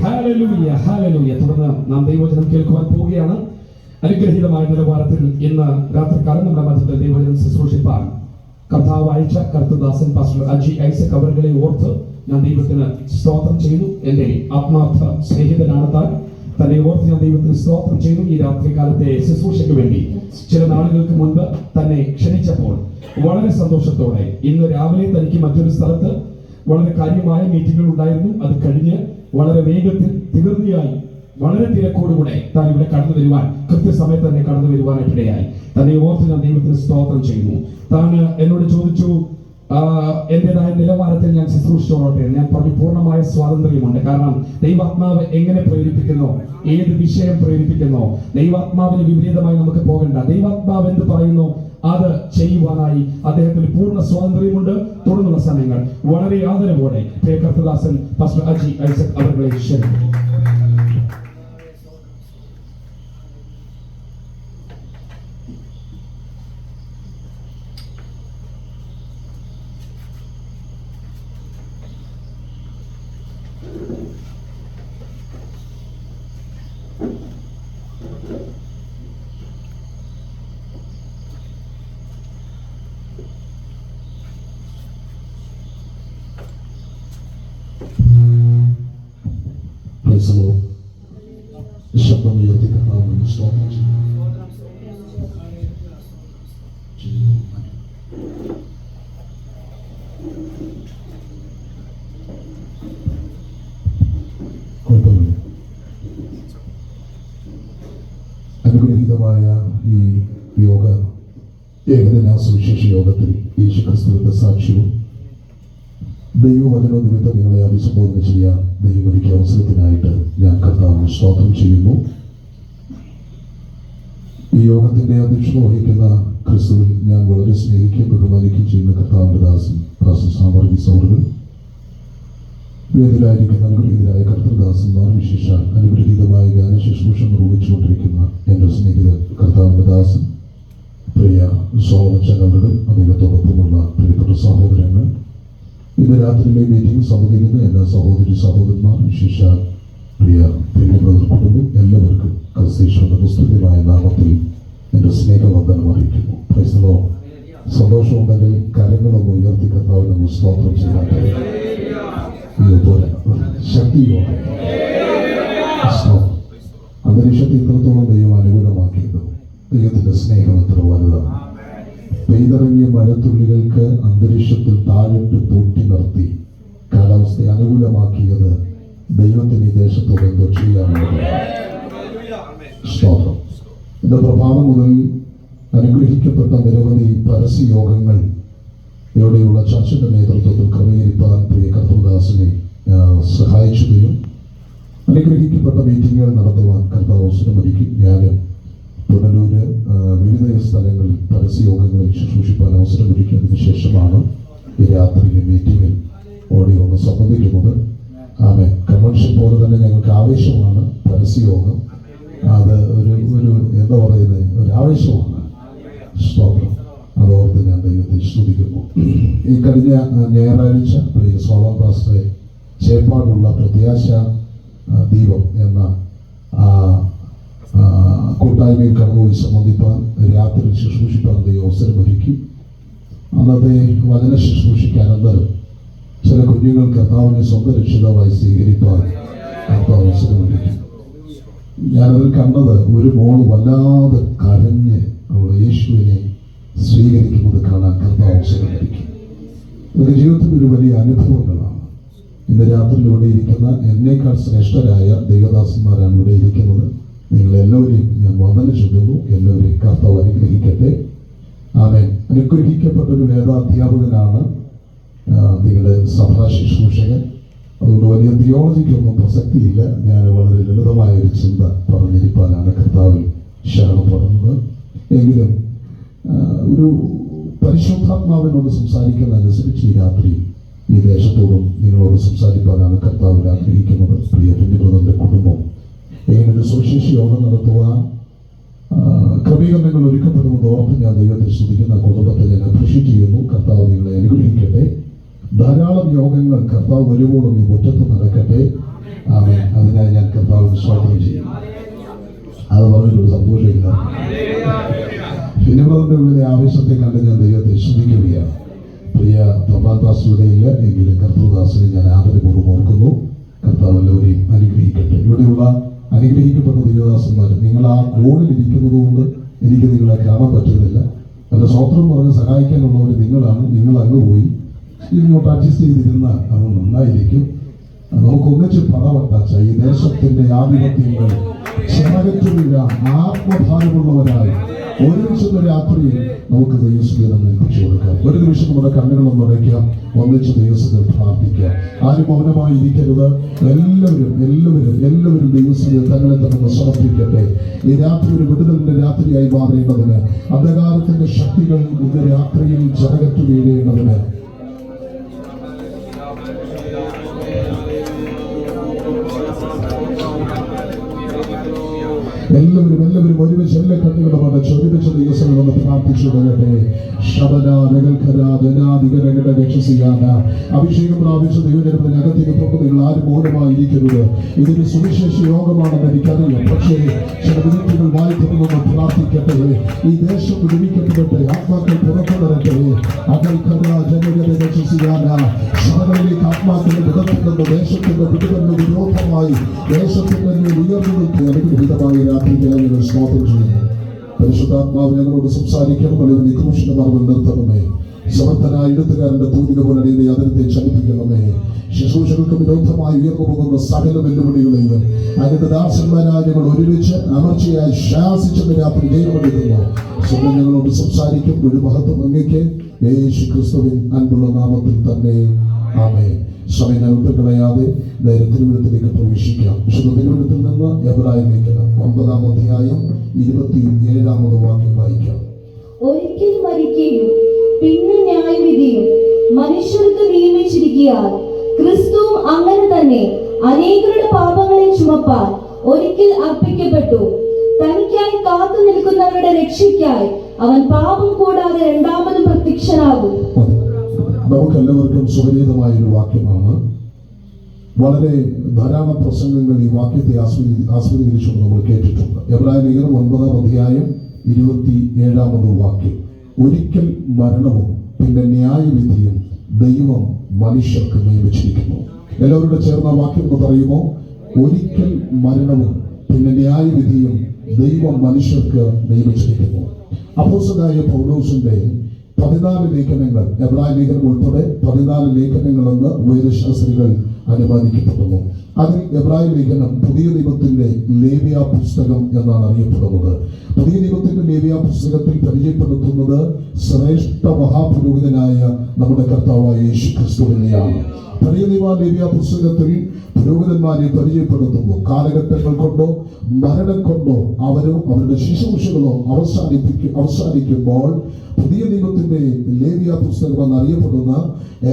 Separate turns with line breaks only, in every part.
Hallelujah hallelujah. തുടർന്ന് നാം ദൈവവചനം കേൾക്കുവാൻ പോവുകയാണ്. അനുഗ്രഹീതമായ നിലവാരത്തിൽ ഇന്ന് രാത്രികാലം നമ്മുടെ മധ്യത്തിൽ ദൈവവചനം ശുശ്രൂഷിപ്പാൻ കർത്താവ് അയച്ച കർത്തദാസൻ പാസ്റ്റർ അജി ഐസക് അവരുടെ ഓർത്ത് ഞാൻ ദൈവത്തിന് സ്തോത്രം ചെയ്തു. എന്റെ ആത്മാർത്ഥ സ്നേഹിതനാണ് താൻ. തന്നെ ഓർത്ത് ഞാൻ ദൈവത്തിന് സ്തോത്രം ചെയ്തു. ഈ രാത്രികാലത്തെ ശുശ്രൂഷയ്ക്ക് വേണ്ടി ചില നാളുകൾക്ക് മുൻപ് തന്നെ ക്ഷണിച്ചപ്പോൾ വളരെ സന്തോഷത്തോടെ ഇന്ന് രാവിലെ തനിക്ക് മറ്റൊരു സ്ഥലത്ത് വളരെ കാര്യമായ മീറ്റിംഗുകൾ ഉണ്ടായിരുന്നു. അത് കഴിഞ്ഞ് വളരെ വേഗത്തിൽ തീർച്ചയായി വളരെ തിരക്കോടുകൂടെ താൻ ഇവിടെ കടന്നു വരുവാൻ കൃത്യസമയത്ത് തന്നെ കടന്നു വരുവാനായിട്ടിടയായി. തന്നെ ഓർത്ത് ഞാൻ ദൈവത്തിന് സ്തോത്രം ചെയ്യുന്നു. താൻ എന്നോട് ചോദിച്ചു, എന്റേതായ നിലവാരത്തിൽ ഞാൻ ശുശ്രൂഷിച്ചോട്ടെ. ഞാൻ പറഞ്ഞു, പൂർണ്ണമായ സ്വാതന്ത്ര്യമുണ്ട്. കാരണം ദൈവാത്മാവ് എങ്ങനെ പ്രേരിപ്പിക്കുന്നോ, ഏത് വിഷയം പ്രേരിപ്പിക്കുന്നോ, ദൈവാത്മാവിന് വിപരീതമായി നമുക്ക് പോകണ്ട. ദൈവാത്മാവ് എന്ത് പറയുന്നു അത് ചെയ്യുവാനായി അദ്ദേഹത്തിന് പൂർണ്ണ സ്വാതന്ത്ര്യമുണ്ട്. തുടർന്നുള്ള സമയങ്ങൾ വളരെ ആദരവോടെ കർത്തദാസൻ പാസ്റ്റർ അജി ഐസക് അവരെ ക്ഷണിക്കുന്നു.
ശബ്ദം ഉയർത്തി കർത്താവിനെ സ്തോത്രം ചെയ്യുന്നു. അനുഗ്രഹീതമായ ഈ യോഗ ഏകദിന സുവിശേഷ യോഗത്തിൽ യേശുക്രിസ്തുവിന്റെ സാക്ഷ്യവും ദൈവവചന നിമിത്തം നിങ്ങളെ അഭിസംബോധന ചെയ്യാൻ ദൈവം ഒരുക്കിയ അവസരത്തിനായിട്ട് ഞാൻ കർത്താവിനെ സ്തോത്രം ചെയ്യുന്നു. ഈ യോഗത്തിന്റെ അധ്യക്ഷത വഹിക്കുന്ന ക്രിസ്തുവിൽ ഞാൻ വളരെ സ്നേഹിക്കുകയും ബഹുമാനിക്കുകയും ചെയ്യുന്ന കർത്താവിന്റെ ദാസൻ പാസ്റ്റർ സാമർഗീസ് അവറുകൾ, വേദിയിലായിരിക്കുന്ന അനുഗ്രഹീതരായ കർത്തൃദാസന്മാർ, വിശേഷാൽ അനുഗ്രഹീതമായ ഗാന ശുശ്രൂഷ നിർവഹിച്ചുകൊണ്ടിരിക്കുന്ന എൻ്റെ സ്നേഹിതൻ കർത്താവിന്റെ ദാസൻ പ്രിയ സോളച്ചൻ അവറുകൾ, അദ്ദേഹത്തോടൊപ്പമുള്ള പ്രിയപ്പെട്ട സഹോദരങ്ങൾ, ഇന്ന് രാത്രിയിലെ മീറ്റിംഗ് സംബന്ധിക്കുന്ന എല്ലാ സഹോദരി സഹോദരന്മാർ, വിശേഷ പ്രിയ ബ്രദർ കുടുംബം, എല്ലാവർക്കും ക്രിസ്തീശ്വരന്റെ പുസ്തകമായ നാമത്തിൽ എൻ്റെ സ്നേഹവന്ദനം അറിയിക്കുന്നു. Praise the Lord. സന്തോഷമുണ്ടെങ്കിൽ കരങ്ങളൊന്ന് ഉയർത്തി കർത്താവിനെ സ്തോത്രം ചെയ്യാൻ ഇതുപോലെ ശക്തിയോടെ അന്തരീക്ഷത്തെ ഇത്രത്തോളം ദൈവം അനുകൂലമാക്കിയത് ദൈവത്തിന്റെ സ്നേഹം എത്ര വലുതാണ്. പെയ്തിറങ്ങിയ മഴത്തുള്ളികൾക്ക് അന്തരീക്ഷത്തിൽ താഴിട്ട് പൂട്ടി നിർത്തി കാലാവസ്ഥയെ അനുകൂലമാക്കിയത് ദൈവത്തിന് ഈ ദേശത്തോട് എന്തോ ചെയ്യാനുള്ളത്. സ്തോത്രം. ഇന്ന് പ്രഭാതം മുതൽ അനുഗ്രഹിക്കപ്പെട്ട നിരവധി പരസ്യ യോഗങ്ങൾ ഇവിടെയുള്ള ചർച്ചിന്റെ നേതൃത്വത്തിൽ ക്രമീകരിക്കാൻ പ്രിയ കർത്തൃദാസനെ സഹായിച്ചതിനും അനുഗ്രഹിക്കപ്പെട്ട മീറ്റിങ്ങുകൾ നടത്തുവാൻ കർത്താവ് അവസരമൊരുക്കി. ഞാനും പുനലൂര് വിവിധ സ്ഥലങ്ങളിൽ പരസ്യയോഗങ്ങളിൽ ശുശ്രൂഷിപ്പാൻ അവസരമൊരുക്കിയതിനു ശേഷമാണ് ഈ രാത്രിയിലെ മീറ്റിങ്ങിൽ ഓടി ഒന്ന് സംബന്ധിക്കുന്നത്. കൺവെൻഷൻ പോലെ തന്നെ ഞങ്ങൾക്ക് ആവേശമാണ് പരസ്യയോഗം. അത് ഒരു എന്താ പറയുന്നത്, ഒരു ആവേശമാണ്. സ്തോത്രം. അതോർത്ത് ഞാൻ ദൈവത്തെ സ്തുതിക്കുന്നു. ഈ കഴിഞ്ഞ ഞായറാഴ്ച പ്രിയ സോളാം പാസ്റ്ററെ ചേപ്പാടുള്ള പ്രത്യാശ ദീപം എന്ന കൂട്ടായ്മയിൽ കടന്നുപോയി സംബന്ധിപ്പാൻ രാത്രി ശുശ്രൂഷിപ്പാൻ ദൈവം അവസരമൊരുക്കി. അന്നത്തെ വചന ശുശ്രൂഷിക്ക് അനന്തരം ചില കുഞ്ഞുങ്ങൾ കർത്താവിനെ സ്വന്തം രക്ഷിതാവായി സ്വീകരിപ്പാൻ കർത്താവ് അവസരമൊരുക്കി. ഞാനതിൽ കണ്ടത് ഒരു മോള് വല്ലാതെ കരഞ്ഞ് അവൾ യേശുവിനെ സ്വീകരിക്കുന്നത് കാണാൻ കർത്താവ് അവസരമൊരുക്കി. അതൊക്കെ ജീവിതത്തിൽ ഒരു വലിയ അനുഭവങ്ങളാണ്. ഇന്ന് രാത്രി ഇവിടെ ഇരിക്കുന്ന എന്നേക്കാൾ ശ്രേഷ്ഠരായ ദൈവദാസന്മാരാണ് ഇവിടെ ഇരിക്കുന്നത്. നിങ്ങളെല്ലാവരെയും ഞാൻ വന്ദനം ചൊല്ലുന്നു. എല്ലാവരെയും കർത്താവ് അനുഗ്രഹിക്കട്ടെ. ആമേൻ. അനുഗ്രഹിക്കപ്പെട്ടൊരു വേദാധ്യാപകനാണ് നിങ്ങളുടെ സഭാ ശുശ്രൂഷകൻ. അതുകൊണ്ട് വലിയ തിയോളജിക്കൊന്നും പ്രസക്തിയില്ല. ഞാൻ വളരെ ലളിതമായ ഒരു ചിന്ത പറഞ്ഞിരിക്കാനാണ് കർത്താവിൽ ശരണം പറഞ്ഞത്. എങ്കിലും ഒരു പരിശുദ്ധാത്മാവിനോട് സംസാരിക്കുന്നതനുസരിച്ച് ഈ രാത്രി ഈ ദേശത്തോടും നിങ്ങളോട് സംസാരിക്കാനാണ് കർത്താവിൽ ആഗ്രഹിക്കുന്നത്. പ്രിയ ബ്രദറിന്റെ കുടുംബം ഇങ്ങനൊരു സുവിശേഷ യോഗം നടത്തുവാൻ ക്രമീകരണങ്ങൾ ഒരുക്കപ്പെടുന്നത് ഓർത്ത് ഞാൻ ദൈവത്തെ സ്തുതിക്കുന്ന കുടുംബത്തെ ഞാൻ അപ്രീഷിയേറ്റ് ചെയ്യുന്നു. കർത്താവ് നിങ്ങളെ അനുഗ്രഹിക്കട്ടെ. ധാരാളം യോഗങ്ങൾ കർത്താവ് വരുമ്പോഴും ഈ മുറ്റത്ത് നടക്കട്ടെ. ആമേൻ. അതിനായി ഞാൻ കർത്താവിന് സ്വാഗതം ചെയ്യും. അത് പറഞ്ഞൊരു സന്തോഷമില്ല. ഫിലിമറിന്റെ ഉള്ളിലെ ആവേശത്തെ കണ്ട് ഞാൻ ദൈവത്തെ സ്തുതിക്കുകയാണ്. പ്രിയ തമ്പാൻ ദാസ് ഇവിടെ ഇല്ല എങ്കിലും കർത്തൃദാസിനെ ഞാൻ ആദരപൂർവ്വം ഓർക്കുന്നു. കർത്താവ് എല്ലാവരെയും അനുഗ്രഹിക്കട്ടെ. ഇവിടെയുള്ള അനുഗ്രഹിക്കപ്പെട്ട ദൈവദാസന്മാർ, നിങ്ങൾ ആ കോണിൽ ഇരിക്കുന്നത് കൊണ്ട് എനിക്ക് നിങ്ങളെ കാണാൻ പറ്റുന്നില്ല. അല്ല, സ്വത്രം പറഞ്ഞ് സഹായിക്കാനുള്ളവർ നിങ്ങളാണ്. നിങ്ങൾ അങ്ങ് പോയി ഇങ്ങോട്ട് അഡ്ജസ്റ്റ് ചെയ്തിരുന്നാൽ അത് നന്നായിരിക്കും. നമുക്ക് ഒന്നിച്ച് പറവട്ട ഈ ദേശത്തിന്റെ ആധിപത്യങ്ങൾ ചെറകറ്റുക ആത്മഭാരമുള്ളവരായി ഒരു നിമിഷം രാത്രിയിൽ നമുക്ക് ദൈവസ്വരം ഏൽപ്പിച്ചു കൊടുക്കാം. ഒരു നിമിഷം നമ്മുടെ കണ്ണുകളൊന്നും അടയ്ക്കാം, ഒന്നിച്ച് ദൈവസ്വരം പ്രാർത്ഥിക്കാം. ആരും മൗനമായി ഇരിക്കരുത്. എല്ലാവരും ദൈവസ്വരം തങ്ങളെ തന്നെ സമർപ്പിക്കട്ടെ. ഈ രാത്രി ഒരു വിടുതലിന്റെ രാത്രിയായി മാറേണ്ടതിന്, അന്ധകാരത്തിന്റെ ശക്തികൾ ഇന്ന് രാത്രിയിൽ ചെറകറ്റു വീഴേണ്ടതിന് എല്ലാവരും ഒരുമിച്ച് എല്ലാ കണ്ണുകളും അടച്ച് ഒരുമിച്ച് ദിവസങ്ങൾ ഒന്ന് പ്രാർത്ഥിച്ചു വരട്ടെ. അഭിഷേകം പ്രാപിച്ച ദൈവജനത്തിനകത്തേക്ക് പോകുന്ന നിങ്ങൾ ആരും മൗനമായിരിക്കരുത്. ഇതൊരു സുവിശേഷ യോഗമാണെന്ന് എനിക്കറിയാം. പക്ഷേ ചില വിദഗ്ധകൾ വായി തുറന്നൊന്ന് പ്രാർത്ഥിക്കട്ടെ. ഈ ദേശം വിടുവിക്കപ്പെടട്ടെ, ആത്മാക്കൾ പുറത്തു വരട്ടെ. സഭകളിലേക്ക് ആത്മാക്കളെ വിടർത്തുന്ന ദേശത്തിന്റെ വിടുതലിന് വിരോധമായി ദേശത്തിന്റെ ഉയർന്നു നിൽക്കുക അനുഗ്രഹീതമായ രാത്രിക്ക് സ്തോത്രം ചെയ്യുന്നു. പരിശുദ്ധാത്മാവ് ഞങ്ങളോട് സംസാരിക്കണം. അല്ലെങ്കിൽ നികുഷന്റെ മറവിൽ നിർത്തണമേ. സമർത്ഥനായ എഴുത്തുകാരന്റെ തൂലിക പോലെ നീ അതിരത്തെ ചലിപ്പിക്കണമേ. ശുശ്രൂഷകൾക്ക് വിരോധമായി ഉയർന്നു പോകുന്ന സകല വെല്ലുവിളികളെയും അതിന്റെ ദാസന്മാരായ ഞങ്ങൾ ഒരുമിച്ച് അമർച്ചയായി ശാസിച്ചെന്ന് രാത്രി ജയമെടുക്കുന്നു. സ്വന്തം ഞങ്ങളോട് സംസാരിക്കും. ഒരു മഹത്വം അങ്ങേക്ക് യേശു ക്രിസ്തുവിൻ അൻപുള്ള നാമത്തിൽ തന്നെ ആമേൻ. സമയം കളയാതെ തിരുവനന്തപുരത്തിലേക്ക് പ്രവേശിക്കാം. വിശുദ്ധ തിരുവനന്തപുരത്തിൽ നിന്ന് എബ്രായ ലേഖനം 9-ാം അധ്യായം 27-ാമത് വാക്യം വായിക്കാം.
ഒരിക്കൽ മരിക്കുകയും പിന്നെ ന്യായവിധിയും മനുഷ്യർക്ക് നിയമിച്ചിരിക്കുകയാൽ ക്രിസ്തുവും അങ്ങനെ തന്നെ അനേകരുടെ പാപങ്ങളെ ചുമപ്പാൻ ഒരിക്കൽ അർപ്പിക്കപ്പെട്ടു. തനിക്കായി കാത്തു നിൽക്കുന്നവരുടെ രക്ഷയ്ക്കായി അവൻ പാപം കൂടാതെ രണ്ടാമതും പ്രത്യക്ഷനാകും.
നമുക്കെല്ലാവർക്കും സുപരിചിതമായ ഒരു വാക്യമാണ്. വളരെ ധാരാളം പ്രസംഗങ്ങൾ ഈ വാക്യത്തെ ആസ്വദിച്ചുകൊണ്ട് നമ്മൾ കേട്ടിട്ടുണ്ട്. എബ്രായ ലേഖനം 9-ാം അധ്യായം 27-ാമത് വാക്യം. ഒരിക്കൽ മരണവും പിന്നെ ന്യായവിധിയും ദൈവം മനുഷ്യർക്ക് നിയമിച്ചിരിക്കുന്നു. എല്ലാവരുടെ ചേർന്ന വാക്യം എന്ന് പറയുമോ? ഒരിക്കൽ മരണവും പിന്നെ ന്യായവിധിയും ദൈവം മനുഷ്യർക്ക് നിയമിച്ചിരിക്കുന്നു. അപ്പോസ്തലനായ പൗലോസിന്റെ 14 ലേഖനങ്ങൾ, എബ്രായ ലേഖനം ഉൾപ്പെടെ 14 ലേഖനങ്ങളെന്ന് വേദശാസ്ത്രികൾ അനുമാനിക്കപ്പെടുന്നു. അതിൽ എബ്രായ ലേഖനം പുതിയ നിയമത്തിന്റെ ലേവ്യ പുസ്തകം എന്നാണ് അറിയപ്പെടുന്നത്. പുതിയ നിയമത്തിന്റെ ലേവ്യ പുസ്തകത്തിൽ പരിചയപ്പെടുത്തുന്നത് ശ്രേഷ്ഠ മഹാപുരോഹിതനായ നമ്മുടെ കർത്താവായ യേശു ക്രിസ്തുവിനെയാണ്. പഴയ നിയമ ലേവ്യ പുസ്തകത്തിൽ പുരോഹിതന്മാരെ പരിചയപ്പെടുത്തുന്നു. കാലഘട്ടങ്ങൾ കൊണ്ടോ മരണം കൊണ്ടോ അവരോ അവരുടെ ശുശ്രൂഷകളോ അവസാനിക്കുമ്പോൾ പുതിയ നിയമത്തിന്റെ ലേവ്യ പുസ്തകം എന്നറിയപ്പെടുന്ന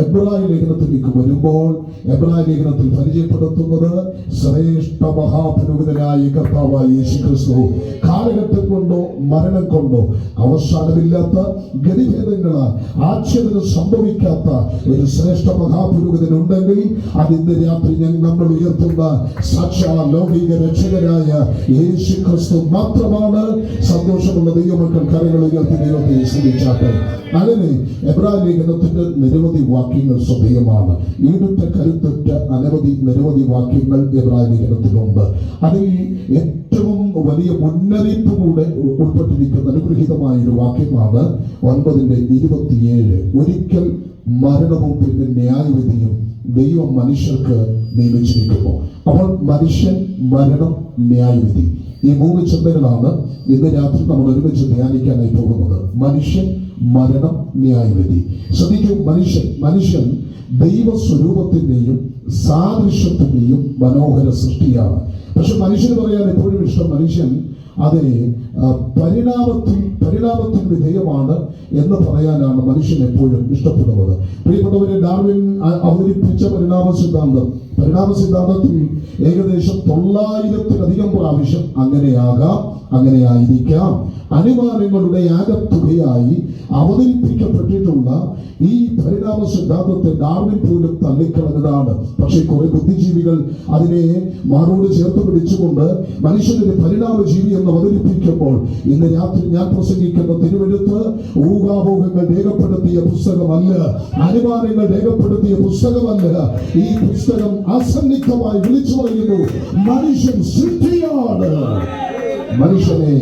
എബ്രായ ലേഖനത്തിലേക്ക് വരുമ്പോൾ എബ്രായ ലേഖനത്തിൽ പരിചയപ്പെടുത്തുന്നത് ശ്രേഷ്ഠ മഹാപുരോഹിതനായ കർത്താവായ യേശു ക്രിസ്തു. കാലഘട്ടം കൊണ്ടോ മരണം കൊണ്ടോ അവസാനമില്ലാത്ത ഗതിഭേദങ്ങളാൽ ആച്ഛേദനം സംഭവിക്കാത്ത ഒരു ശ്രേഷ്ഠ മഹാപുരോഹിതൻ ഉണ്ടെങ്കിൽ അതിന്റെ രാത്രി നമ്മൾ ഉയർത്തുന്ന സാക്ഷാൽ ലൗകിക രക്ഷകനായ യേശു ക്രിസ്തു മാത്രമാണ്. സന്തോഷമുള്ള ദൈവമക്കൾ കരങ്ങൾ ഉയർത്തി ദൈവത്തെ സ്തുതിച്ചാട്ടെ. അങ്ങനെ എബ്രായ ലേഖനത്തിന്റെ നിരവധി വാക്യങ്ങൾ ശ്രദ്ധേയമാണ്. ഈടുറ്റ കരുത്തുറ്റ നിരവധി വാക്യങ്ങൾ എബ്രായ ലേഖനത്തിലുണ്ട്. അതിൽ ഏറ്റവും വലിയ മുന്നറിയിപ്പ് കൂടെ ഉൾപ്പെട്ടിരിക്കുന്ന അനുഗ്രഹീതമായ ഒരു വാക്യമാണ് 9:27. ഒരിക്കൽ മരണവും പിന്നെ ന്യായവിധിയും ദൈവം മനുഷ്യർക്ക് നിയമിച്ചിരിക്കുന്നു. അപ്പോൾ മനുഷ്യൻ, മരണം, ന്യായവിധി, ഈ 3 ചിന്തകളാണ് ഇന്ന് രാത്രി നമ്മൾ ഒരുമിച്ച് ധ്യാനിക്കാനായി പോകുന്നത്. മനുഷ്യൻ, മരണം, ന്യായവിധി. ശ്രദ്ധിക്കും, മനുഷ്യൻ ദൈവസ്വരൂപത്തിന്റെയും സാദൃശ്യത്തിന്റെയും മനോഹര സൃഷ്ടിയാണ്. പക്ഷെ മനുഷ്യന് പറയാൻ എപ്പോഴും ഇഷ്ടം മനുഷ്യൻ അത് പരിണാമത്തിന് വിധേയമാണ് എന്ന് പറയാനാണ് മനുഷ്യൻ എപ്പോഴും ഇഷ്ടപ്പെടുന്നത്. പ്രിയപ്പെട്ടവരെ, ഡാർവിൻ അവതരിപ്പിച്ച പരിണാമ സിദ്ധാന്തത്തിൽ ഏകദേശം 900-ലധികം പ്രാവശ്യം അങ്ങനെയാകാം, അങ്ങനെ ആയിരിക്കാം, അനുമാനങ്ങളുടെ ആകത്തുകയായി അവതരിപ്പിക്കപ്പെട്ടിട്ടുള്ള ഈ പരിണാമ സിദ്ധാന്തത്തെ ഡാർവിൻ പോലും തള്ളിക്കളഞ്ഞതാണ്. പക്ഷേ കുറെ ബുദ്ധിജീവികൾ അതിനെ മാറോട് ചേർത്ത് പിടിച്ചുകൊണ്ട് മനുഷ്യനൊരു പരിണാമ ജീവി എന്ന് അവതരിപ്പിക്കുമ്പോൾ ഇന്ന് രാത്രി ഞാൻ പ്രസംഗിക്കുന്ന തിരുവെഴുത്ത് ഊഹാപോഹങ്ങൾ രേഖപ്പെടുത്തിയ പുസ്തകമല്ല, അനുമാനങ്ങൾ രേഖപ്പെടുത്തിയ പുസ്തകമല്ല. ഈ പുസ്തകം അസന്നിഗ്ധമായി വിളിച്ചു പറയുന്നു, മനുഷ്യൻ സൃഷ്ടിയാണ്. മനുഷ്യനെ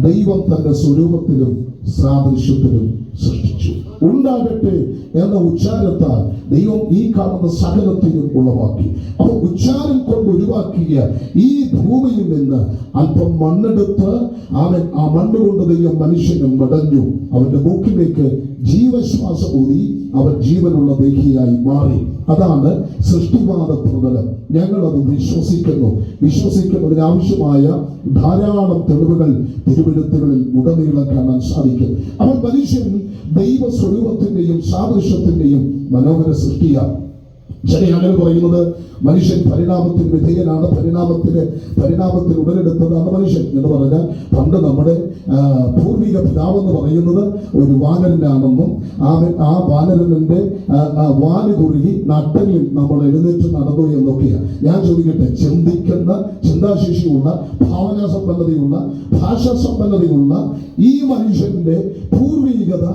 ദൈവം തന്റെ സ്വരൂപത്തിലും സാദൃശ്യത്തിലും സൃഷ്ടിച്ചു. ഉണ്ടാകട്ടെ എന്ന ഉച്ചാരത്താൽ ദൈവം ഈ കാണുന്ന സകലത്തിലും ഉളവാക്കി. അപ്പോൾ ഉച്ചാരം കൊണ്ട് ഒഴിവാക്കിയ ഈ ഭൂമിയിൽ നിന്ന് അല്പം മണ്ണെടുത്ത് അവൻ ആ മണ്ണ് കൊണ്ട് ദൈവം മനുഷ്യനും മടഞ്ഞു. അവന്റെ മൂക്കിലേക്ക് ജീവശ്വാസം ഊതി അവൻ ജീവനുള്ള ദേഹിയായി മാറി. അതാണ് സൃഷ്ടിവാദ പ്രതലം. ഞങ്ങളത് വിശ്വസിക്കുന്നതിനാവശ്യമായ ധാരാളം തെളിവുകൾ തിരുവെഴുത്തുകളിൽ ഉടനീളം കാണാൻ സാധിക്കും. അവൻ മനുഷ്യൻ ദൈവ സ്വരൂപത്തിന്റെയും സാദൃശ്യത്തിന്റെയും മനോഹര സൃഷ്ടിയാണ്. ചില ആളുകൾ പറയുന്നത് മനുഷ്യൻ പരിണാമത്തിന് വിധേയനാണ്, പരിണാമത്തിൽ ഉടലെടുത്തതാണ് മനുഷ്യൻ എന്ന് പറഞ്ഞാൽ പണ്ട് നമ്മുടെ പൂർവിക പിതാവെന്ന് പറയുന്നത് ഒരു വാനരനാണെന്നും ആ വാനരന്റെ വാല് കുറുകി നട്ടലിൽ നമ്മൾ എഴുന്നേറ്റ് നടന്നു എന്നൊക്കെയാണ്. ഞാൻ ചോദിക്കട്ടെ, ചിന്താശേഷിയുള്ള, ഭാവനാസമ്പന്നതയുള്ള, ഭാഷാസമ്പന്നതയുള്ള ഈ മനുഷ്യന്റെ പൂർവികത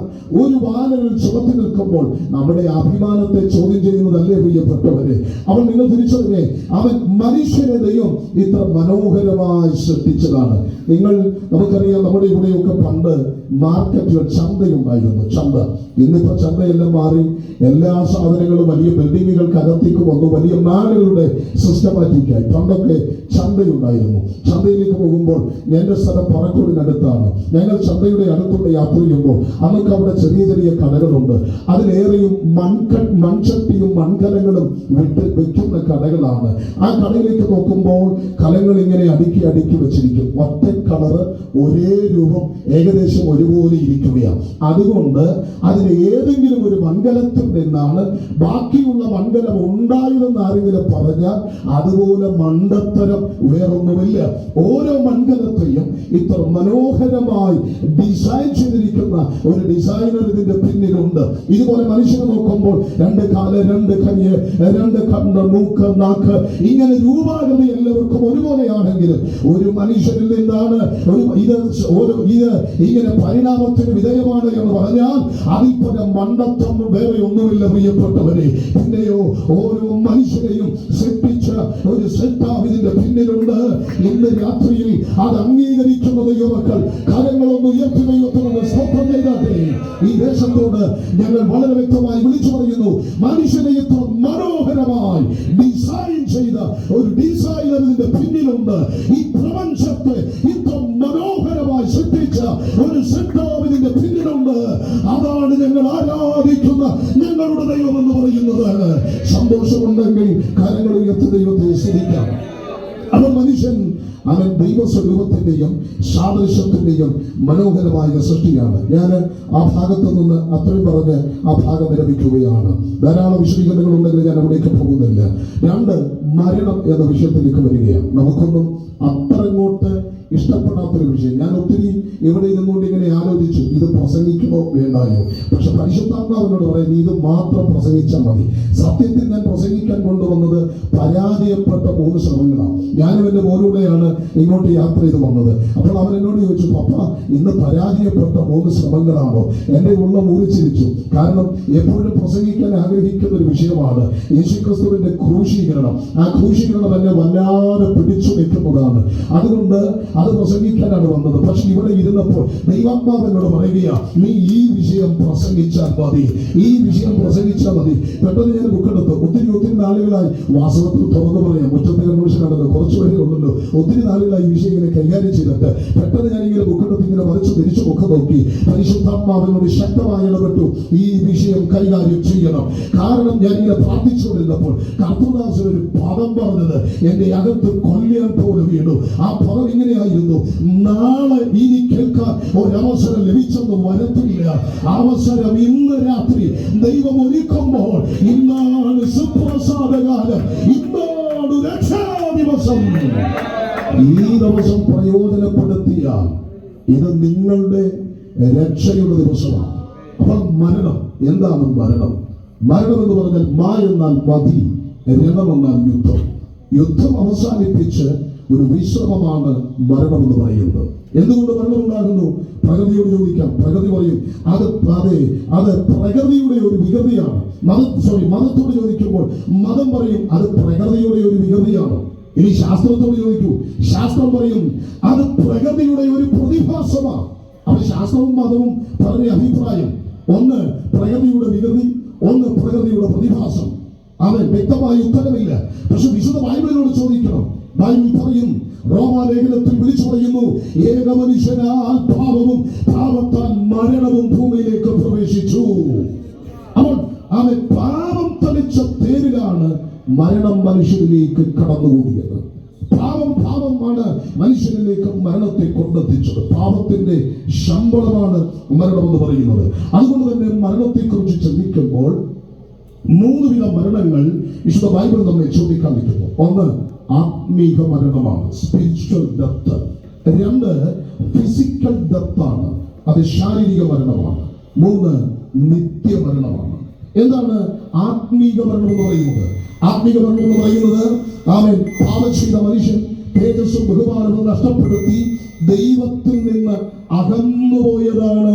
ഒരു വാനരിൽ ചുമത്തി നിൽക്കുമ്പോൾ നമ്മുടെ അഭിമാനത്തെ ചോദ്യം ചെയ്യുന്നതല്ലേ പ്രിയപ്പെട്ടവരെ? അവൻ നിങ്ങൾ തിരിച്ചറിഞ്ഞേ, അവൻ മനുഷ്യനെ ദൈവം ഇത്ര മനോഹരമായി സൃഷ്ടിച്ചതാണ്. നമുക്കറിയാം, നമ്മുടെ ഇവിടെയൊക്കെ പണ്ട് മാർക്കറ്റുകൾ, ചന്തയുണ്ടായിരുന്നു. ചന്ത ഇന്നിപ്പോ ചന്തയെല്ലാം മാറി, എല്ലാ സാധനങ്ങളും വലിയ ബിൽഡിങ്ങുകൾക്ക് അകത്തേക്ക് വന്നു, വലിയ മാളുകളുടെ സിസ്റ്റമാറ്റിക്കായി. പണ്ടൊക്കെ ചന്തയുണ്ടായിരുന്നു. ചന്തയിലേക്ക് പോകുമ്പോൾ, എന്റെ സ്ഥലം പറക്കോടിനടുത്താണ്, ഞങ്ങൾ ചന്തയുടെ അടുത്തൂടെ യാത്ര ചെയ്യുമ്പോൾ അന്നൊക്കെ അവിടെ ചെറിയ ചെറിയ കടകളുണ്ട്. അതിലേറെയും മൺചട്ടിയും മൺകലങ്ങളും വെക്കുന്ന കടകളാണ്. ആ കടയിലേക്ക് നോക്കുമ്പോൾ കലങ്ങൾ ഇങ്ങനെ അടുക്കി വെച്ചിരിക്കും. ഒറ്റ കളറ്, ഒരേ രൂപം, ഏകദേശം ഒരുപോലെ ഇരിക്കുകയാണ്. അതുകൊണ്ട് അതിന് ഏതെങ്കിലും ഒരു മൺകലത്തിൽ നിന്നാണ് ബാക്കിയുള്ള മൺകലം ഉണ്ടായതെന്ന് ആരെങ്കിലും പറഞ്ഞാൽ അതുപോലെ മണ്ടത്തരം വേറൊന്നുമില്ല. ഓരോ മൺകലത്തെയും ഇത്ര മനോഹരമായി ഡിസൈൻ ചെയ്തിരിക്കുന്ന ഒരു ഡിസൈനർ ഇതിന്റെ പിന്നിലുണ്ട്. ഇതുപോലെ മനുഷ്യനെ നോക്കുമ്പോൾ രണ്ട് കാല്, രണ്ട് കയ്യ്, രണ്ട് കണ്ണ്, മൂക്ക്, നാക്ക്, ഇങ്ങനെ രൂപാകൃതി എല്ലാവർക്കും ഒരുപോലെയാണെങ്കിലും ഒരു മനുഷ്യനിൽ നിന്നാണ് ഇത് ഇങ്ങനെ പരിണാമത്തിന് വിധേയമാണ് എന്ന് പറഞ്ഞാൽ അതിൽപ്പരം മണ്ടത്വം വേറെ ഒന്നുമില്ല പ്രിയപ്പെട്ടവരെ. പിന്നെയോ ഓരോ മനുഷ്യരെയും സൃഷ്ടിച്ച ഒരു സൃഷ്ടാവ് ഇതിന്റെ പിന്നിലുണ്ട്. ഇന്ന് രാത്രിയിൽ അത് അംഗീകരിക്കുന്ന ദൈവമക്കൾ കരങ്ങളൊന്ന് ഉയർത്തി ദൈവത്തിനൊന്ന് സ്തോത്രം ചെയ്താട്ടെ. ഈ ദേശത്തോട് ഞങ്ങൾ വളരെ വ്യക്തമായി വിളിച്ചു പറയുന്നു, മനുഷ്യനെ ഇത്ര മനോഹരമായി ഡിസൈൻ ചെയ്ത ഒരു ഡിസൈനർ ഇതിന്റെ പിന്നിലുണ്ട്. ഈ പ്രപഞ്ചത്തെ ഇത്ര മനോഹരമായി സൃഷ്ടിച്ച ഒരു സൃഷ്ടാവ് ഇതിന്റെ പിന്നിലുണ്ട്. അതാണ് ഞങ്ങൾ ആരാധിക്കുന്ന ഞങ്ങളുടെ ദൈവം എന്ന് പറയുന്നത്. സന്തോഷമുണ്ടെങ്കിൽ കരങ്ങൾ ഉയർത്തി ദൈവത്തെ സ്തുതിക്കാം. അവൻ മനുഷ്യൻ, അവൻ ദൈവസ്വരൂപത്തിന്റെയും സാദൃശ്യത്തിന്റെയും മനോഹരമായ സൃഷ്ടിയാണ്. ഞാൻ ആ ഭാഗത്തു നിന്ന് അത്രയും പറഞ്ഞ് ആ ഭാഗം വിരമിക്കുകയാണ്. ധാരാളം വിശദീകരണങ്ങൾ ഉണ്ടെങ്കിൽ ഞാൻ അവിടേക്ക് പോകുന്നില്ല. രണ്ട്, മരണം എന്ന വിഷയത്തിലേക്ക് വരികയാണ്. നമുക്കൊന്നും അത്രങ്ങോട്ട് ഇഷ്ടപ്പെടാത്തൊരു വിഷയം. ഞാൻ ഒത്തിരി ഇവിടെ ഇരുന്നുകൊണ്ട് ഇങ്ങനെ ആലോചിച്ചു, ഇത് പ്രസംഗിക്കുമോ വേണ്ടായോ. പക്ഷെ പരിശുദ്ധാത്മാവിനോട് പറയുന്നത് ഇത് മാത്രം പ്രസംഗിച്ചാൽ മതി. സത്യത്തിൽ ഞാൻ പ്രസംഗിക്കാൻ കൊണ്ടുവന്നത് പരാജയപ്പെട്ട 3 ശ്രമങ്ങളാണ്. ഞാനും എൻ്റെ മോനൂടെയാണ് ഇങ്ങോട്ട് യാത്ര ചെയ്ത് വന്നത്. അപ്പോൾ അവൻ എന്നോട് ചോദിച്ചു, പപ്പ ഇന്ന് പരാജയപ്പെട്ട 3 ശ്രമങ്ങളാണോ? എൻ്റെ ഉള്ള മൂറിച്ചിരിച്ചു. കാരണം എപ്പോഴും പ്രസംഗിക്കാൻ ആഗ്രഹിക്കുന്ന ഒരു വിഷയമാണ് യേശുക്രിസ്തുവിന്റെ ക്രൂശീകരണം. ആ ക്രൂശീകരണം എന്നെ വല്ലാതെ പിടിച്ചു നിൽക്കുന്നതാണ്. അതുകൊണ്ട് അത് പ്രസംഗിക്കാനാണ് വന്നത്. പക്ഷെ ഇവിടെ ഇരുന്നപ്പോൾ ദൈവാത്മാവെന്നോട് പറയുക, നീ ഈ വിഷയം പ്രസംഗിച്ചാൽ മതി, ഈ വിഷയം പ്രസംഗിച്ചാൽ മതി. പെട്ടെന്ന് ഞാൻ ബുക്കെടുത്തു. ഒത്തിരി നാളുകളായി, വാസ്തവത്തിൽ തുറന്നു പറയാം, മുറ്റത്തെ കൺവെൻഷൻ നടന്നത് കുറച്ചു പേരെ ഉള്ളല്ലോ, ഒത്തിരി നാളുകളായി ഈ വിഷയം ഇങ്ങനെ കൈകാര്യം ചെയ്തിട്ട് പെട്ടെന്ന് ഞാൻ ഇങ്ങനെ ബുക്കെടുത്ത് ഇങ്ങനെ മറിച്ച് തിരിച്ചു മുഖം നോക്കി. പരിശുദ്ധാത്മാവിനോട് ശക്തമായി ഇടപെട്ടു, ഈ വിഷയം കൈകാര്യം ചെയ്യണം. കാരണം ഞാൻ ഇങ്ങനെ പ്രാർത്ഥിച്ചുകൊണ്ടിരുന്നപ്പോൾ കർത്തൃദാസൻ ഒരു പദം പറഞ്ഞത് എന്റെ അകത്ത് കൊല്ലാൻ പോലെ വീണു. ആ പദം ഇങ്ങനെയായിരുന്നു, നാളെ ഇനി കേൾക്കാൻ ഒരവസരം ലഭിച്ചെന്ന് വരത്തില്ല. അവസരം ഇന്ന് രാത്രി ദൈവം ഒരുക്കുമ്പോൾ, ഇന്നാണ് സുപ്രസാദകാലം, ഇന്നാണ് രക്ഷാ ദിവസം. ഈ ദിവസം പ്രയോജനപ്പെടുത്തിയാൽ ഇത് നിങ്ങളുടെ രക്ഷയുടെ ദിവസമാണ്. അപ്പോൾ മരണം എന്താണ്? മരണം എന്ന് പറഞ്ഞാൽ എന്നാൽ മതി, രണം എന്നാൽ യുദ്ധം. യുദ്ധം അവസാനിപ്പിച്ച് ഒരു വിശ്രമമാണ് മരണം എന്ന് പറയുന്നത്. എന്തുകൊണ്ട് മരണം ഉണ്ടാകുന്നു? പ്രകൃതിയോട് ചോദിക്കാം. പ്രകൃതി പറയും അത് പ്രകൃതിയുടെ ഒരു വികൃതിയാണ്. മതത്തോട് ചോദിക്കുമ്പോൾ മതം പറയും അത് പ്രകൃതിയുടെ ഒരു വികൃതിയാണ്. ഇനി ശാസ്ത്രത്തോട് ചോദിക്കൂ, ശാസ്ത്രം പറയും അത് പ്രകൃതിയുടെ ഒരു പ്രതിഭാസമാണ്. അപ്പൊ ശാസ്ത്രവും മതവും പറഞ്ഞ അഭിപ്രായം ഒന്ന് പ്രകൃതിയുടെ വികൃതി, ഒന്ന് പ്രകൃതിയുടെ പ്രതിഭാസം. അവൻ വ്യക്തമായ ഉത്തരമില്ല. പക്ഷെ വിശുദ്ധ ബൈബിളിനോട് ചോദിക്കണം. ബൈബിൾ പറയും, റോമാലേഖനത്തിൽ വിളിച്ചു പറയുന്നു, ഏക മനുഷ്യനാൽ പാപവും പാപത്താൽ മരണവും ഭൂമിയിലേക്ക് പ്രവേശിച്ചു. അപ്പോൾ അവൻ പാപം തളിച്ച പേരിലാണ് മരണം മനുഷ്യരിലേക്ക് കടന്നുകൂടിയത്. പാപമാണ് മനുഷ്യനിലേക്ക് മരണത്തെ കൊണ്ടെത്തിച്ചത്. പാപത്തിന്റെ ശമ്പളമാണ് മരണമെന്ന് പറയുന്നത്. അതുകൊണ്ട് തന്നെ മരണത്തെക്കുറിച്ച് ചിന്തിക്കുമ്പോൾ 3 വിധ മരണങ്ങൾ വിശുദ്ധ ബൈബിൾ നമ്മെ ചൂണ്ടിക്കാണിക്കുന്നു. ഒന്ന് ആത്മീക മരണമാണ്, സ്പിരിച്വൽ ഡെത്ത്. 2 ഫിസിക്കൽ ഡെത്ത് ആണ്, അത് ശാരീരിക മരണമാണ്. 3 നിത്യമരണമാണ്. എന്താണ് ആത്മീക മരണം എന്ന് പറയുന്നത്? ആത്മീക മരണം എന്ന് പറയുന്നത് അവൻ പാപം ചെയ്ത മനുഷ്യൻ തേജസ്സും ബഹുമാനവും നഷ്ടപ്പെടുത്തി ദൈവത്തിൽ നിന്ന് അകന്നുപോയതാണ്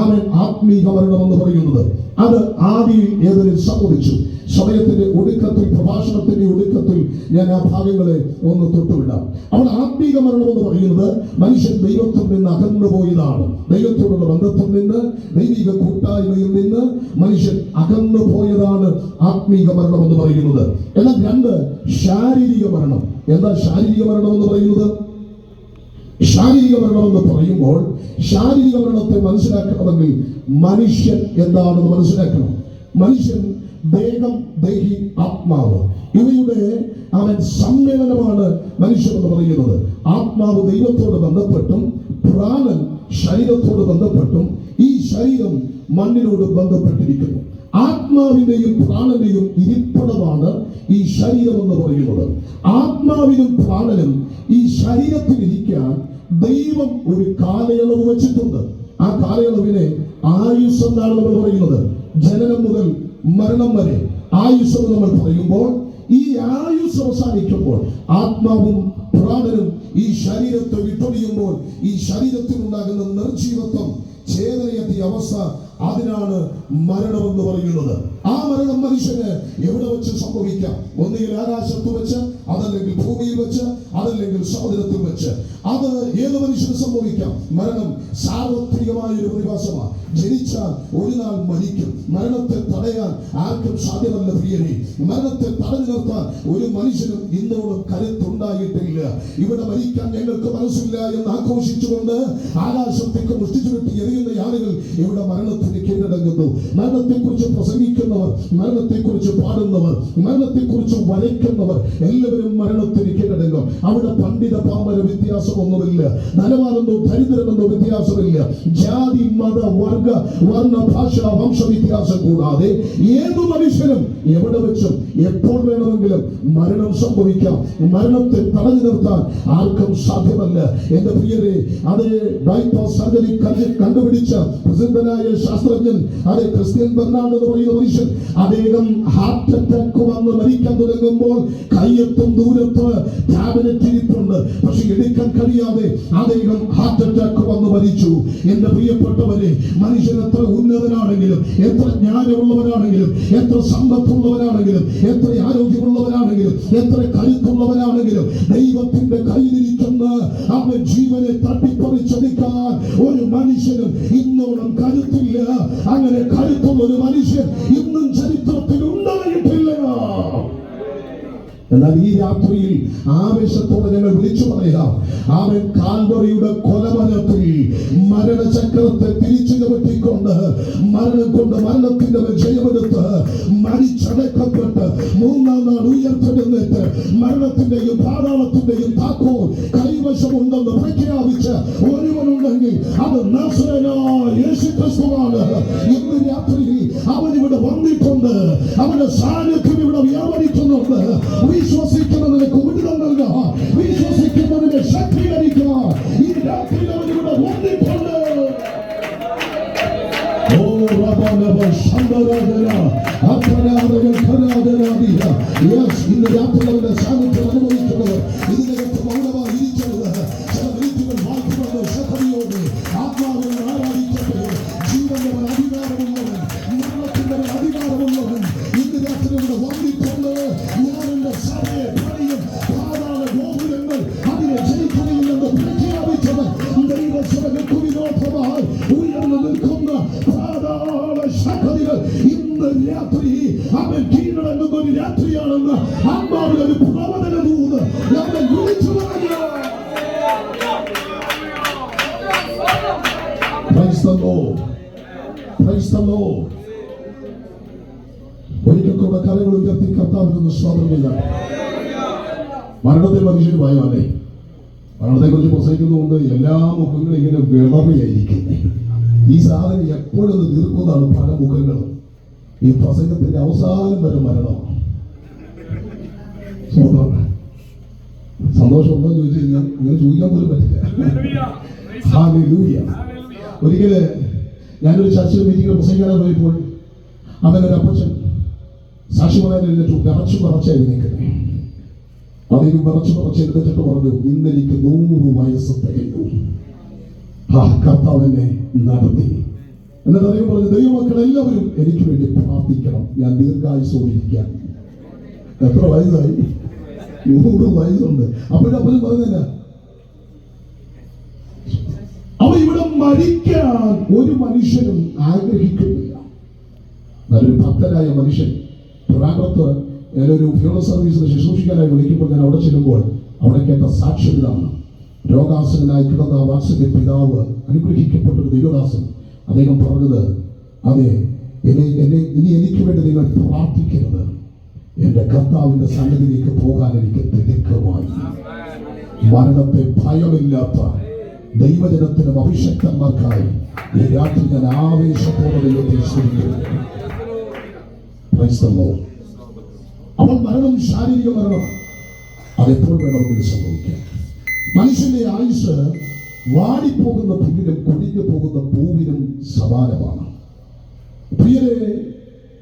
അവൻ ആത്മീക മരണം എന്ന് പറയുന്നത്. അത് ആദിയിൽ ഏതൊരു സംഭവിച്ചു. സമയത്തിന്റെ ഒടുക്കത്തിൽ, പ്രഭാഷണത്തിന്റെ ഒടുക്കത്തിൽ ഞാൻ ആ ഭാഗങ്ങളെ ഒന്ന് തൊട്ടുവിടാം. അവിടെ ആത്മീക മരണം എന്ന് പറയുന്നത് മനുഷ്യൻ ദൈവത്തിൽ നിന്ന് അകന്നുപോയതാണ്. ദൈവത്തോടുള്ള ബന്ധത്തിൽ നിന്ന്, ദൈവിക കൂട്ടായ്മയിൽ നിന്ന് മനുഷ്യൻ അകന്നു പോയതാണ് ആത്മീക മരണം എന്ന് പറയുന്നത്. എന്നാൽ 2 ശാരീരിക മരണം. എന്താ ശാരീരിക മരണം എന്ന് പറയുന്നത്? ശാരീരിക മരണം എന്ന് പറയുമ്പോൾ ശാരീരിക മരണത്തെ മനസ്സിലാക്കണമെങ്കിൽ മനുഷ്യൻ എന്താണെന്ന് മനസ്സിലാക്കണം. മനുഷ്യൻ ദേഹം, ദേഹി, ആത്മാവ്, ഇവയുടെ അവൻ സമ്മേളനമാണ് മനുഷ്യൻ എന്ന് പറയുന്നത്. ആത്മാവ് ദൈവത്തോട് ബന്ധപ്പെട്ടും പ്രാണൻ ശരീരത്തോട് ബന്ധപ്പെട്ടും ഈ ശരീരം മണ്ണിനോട് ബന്ധപ്പെട്ടിരിക്കുന്നു. ആത്മാവിന്റെയും പ്രാണന്റെയും ഇരിപ്പിടമാണ് ഈ ശരീരം എന്ന് പറയുന്നത്. ആത്മാവിനും പ്രാണനും ഈ ശരീരത്തിൽ ഇരിക്കാൻ ദൈവം ഒരു കാലയളവ് വെച്ചിട്ടുണ്ട്. ആ കാലയളവിനെ ആയുസ് എന്നാണ് നമ്മൾ പറയുന്നത്. ജനനം മുതൽ മരണം വരെ ആയുസ് എന്ന് നമ്മൾ പറയുമ്പോൾ ഈ ആയുസ് അവസാനിക്കുമ്പോൾ ആത്മാവും പ്രാണനും ഈ ശരീരത്തെ വിട്ടൊഴിയുമ്പോൾ ഈ ശരീരത്തിനുണ്ടാകുന്ന നിർജീവത്വം, ചേതനയത്തിയ അവസ്ഥ, അതിനാണ് മരണമെന്ന് പറയുന്നത്. ആ മരണം മനുഷ്യന് എവിടെ വെച്ച് സംഭവിക്കാം? ഒന്നുകിൽ ആകാശത്ത് വെച്ച്, അതല്ലെങ്കിൽ ഭൂമിയിൽ വെച്ച്, അതല്ലെങ്കിൽ സമുദ്രത്തിൽ വെച്ച്. അത് ഏത് മനുഷ്യന് സംഭവിക്കാം. മരണം സാർവത്രികമായ ഒരു പ്രതിഭാസമാണ്. ജനിച്ചാൽ ഒരു നാൾ മരിക്കും. മരണത്തെ തടയാൻ ആർക്കും സാധ്യമല്ല പ്രിയരെ. മരണത്തെ തടഞ്ഞു നിർത്താൻ ഒരു മനുഷ്യനും ഇന്നോളം കരുത്തുണ്ടായിട്ടില്ല. ഇവിടെ മരിക്കാൻ ഞങ്ങൾക്ക് മനസ്സില്ല എന്ന് ആഘോഷിച്ചുകൊണ്ട് ആകാശത്തേക്ക് മുഷ്ടിച്ചുരുട്ടി എറിയുന്ന ആളുകൾ ഇവിടെ മരണത്തിന് കീഴടങ്ങുന്നു. മരണത്തെക്കുറിച്ച് പ്രസംഗിക്കുന്നവർ, മരണത്തെക്കുറിച്ച് പാടുന്നവർ, മരണത്തെക്കുറിച്ച് വരയ്ക്കുന്നവർ എല്ലാവരും മരണത്തിന് കീഴടങ്ങും. അവിടെ പണ്ഡിത പാമര വ്യത്യാസമൊന്നുമില്ല. ധനവാനെന്നോ ദരിദ്രനെന്നോ വ്യത്യാസമില്ല. ജാതി, മത, വർഗ, വർണ്ണ, ഭാഷ, വംശ വ്യത്യാസം കൂടാതെ ഏതു മനുഷ്യനും എവിടെ വെച്ചും എപ്പോൾ വേണമെങ്കിലും മരണം സംഭവിക്കാം. മരണത്തെ തടഞ്ഞു നിർത്താൻ ആർക്കും സാധ്യമല്ല. എന്റെ പ്രിയരെ, അത് ബൈപ്പാസ് സർജറി കണ്ടുപിടിച്ച പ്രസിദ്ധനായ ശാസ്ത്രജ്ഞൻ, അതെ ക്രിസ്ത്യൻ ബെർണാർഡ് എന്ന് പറയുന്ന മനുഷ്യൻ, അദ്ദേഹം ഹാർട്ട് അറ്റാക്ക് വന്ന് മരിക്കാൻ തുടങ്ങുമ്പോൾ കയ്യെത്തും ദൂരത്ത് ടാബ്ലറ്റ് ഇരിപ്പുണ്ട്. പക്ഷെ എടുക്കാൻ കഴിയാതെ അദ്ദേഹം ഹാർട്ട് അറ്റാക്ക് വന്ന് മരിച്ചു. എന്റെ പ്രിയപ്പെട്ടവരെ, മനുഷ്യൻ എത്ര ഉന്നതനാണെങ്കിലും, എത്ര ജ്ഞാനമുള്ളവരാണെങ്കിലും, എത്ര സമ്പത്തുള്ളവരാണെങ്കിലും, എത്ര ആരോഗ്യമുള്ളവരാണെങ്കിലും, എത്ര കരുത്തുള്ളവരാണെങ്കിലും, ദൈവത്തിന്റെ കയ്യിലിരിക്കുന്ന അവൻ ജീവനെ തട്ടിപ്പറിച്ചെടുക്കാൻ ഒരു മനുഷ്യനും ഇന്നോളം കരുത്തില്ല. അങ്ങനെ കരുത്തുള്ള ഒരു മനുഷ്യൻ ഇന്നും ചരിത്രത്തിൽ ഉണ്ടായിട്ടില്ല. എന്നാൽ ഈ രാത്രിയിൽ ആവേശത്തോടെ ഞങ്ങൾ വിളിച്ചു പറയാം, അവൻ കാൽവറിയുടെ കൊലമരത്തിൽ മരണചക്രത്തെ തിരിച്ചു ചവിട്ടിക്കൊണ്ട് മരണം കൊണ്ട് മരണത്തിന്റെ ജയമെടുത്ത് മരിച്ചടക്കപ്പെട്ട് 3-ാം നാൾ ഉയർത്തെഴുന്നേറ്റ് മരണത്തിന്റെയും പാതാളത്തിന്റെയും താക്കോൽ കൈവശമുണ്ടെന്ന് പ്രഖ്യാപിച്ച് ഒരുവനുണ്ടെങ്കിൽ അത് നസറേയനായ യേശുക്രിസ്തുവാണ്. ഇന്ന് രാത്രിയിൽ അവൻ ഇവിടെ വന്നിട്ടുണ്ട്. അവന്റെ സാന്നിധ്യം ഇവിടെ വ്യാപരിക്കുന്നുണ്ട്. വിശ്വസിക്കുന്നതിനെ വിടുതൽ നൽകുക, വിശ്വസിക്കുന്നതിനെ ശക്തീകരിക്കുക. ഈ രാത്രിയിൽ അവൻ ഇവിടെ വന്നിട്ടുണ്ട്. ഇന്ന് രാത്രികളുടെ സാന്നിധ്യം അനുഭവിക്കുന്നവർ ഇതിനകത്ത് മൗനമായി ഇരിക്കുന്നത് ചില മിനിറ്റുകൾ വായിക്കുന്നത് ശക്തിയോടെ ആത്മാവിനെ ആരാധിക്കട്ടെ. ജീവന്റെ അധികാരമുള്ളവൻ, മരണത്തിന്റെ അധികാരമുള്ളവൻ ഇന്ന് രാത്രിയുടെ വന്നിട്ടുണ്ട്. ഞാൻ എന്റെ സഭയെ പണിയും, പാതാള ഗോപുരങ്ങൾ അതിനെ ജയിക്കുകയില്ലെന്ന് പ്രഖ്യാപിച്ചവൻ ദൈവസഭകൾക്ക് വിരോധമായി ഉയർന്നു നിൽക്കുന്ന പാതാള ശക്തികൾ ഇന്ന് രാത്രി അവൻ കീഴടങ്ങുന്ന ഒരു രാത്രിയാണെന്ന് ആത്മാവിൽ ഒരു പ്രവചന ദൂത് നമ്മെ വിളിച്ചു പറഞ്ഞു. ഒരിക്കൽ കൂടെ കരങ്ങൾ ഉയർത്തി കർത്താവിനൊന്ന് സ്വാതന്ത്ര്യമില്ല. മരണത്തെ മനുഷ്യന് ഭയമല്ലേ? മരണത്തെ കുറിച്ച് പ്രസംഗിക്കുന്നതുകൊണ്ട് എല്ലാ മുഖങ്ങളും ഇങ്ങനെ വിളറിയായിരിക്കുന്നത്. ഈ സാധനം എപ്പോഴും തീർക്കുന്നതാണ് പല മുഖങ്ങളും. ഈ പ്രസംഗത്തിന്റെ അവസാനം വരെ മരണമാണ്. സന്തോഷമുണ്ടോ ചോദിച്ചു കഴിഞ്ഞാൽ ഇങ്ങനെ ചോദിക്കാൻ പോലും പറ്റില്ല. ഹല്ലേലൂയ. ഒരിക്കല് ഞാനൊരു ചർച്ചിൽ മീറ്റിംഗിൽ പ്രസംഗിക്കാതെ പോയപ്പോൾ അവനൊരു അപ്പച്ചൻ സാക്ഷി പറയാൻ എഴുന്നേറ്റു. വിറച്ച് എഴുന്നേക്കുന്നത്. അതിന് വിറച്ച് എഴുന്നേറ്റിട്ട് പറഞ്ഞു, ഇന്നെനിക്ക് 100 വയസ്സ് തികഞ്ഞു. കർത്താവിനെ നടത്തി. എന്നിട്ട് അദ്ദേഹം പറഞ്ഞു, ദൈവമക്കളെല്ലാവരും എനിക്ക് വേണ്ടി പ്രാർത്ഥിക്കണം, ഞാൻ ദീർഘായുസ്സോടിരിക്കാൻ. എത്ര വയസ്സായി? 100 വയസ്സുണ്ട്. അപ്പോഴപ്പോഴും പറഞ്ഞില്ല, അവ ഇവിടെ മരിക്കാൻ ഒരു മനുഷ്യനും ആഗ്രഹിക്കുന്നില്ല. നല്ലൊരു ഭക്തനായ മനുഷ്യൻ ട്രിവാൻഡ്രത്ത് ഞാനൊരു ഫ്യൂണറൽ സർവീസിന് ശുശ്രൂഷിക്കാനായി വിളിക്കുമ്പോൾ ഞാൻ അവിടെ ചെല്ലുമ്പോൾ അവിടെ കേട്ട സാക്ഷ്യം ഇതാണ്. രോഗാസനായി കിടന്ന വാത്സല്യ പിതാവ്, അനുഗ്രഹിക്കപ്പെട്ടൊരു ദൈവദാസൻ, അദ്ദേഹം പറഞ്ഞത്, അതെ, ഇനി എനിക്ക് വേണ്ടി നിങ്ങൾ പ്രാർത്ഥിക്കരുത്, എന്റെ കർത്താവിന്റെ സന്നിധിയിലേക്ക് പോകാൻ എനിക്ക് തിടുക്കമായി. മരണത്തെ ഭയമില്ലാത്ത ദൈവജനത്തിനും അഭിഷക്തന്മാർക്കായി ഈ രാത്രി ഞാൻ ആവേശത്തോടെ ദൈവത്തെ സ്തുതിക്കുന്നു. അപ്പോൾ മരണം, ശാരീരിക മരണം, അതെപ്പോൾ വേണമെങ്കിലും സംഭവിക്കാം. മനുഷ്യന്റെ ആയുസ് വാടിപ്പോകുന്ന പുല്ലിനും കൊടിഞ്ഞു പോകുന്ന പൂവിനും സമാനമാണ്. പ്രിയരെ,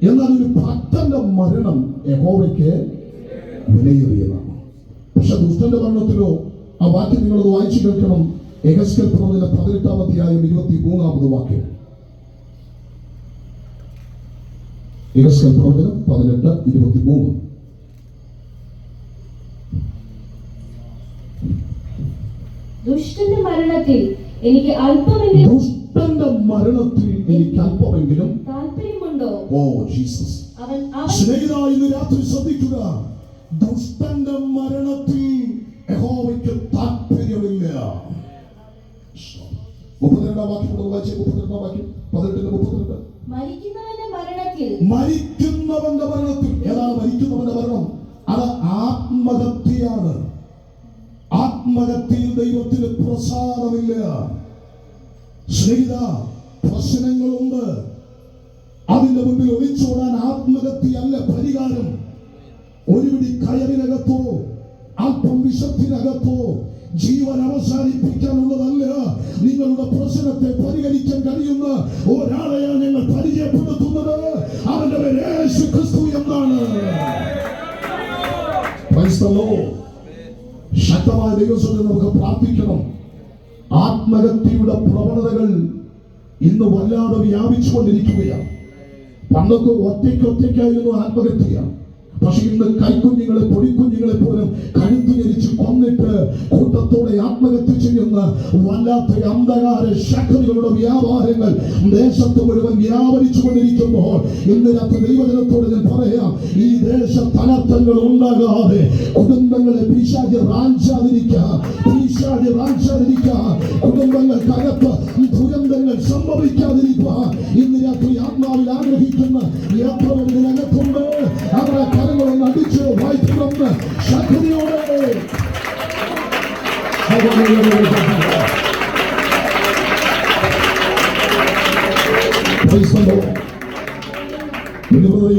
എന്നാൽ ഒരു ഭക്തന്റെ മരണം യഹോവയ്ക്ക് വിലയേറിയതാണ്. പക്ഷെ ദുഷ്ടന്റെ മരണത്തിലോ ആ വാക്യം നിങ്ങളത് വായിച്ചു കേൾക്കണം. യെഹെസ്കേൽ പ്രവചനം 18-ാം അധ്യായം 23-ാമത് വാക്യം. യെഹെസ്കേൽ പ്രവചനം 18:23.
ദുഷ്ടന്റെ മരണത്തിൽ എനിക്ക് അല്പമെങ്കിലും താല്പര്യമുണ്ടോ?
Oh Jesus. സ്നേഹിതാ, ഇന്ന് രാത്രി ശ്രദ്ധിക്കുക. ദുഷ്ടന്റെ മരണത്തിൽ യഹോവയ്ക്ക് താല്പര്യമില്ല. 32-ാം വാക്യം വായിച്ചേ. 32-ാം വാക്യം 18-32.
മരിക്കുന്നവന്റെ മരണത്തിൽ
ഏതാണ് മരിക്കുന്നവന്റെ മരണം? അത് ആത്മഹത്യയാണ്. ആത്മഹത്യയിൽ ദൈവത്തിന് പ്രസാദമില്ല. സ്നേഹിത, പ്രശ്നങ്ങളുണ്ട്. അതിന്റെ മുമ്പിൽ ഒളിച്ചോടാൻ ആത്മഹത്യയല്ല പരിഹാരം. ഒരു പിടി കയറിനകത്തോ അല്പം വിശപ്പിനകത്തോ ജീവൻ അവസാനിപ്പിക്കാനുള്ളതല്ല. നിങ്ങളുടെ പ്രശ്നത്തെ പരിഹരിക്കാൻ കഴിയുന്ന ഒരാളെയാണ് ഞങ്ങൾ പരിചയപ്പെടുത്തുന്നത്. അവന്റെ പേര് യേശു ക്രിസ്തു എന്നാണ്. ശക്തമായ ദൈവസന്നിധിയിൽ നമുക്ക് പ്രാർത്ഥിക്കണം. ആത്മഹത്യയുടെ പ്രവണതകൾ ഇന്ന് വല്ലാതെ വ്യാപിച്ചുകൊണ്ടിരിക്കുകയാണ്. പണ്ടൊക്കെ ഒറ്റയ്ക്കായിരുന്നു ആത്മഹത്യ. പക്ഷെ ഇന്ന് കൈക്കുഞ്ഞുങ്ങളെ, പൊടിക്കുഞ്ഞുങ്ങളെ പോലും കഴുത്തു ഞെരിച്ച് കൊന്നിട്ട് കൂട്ടത്തോടെ ആത്മഹത്യ ചെയ്യുന്ന വല്ലാത്ത അന്ധകാര ശക്തികളുടെ വ്യാപാരങ്ങൾ ദേശത്ത് മുഴുവൻ വ്യാപരിച്ചു കൊണ്ടിരിക്കുമ്പോൾ ഇന്ന് രാത്രി ദൈവജനത്തോട് ഞാൻ പറയാം, ഈ ദേശത്തനർത്ഥങ്ങൾ ഉണ്ടാകാതെ കുടുംബങ്ങളെ പിശാച് റാഞ്ചാതിരിക്കാൻ, കുടുംബങ്ങൾക്കകത്ത് ദുരന്തങ്ങൾ സംഭവിക്കാതിരിക്കാൻ ഇന്ന് രാത്രി ആത്മാവിൽ ആഗ്രഹിക്കുന്ന എത്ര ഇതിനകത്തുണ്ട്. അവരെ കരങ്ങളൊന്ന് അടിച്ച് വായിക്കണമെന്ന് ശക്തിയോടെ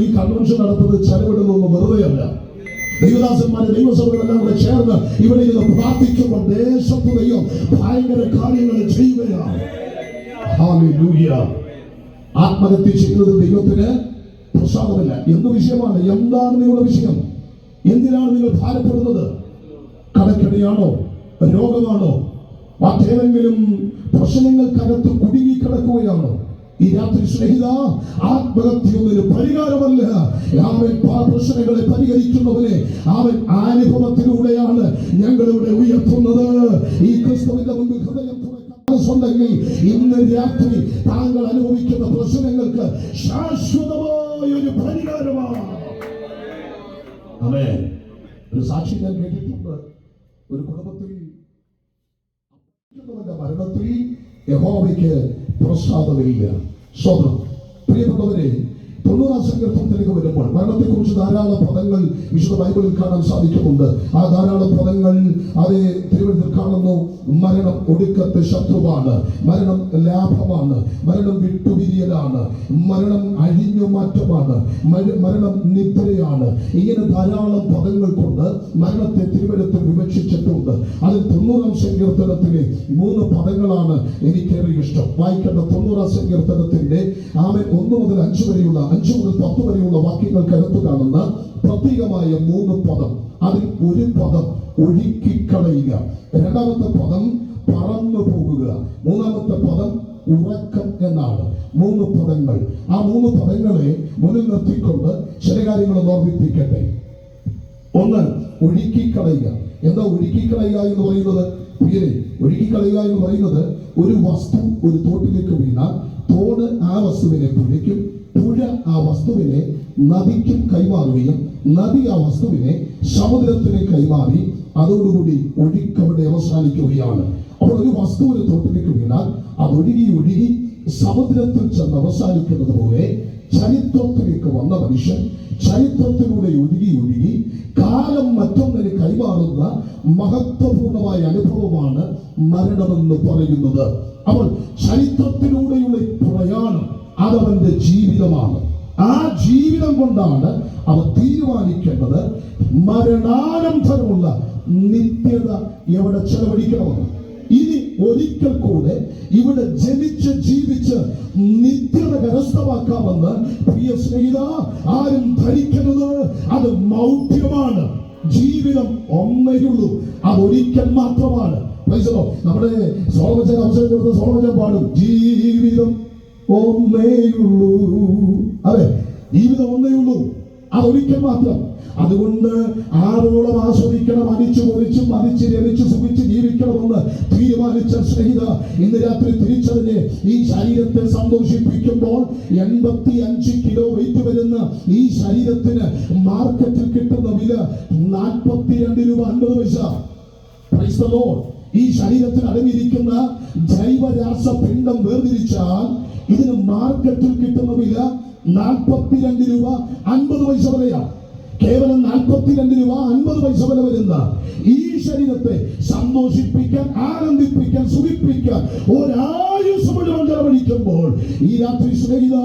ഈ കൺവെൻഷൻ നടത്തുന്നത് ചെലവിടുന്നൊന്നും വെറുതെയല്ല. ദൈവദാസന്മാരെ, ദൈവസഭകളെല്ലാം കൂടെ ചേർന്ന് ഇവിടെ നിന്ന് പ്രാർത്ഥിക്കുമ്പോൾ ദേശത്ത് ദൈവം ഭയങ്കര കാര്യങ്ങൾ ചെയ്യുകയാണ്. ഹല്ലേലൂയ. ആത്മഹത്യ ചെയ്യുന്നത് ദൈവത്തിന് പ്രസാദമില്ല. എന്ത് വിഷയമാണ്? എന്താണ് നിങ്ങളുടെ വിഷയം? എന്തിനാണ് നിങ്ങൾ ഭാരപ്പെടുന്നത്? കടക്കണിയാണോ? രോഗമാണോ? മറ്റേതെങ്കിലും പ്രശ്നങ്ങൾക്കകത്ത് കുടുങ്ങിക്കിടക്കുകയാണോ? ഈ രാത്രി സ്നേഹിത, ആത്മഹത്യയൊന്നൊരു പരിഹാരമല്ല. അവൻ പ്രശ്നങ്ങളെ പരിഹരിക്കുന്നവനെ അവൻ അനുഭവത്തിലൂടെയാണ് ഞങ്ങളിവിടെ ഉയർത്തുന്നത്. ഈ ക്രിസ്തുവിന്റെ മുമ്പിൽ ഹൃദയം തുറക്കാറുണ്ടെങ്കിൽ ഇന്ന് രാത്രി താങ്കൾ അനുഭവിക്കുന്ന പ്രശ്നങ്ങൾക്ക് ശാശ്വതമായ ഒരു പരിഹാരമാണ്. ആമേൻ. ഒരു സാക്ഷി ഞാൻ കേട്ടിട്ടുണ്ട്. ഒരു കുടുംബത്തിൽ മരണത്തിൽ യഹോവയ്ക്ക് പ്രസാദമില്ല. സ്വന്തം പ്രിയപ്പെട്ടവരെ, 90-ാം സങ്കീർത്തനത്തിലേക്ക് വരുമ്പോൾ മരണത്തെക്കുറിച്ച് ധാരാളം പദങ്ങൾ വിശുദ്ധ ബൈബിളിൽ കാണാൻ സാധിക്കുന്നുണ്ട്. ആ ധാരാളം പദങ്ങൾ അതേ തിരുവഴുത്തിൽ കാണുന്നു. മരണം ഒടുക്കത്തെ ശത്രുവാണ്, മരണം ലാഭമാണ്, മരണം വിട്ടുപിരിയലാണ്, മരണം അഴിഞ്ഞു മാറ്റമാണ്, മരണം നിദ്രയാണ്. ഇങ്ങനെ ധാരാളം പദങ്ങൾ കൊണ്ട് മരണത്തെ തിരുവഴുത്തിൽ വിവക്ഷിച്ചിട്ടുണ്ട്. അതിൽ 90-ാം സങ്കീർത്തനത്തിലെ 3 പദങ്ങളാണ് എനിക്കേറെ ഇഷ്ടം. വായിക്കേണ്ട 90-ാം സങ്കീർത്തനത്തിന്റെ 1 മുതൽ 5 വരെയുള്ള 5 മുതൽ 10 വരെയുള്ള വാക്യങ്ങൾക്കകത്ത് കാണുന്ന പ്രത്യേകമായ 3 പദം. അതിൽ ഒരു പദം ഒഴുക്കിക്കളയുക, രണ്ടാമത്തെ പദം പറന്നു പോകുക, മൂന്നാമത്തെ പദം ഉറക്കം എന്നാണ്. 3 പദങ്ങൾ. ആ 3 പദങ്ങളെ മുന്നിൽ നിർത്തിക്കൊണ്ട് ചില കാര്യങ്ങൾ ഓർമ്മിപ്പിക്കട്ടെ. ഒന്ന്, ഒഴുക്കിക്കളയുക. എന്താ ഒഴുക്കിക്കളയുക എന്ന് പറയുന്നത്? പ്രിയരെ, ഒഴുക്കിക്കളയുക എന്ന് പറയുന്നത് ഒരു വസ്തു ഒരു തോട്ടിലേക്ക് വീണാൽ തോട് ആ വസ്തുവിനെ പുഴയ്ക്കും, പുഴ ആ വസ്തുവിനെ നദിക്കും കൈമാറുകയും നദി ആ വസ്തുവിനെ സമുദ്രത്തിന് കൈമാറി അതോടുകൂടി ഒഴുക്കവിടെ അവസാനിക്കുകയാണ്. അപ്പോൾ ഒരു വസ്തു ഒരു തോട്ടിലേക്ക് വീണാൽ അത് ഒഴുകി ഒഴുകി സമുദ്രത്തിൽ ചെന്ന് അവസാനിക്കുന്നത് പോലെ ചരിത്രത്തിലേക്ക് വന്ന മനുഷ്യൻ ചരിത്രത്തിലൂടെ ഒഴുകി ഒഴുകി കാലം മറ്റൊന്നിന് കൈമാറുന്ന മഹത്വപൂർണമായ അനുഭവമാണ് മരണമെന്ന് പറയുന്നത്. അപ്പോൾ ചരിത്രത്തിലൂടെയുള്ള പ്രയാണം അതവന്റെ ജീവിതമാണ്. ആ ജീവിതം കൊണ്ടാണ് അവർ തീരുമാനിക്കേണ്ടത് മരണാനന്തരമുള്ള നിത്യത എവിടെ ചെലവഴിക്കണമെന്ന്. ഇനി ഒരിക്കൽ കൂടെ ഇവിടെ ജനിച്ച് ജീവിച്ച് നിത്യത കരസ്ഥമാക്കാമെന്ന് പ്രിയ സ്നേഹിത ആരും ധരിക്കരുത്. അത് മൗഢ്യമാണ്. ജീവിതം ഒന്നേയുള്ളൂ, അതൊരിക്കൽ മാത്രമാണ്. നമ്മുടെ സോളമൻ അവസരം കൊടുത്ത സോളമൻ പാടും, ജീവിതം ഒന്നേയുള്ളൂ. അതെ, ജീവിതം ഒന്നേയുള്ളൂ, അതൊരിക്കൽ മാത്രം. അതുകൊണ്ട് ആരോളം ആസ്വദിക്കണം, അടിച്ചു പൊളിച്ചും മതിച്ച് രമിച്ച് സുഖിച്ച് ജീവിക്കണമെന്ന് തീരുമാനിച്ച സ്നേഹിത ഇന്ന് രാത്രി തിരിച്ചറിഞ്ഞ് ഈ ശരീരത്തെ സന്തോഷിപ്പിക്കുമ്പോൾ 85 കിലോ വെയിറ്റ് വരുന്ന ഈ ശരീരത്തിന് മാർക്കറ്റിൽ കിട്ടുന്ന വില 42 രൂപ 50 പൈസ. Praise the Lord. ഈ ശരീരത്തിൽ അടങ്ങിയിരിക്കുന്ന ജൈവരാസപിണ്ഡം വേർതിരിച്ചാൽ ഇതിന് മാർക്കറ്റിൽ കിട്ടുന്ന വില 42 രൂപ 50 പൈസ വിലയാണ്. കേവലം 42 രൂപ 50 പൈസ വില വരുന്ന ഈ ശരീരത്തെ സന്തോഷിപ്പിക്കാൻ, ആനന്ദിപ്പിക്കാൻ, സുഖിപ്പിക്കാൻ ഒരായുസ് മുഴുവൻ ചെലവഴിക്കുമ്പോൾ ഈ രാത്രി സ്നേഹിത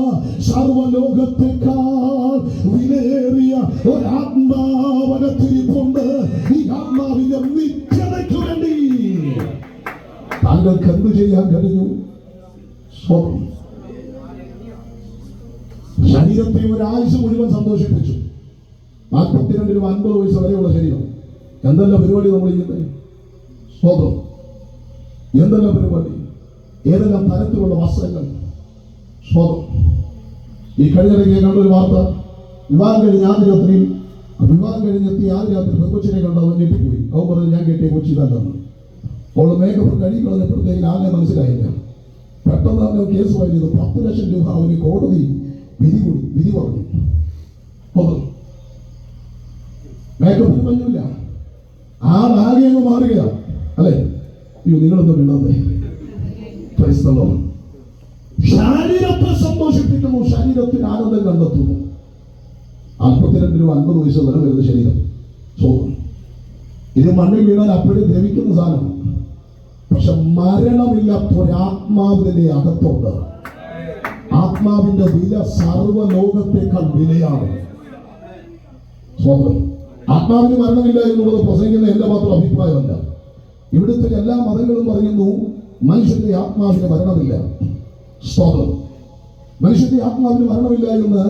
സർവലോകത്തെക്കാൾ വിലയേറിയ ഒരാത്മാവനത്തിരിപ്പുണ്ട്. ഈ ആത്മാവിന്റെ നിത്യതയ്ക്ക് വേണ്ടി താങ്കൾക്ക് എന്ത് ചെയ്യാൻ കഴിഞ്ഞു? ശരീരത്തെ ഒരാഴ്ച മുഴുവൻ സന്തോഷിപ്പിച്ചു. 42 രൂപ 50 പൈസ വരെയുള്ള ശരീരം. എന്തെല്ലാം പരിപാടി നമ്മൾ ചെയ്യുന്നത്? സ്വതം എന്തെല്ലാം പരിപാടി, ഏതെല്ലാം തരത്തിലുള്ള വസ്ത്രങ്ങൾ. സ്വതം ഈ കഴിഞ്ഞിടയ്ക്ക് കണ്ടൊരു വാർത്ത, വിവാഹം കഴിഞ്ഞ ആദ്യ രാത്രിയിൽ വിവാഹം കഴിഞ്ഞെത്തി ആദ്യ രാത്രി പെൺകൊച്ചിനെ കണ്ട് അവൻ ഞെട്ടിപ്പോയി. അവൻ പറഞ്ഞു, ഞാൻ കെട്ടിയ കൊച്ചി തന്നെന്ന്. അവൾ മേക്കപ്പ് കഴുകി കളഞ്ഞപ്പോഴത്തേക്ക് ആളിനെ മനസ്സിലായില്ല. പെട്ടെന്ന് അവനെ കേസ് ഫയൽ ചെയ്തു. 10 ലക്ഷം രൂപ അവന് കോടതി വിധി പറഞ്ഞു. മേക്കപ്പിന് മഞ്ഞില്ല, ആകെ അങ്ങ് മാറുകയാണ്. അല്ലെ, നിങ്ങളൊന്നും മിണ്ടാതെ. ശരീരത്തെ സന്തോഷിപ്പിക്കുന്നു, ശരീരത്തിന് ആനന്ദം കണ്ടെത്തുന്നു. 42 രൂപ 50 പൈസ വില വരുന്ന ശരീരം. ഇത് മണ്ണിൽ വീണാൽ അപ്പോഴേ ദ്രവിക്കുന്ന സാധനം. പക്ഷെ മരണമില്ലാത്തൊരാത്മാവിന്റെ അകത്തുണ്ട്. ആത്മാവിന്റെ വില സർവ്വലോകത്തേക്കാൾ വിലയാണ്. ആത്മാവിന് മരണമില്ല എന്നുള്ളത് പ്രസംഗിക്കുന്ന എന്റെ മാത്രം അഭിപ്രായമല്ല. ഇവിടുത്തെ എല്ലാ മതങ്ങളും പറയുന്നു മനുഷ്യന്റെ ആത്മാവിന് മരണമില്ല. സ്തോത്രം. മനുഷ്യന്റെ ആത്മാവിന് മരണമില്ല എന്ന്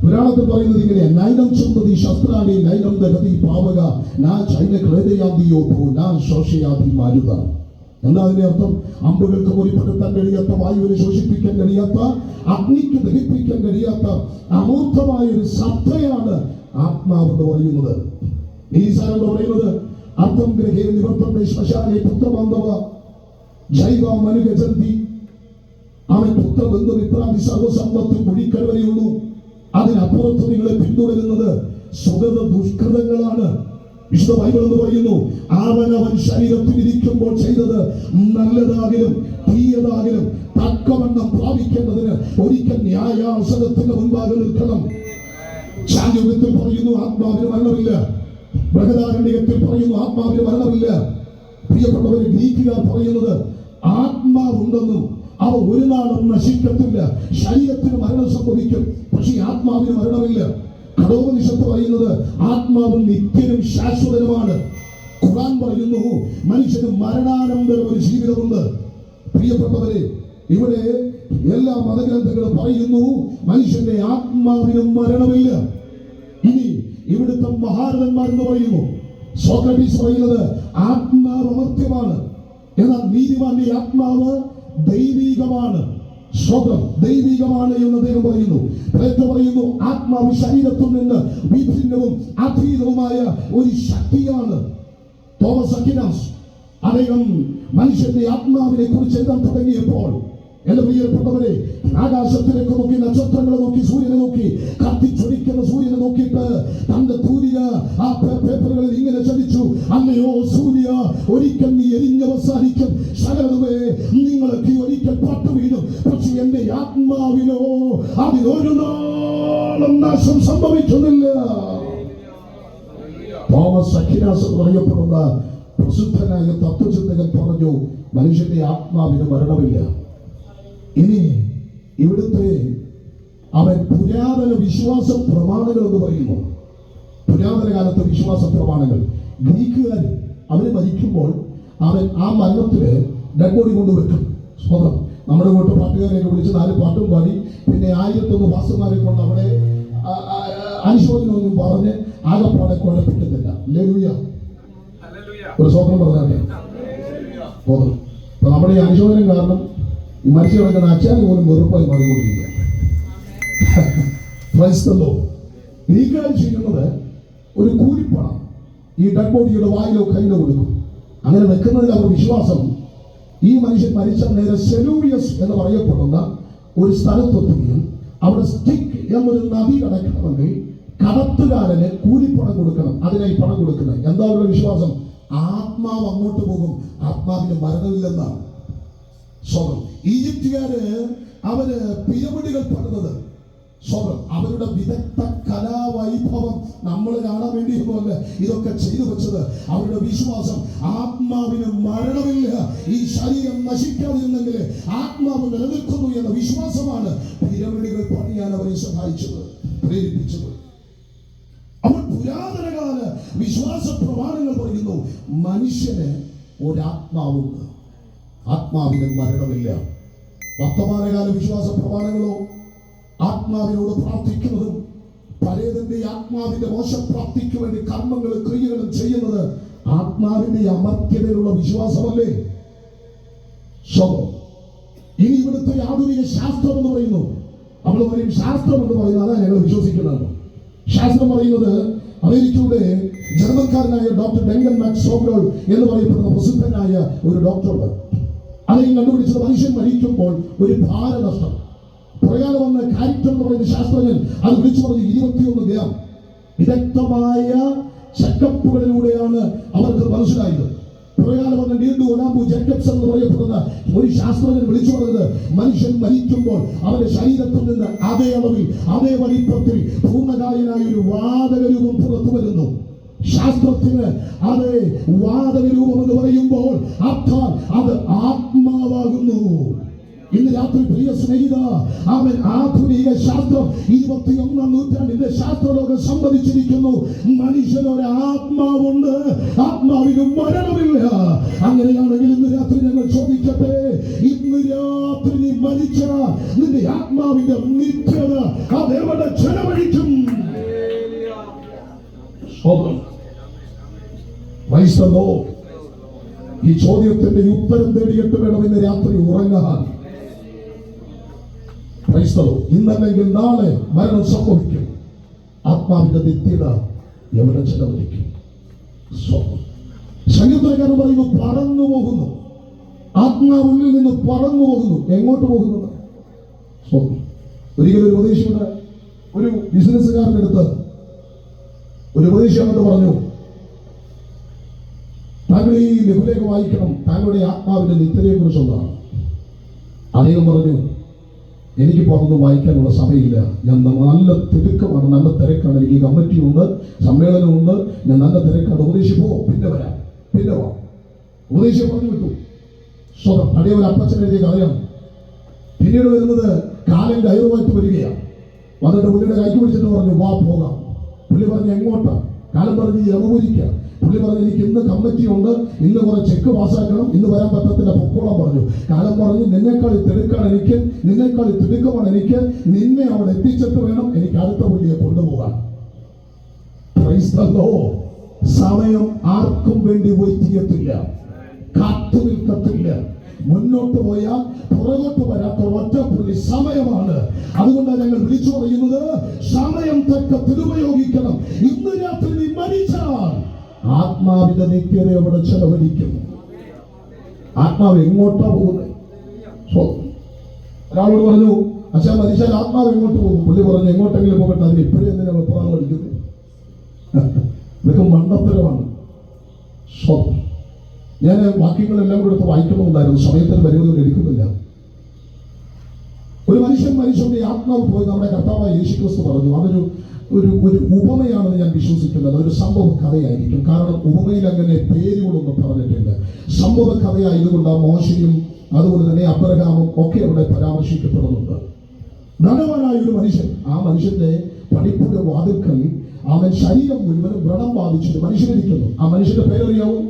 പുരാണത്തിൽ പറയുന്നത് ഇങ്ങനെ: നൈനം ചുന്തതി ശസ്ത്രാണി നൈനം ദഹതി പാവക നാ ചൈന ക്ലേദയാദിയോ ഭൂ നാ ശോഷയാദി മാരുത. എന്താ അതിന്റെ അർത്ഥം? അമ്പുകൾക്ക് മുറിപ്പെടുത്താൻ കഴിയാത്ത, വായുവിനെ ശോഷിപ്പിക്കാൻ കഴിയാത്ത, അഗ്നിക്ക് ദഹിപ്പിക്കാൻ കഴിയാത്ത അമൂർത്തമായ ഒരു സത്തയാണ് ആത്മാവ് എന്ന് പറയുന്നത്. ഈസാൻ എന്ന് പറയുന്നത് അർത്ഥം ഗ്രഹേ നിവർത്തന്റെ ശ്മശാനെ പുത്രബാന്ധവ ജൈവ മനുഗജന്തി. അവൻ പുത്രബന്ധുമിത്രാദി സർവസമ്പത്തും കുഴിക്കരുവരെയുള്ളൂ. അതിനപ്പുറത്ത് നിങ്ങളെ പിന്തുടരുന്നത് സുഗത ദുഷ്കൃതങ്ങളാണ്. വിശുദ്ധ ബൈബിൾ എന്ന് പറയുന്നു, അവൻ ശരീരത്തിൽ ഇരിക്കുമ്പോൾ ചെയ്തത് നല്ലതാകിലും തീയതാകിലും തക്കവണ്ണം പ്രാപിക്കേണ്ടതിന് ഒരിക്കൽ ന്യായാസനത്തിന്റെ മുൻപാകെ നിൽക്കണം. ചാന്ദ്യോഗ്യത്തിൽ പറയുന്നു ആത്മാവിന് മരണമില്ല. ബൃഹദാരണ്യത്തിൽ പറയുന്നു ആത്മാവിന് മരണമില്ല. പ്രിയപ്പെട്ടവരെ, ഗ്രീക്കുകാർ പറയുന്നത് ആത്മാവുണ്ടെന്നും അവ ഒരു നാളും നശിക്കത്തില്ല. ശരീരത്തിന് മരണം സംഭവിക്കും, പക്ഷേ ആത്മാവിന് മരണമില്ല. കടോപനിഷത്ത് പറയുന്നത് ആത്മാവ് നിത്യനും ശാശ്വതനുമാണ്. ഖുർആൻ പറയുന്നു മനുഷ്യന് മരണാനന്തരം ഒരു ജീവിതമുണ്ട്. പ്രിയപ്പെട്ടവരെ, ഇവിടെ എല്ലാ മതഗ്രന്ഥങ്ങളും പറയുന്നു മനുഷ്യന്റെ ആത്മാവിനും മരണമില്ല. ഇനി ഇവിടുത്തെ മഹാരഥന്മാർ എന്ന് പറയുന്നു, സോക്രട്ടീസ് പറയുന്നത് ആത്മാവ് അമർത്യമാണ്, എന്നാൽ നീതിമാന്റെ ആത്മാവ് ദൈവികമാണ്. സ്വതം ദൈവികമാണ് എന്ന് അദ്ദേഹം പറയുന്നു. പ്ലേറ്റോ പറയുന്നു ആത്മാവ് ശരീരത്തിൽ നിന്ന് വിഭിന്നവും അതീതവുമായ ഒരു ശക്തിയാണ്. തോമസ് അക്വിനാസ് അദ്ദേഹം മനുഷ്യന്റെ ആത്മാവിനെ കുറിച്ച് എഴുതാൻ തുടങ്ങിയപ്പോൾ, എന്റെ പ്രിയപ്പെട്ടവരെ, ആകാശത്തിലേക്ക് നോക്കി, നക്ഷത്രങ്ങളെ നോക്കി, സൂര്യനെ നോക്കി, കത്തിച്ചൊരിക്കുന്ന സൂര്യനെ നോക്കിയിട്ട് തന്റെ തൂലിക ആ പേപ്പറുകളിൽ ഇങ്ങനെ ചലിച്ചു: അല്ലയോ സൂര്യ, ഒരിക്കൽ നീ എരിഞ്ഞവസാനിക്കും, സകലതുമേ നിങ്ങളൊക്കെ ഒരിക്കൽ പട്ടു വീഴും, പക്ഷെ എന്റെ ആത്മാവിനോ അതിനൊരു നാളും നാശം സംഭവിക്കുന്നില്ല. തോമസ് അക്വിനാസ് പറയപ്പെടുന്ന പ്രസിദ്ധനായ തത്വചിന്തകൻ പറഞ്ഞു മനുഷ്യന്റെ ആത്മാവിന് മരണമില്ല. ഇനി ഇവിടുത്തെ അവൻ പുരാതന വിശ്വാസ പ്രമാണങ്ങൾ എന്ന് പറയുന്നു. പുരാതന കാലത്തെ വിശ്വാസ പ്രമാണങ്ങൾ, ഗ്രീക്കുകാർ അവന് മരിക്കുമ്പോൾ അവൻ ആ മരണത്തില് ഡെഡ് ബോഡി കൊണ്ടുവെക്കും. സ്വന്തം നമ്മുടെ വീട്ടിൽ പാട്ടുകാരെയൊക്കെ വിളിച്ച് 4 പാട്ടും പാടി, പിന്നെ 1001 പാസ്റ്റർമാരെ കൊണ്ട് അവിടെ അനുശോചനമൊന്നും പറഞ്ഞ് ആകപ്പാടെ കുഴപ്പിക്കത്തില്ല. ഹല്ലേലൂയ, ഒരു സ്വപ്നം പറഞ്ഞാട്ടെ. അപ്പൊ നമ്മുടെ ഈ അനുശോചനം കാരണം ഈ മരിച്ചു കിടക്കുന്ന അച്ഛന് പോലും വെറുപ്പായി മാറിക്കൊണ്ടിരിക്കുക. ഗ്രീക്കുകാർ ചെയ്യുന്നത് ഒരു കൂലിപ്പണം ഈ ഡെഡ് ബോഡിയുടെ വായിലോ കയ്യിലോ കൊടുക്കും. അങ്ങനെ വെക്കുന്നതിൽ അവർ വിശ്വാസം ഈ മനുഷ്യൻ മരിച്ച നേരെ സെലൂറിയസ് എന്ന് പറയപ്പെടുന്ന ഒരു സ്ഥലത്തെത്തുകയും അവിടെ സ്റ്റിക്ക് എന്നൊരു നദി കടക്കണമെങ്കിൽ കടത്തുകാരന് കൂലിപ്പണം കൊടുക്കണം. അതിനായി പണം കൊടുക്കുന്നത്. എന്താ അവരുടെ വിശ്വാസം? ആത്മാവ് അങ്ങോട്ട് പോകും, ആത്മാവിന് മരണമില്ലെന്നാണ്. സ്വതം ഈജിപ്തുകാര് അവര് പിരമിഡുകൾ പണിതത് സ്വതം അവരുടെ വിദഗ്ധ കലാവൈഭവം നമ്മൾ കാണാൻ വേണ്ടിയൊന്നുമല്ല ഇതൊക്കെ ചെയ്തു വെച്ചത്. അവരുടെ വിശ്വാസം ആത്മാവിന് മരണമില്ല, ഈ ശരീരം നശിക്കാതിരുന്നെങ്കിൽ ആത്മാവ് നിലനിൽക്കുന്നു എന്ന വിശ്വാസമാണ് പിരമിഡുകൾ പണിയാൻ അവരെ സഹായിച്ചത്, പ്രേരിപ്പിച്ചത്. അവർ പുരാതനകാല വിശ്വാസ പ്രമാണങ്ങൾ പറയുന്നു മനുഷ്യന് ഒരാത്മാവുണ്ട്, ആത്മാവിന് മരണമില്ല. വർത്തമാനകാല വിശ്വാസ പ്രമാണങ്ങളോ ആത്മാവിനോട് പ്രാർത്ഥിക്കുന്നതും പരേതന്റെ ആത്മാവിന്റെ മോശപ്രാപ്തിക്ക് വേണ്ടി കർമ്മങ്ങളും ക്രിയകളും ചെയ്യുന്നത് ആത്മാവിന്റെ അമർത്യതയിലുള്ള വിശ്വാസമല്ലേ? ഇനി ഇവിടുത്തെ ആധുനിക ശാസ്ത്രം എന്ന് പറയുന്നു, നമ്മൾ പറയും ശാസ്ത്രം എന്ന് പറയുന്നത് അതാണ് ഞങ്ങൾ വിശ്വസിക്കുന്നത്. ശാസ്ത്രം പറയുന്നത് അമേരിക്കയുടെ ജർമ്മൻകാരനായ ഡോക്ടർ ഡെങ്കൻ മാക്സ് സോബ്രോൾ എന്ന് പറയപ്പെടുന്ന പ്രസിദ്ധനായ ഒരു ഡോക്ടറുണ്ട്. അദ്ദേഹം കണ്ടുപിടിച്ചത് മനുഷ്യൻ മരിക്കുമ്പോൾ ഒരു ഭാരനഷ്ടം പ്രകാരം വന്ന ക്യാരക്ടർ എന്ന് പറയുന്ന ശാസ്ത്രജ്ഞൻ അത് വിളിച്ചു പറഞ്ഞ് 21 ഗ്രാം വിദഗ്ധമായ ചെക്കപ്പുകളിലൂടെയാണ് അവർക്ക് മനസ്സിലായത്. പ്രകാരം വന്ന നീണ്ടു ഒലാമ്പു ജേക്കബ്സ് എന്ന് പറയപ്പെടുന്ന ഒരു ശാസ്ത്രജ്ഞൻ വിളിച്ചു പറഞ്ഞത് മനുഷ്യൻ മരിക്കുമ്പോൾ അവന്റെ ശരീരത്തിൽ നിന്ന് അതേ അളവിൽ അതേ വലിപ്പത്തിൽ പൂർണ്ണകായനായ ഒരു വാതക രൂപം പുറത്തു വരുന്നു. ശാസ്ത്രത്തിന് അതേ വാതക രൂപം എന്ന് പറയുമ്പോൾ അർത്ഥം അത് ആത്മാവാകുന്നു. ഇന്ന് രാത്രി പ്രിയ സ്നേഹിത, അവൻ ആധുനിക ശാസ്ത്രം 21ാം നൂറ്റാണ്ടിന്റെ ശാസ്ത്രലോകം സമ്മതിച്ചിരിക്കുന്നു മനുഷ്യനൊരു ആത്മാവുണ്ട്, ആത്മാവിന് മരണമില്ല. അങ്ങനെയാണെങ്കിൽ ഇന്ന് രാത്രി ഞങ്ങൾ ചോദിക്കട്ടെ, ഇന്ന് രാത്രി നീ മരിച്ച നിന്റെ ആത്മാവിന്റെ നിത്യത അതെവിടെ ചെലവഴിക്കും? ഈ ചോദ്യത്തിന്റെ ഉത്തരം തേടിയിട്ട് വേണം ഇന്ന് രാത്രി ഉറങ്ങാൻ. ഇന്നല്ലെങ്കിൽ നാളെ മരണം സംഭവിക്കും. ആത്മാവിന്റെ നിത്യത എവിടെ ചെലവഴിക്കും? സംഗീതക്കാരൻ പറയുന്നു പറന്നു പോകുന്നു. ആത്മാവുള്ളിൽ നിന്ന് പറന്നു പോകുന്നു. എങ്ങോട്ട് പോകുന്നത്? ഒരിക്കലും ഒരു ഉപദേശിയുടെ ഒരു ബിസിനസ്സുകാരൻ്റെ അടുത്ത് ഒരു ഉപദേശം അങ്ങോട്ട് പറഞ്ഞു, താങ്കൾ ഈ ലഘുലേഖ വായിക്കണം, താങ്കളുടെ ആത്മാവിന്റെ നിത്യതയെ കുറിച്ചുള്ളതാണ്. അദ്ദേഹം പറഞ്ഞു, എനിക്കിപ്പോൾ അതൊന്നും വായിക്കാനുള്ള സമയമില്ല, ഞാൻ നല്ല തിടുക്കമാണ്, നല്ല തിരക്കാണ്, എനിക്ക് കമ്മിറ്റിയുണ്ട്, സമ്മേളനമുണ്ട്, ഞാൻ നല്ല തിരക്കാണ്, ഉപദേശിപ്പോ പിന്നെ വരാം, പിന്നെ വാ. ഉപദേശിയെ പറഞ്ഞു വിട്ടു. സ്വതം പഴയ ഒരു അപ്പച്ചൻ എഴുതിയ കഥയാണ്. പിന്നീട് വരുന്നത് കാലം കയറുമായിട്ട് വരികയാണ്. വന്നിട്ട് പുള്ളിയുടെ കൈക്ക് പിടിച്ചിട്ട് പറഞ്ഞു, വാ പോകാം. പുള്ളി പറഞ്ഞു, എങ്ങോട്ടാ? കാലം പറഞ്ഞ് യമുരിക്ക. പുള്ളി പറഞ്ഞു, എനിക്ക് ഇന്ന് കമ്മിറ്റി ഉണ്ട്, ഇന്ന് കുറെ ചെക്ക് പാസ്സാക്കണം, ഇന്ന് വരാൻ പറ്റത്തില്ല, പൊക്കോളാൻ പറഞ്ഞു. കാലം പറഞ്ഞു, നിന്നേക്കാൾ തിടുക്കാണ് എനിക്ക്, നിന്നേക്കാൾ തിടുക്കമാണ് എനിക്ക്, നിന്നെ അവിടെ എത്തിച്ചിട്ട് വേണം എനിക്ക് അടുത്ത പുള്ളിയെ കൊണ്ടുപോകാൻ. സമയം ആർക്കും വേണ്ടി വെയിറ്റ് ചെയ്യത്തില്ല, കാത്തു നിൽക്കത്തില്ല. മുന്നോട്ട് പോയാൽ പുറകോട്ട് വരാത്ത ഒറ്റ പുള്ളി സമയമാണ്. അതുകൊണ്ടാണ് ഞങ്ങൾ വിളിച്ചു പറയുന്നത്, സമയം തക്കത്തിൽ ഉപയോഗിക്കണം. ഇന്ന് രാത്രി നീ മരിച്ചാൽ ആത്മാവിന്റെ നിത്യത എവിടെ ചെലവഴിക്കും? ആത്മാവ് എങ്ങോട്ടാ പോകുന്നത്? ഒരാളോട് പറഞ്ഞു, അച്ഛാ മരിച്ചാൽ ആത്മാവ് എങ്ങോട്ട് പോകും? പുള്ളി പറഞ്ഞു, എങ്ങോട്ടെങ്കിലും പോകട്ടെ, അതിന് ഇപ്പോഴും എന്തിനാ വെപ്രാളം അടിക്കുന്നത്? ഇതൊക്കെ മണ്ടത്തരമാണ്. ഞാൻ വാക്യങ്ങളെല്ലാം കൂടെ എടുത്ത് വായിക്കണമെന്നായിരുന്നു, സമയത്തിന് പരിമിതി എടുക്കുന്നില്ല. ഒരു മനുഷ്യൻ മരിച്ചുകൊണ്ട് ആത്മാവ് പോയി നമ്മുടെ കർത്താവായ യേശുക്രിസ്തു പറഞ്ഞു. അതൊരു ഒരു ഒരു ഉപമയാണെന്ന് ഞാൻ വിശ്വസിക്കുന്നത്. അതൊരു സംഭവ കഥയായിരിക്കും. കാരണം ഉപമയിൽ അങ്ങനെ പേരുകളൊന്നും പറഞ്ഞിട്ടില്ല. സംഭവ കഥയായതുകൊണ്ട് ആ മോശയും അതുപോലെ തന്നെ അബ്രഹാമും ഒക്കെ അവിടെ പരാമർശിക്കപ്പെടുന്നുണ്ട്. ധനവാനായ ഒരു മനുഷ്യൻ, ആ മനുഷ്യന്റെ പടിപ്പുര വാതിൽക്കൽ അവൻ ശരീരം മുഴുവനും വ്രണം ബാധിച്ചിട്ട് മനുഷ്യനിരിക്കുന്നു. ആ മനുഷ്യന്റെ പേരറിയാവും?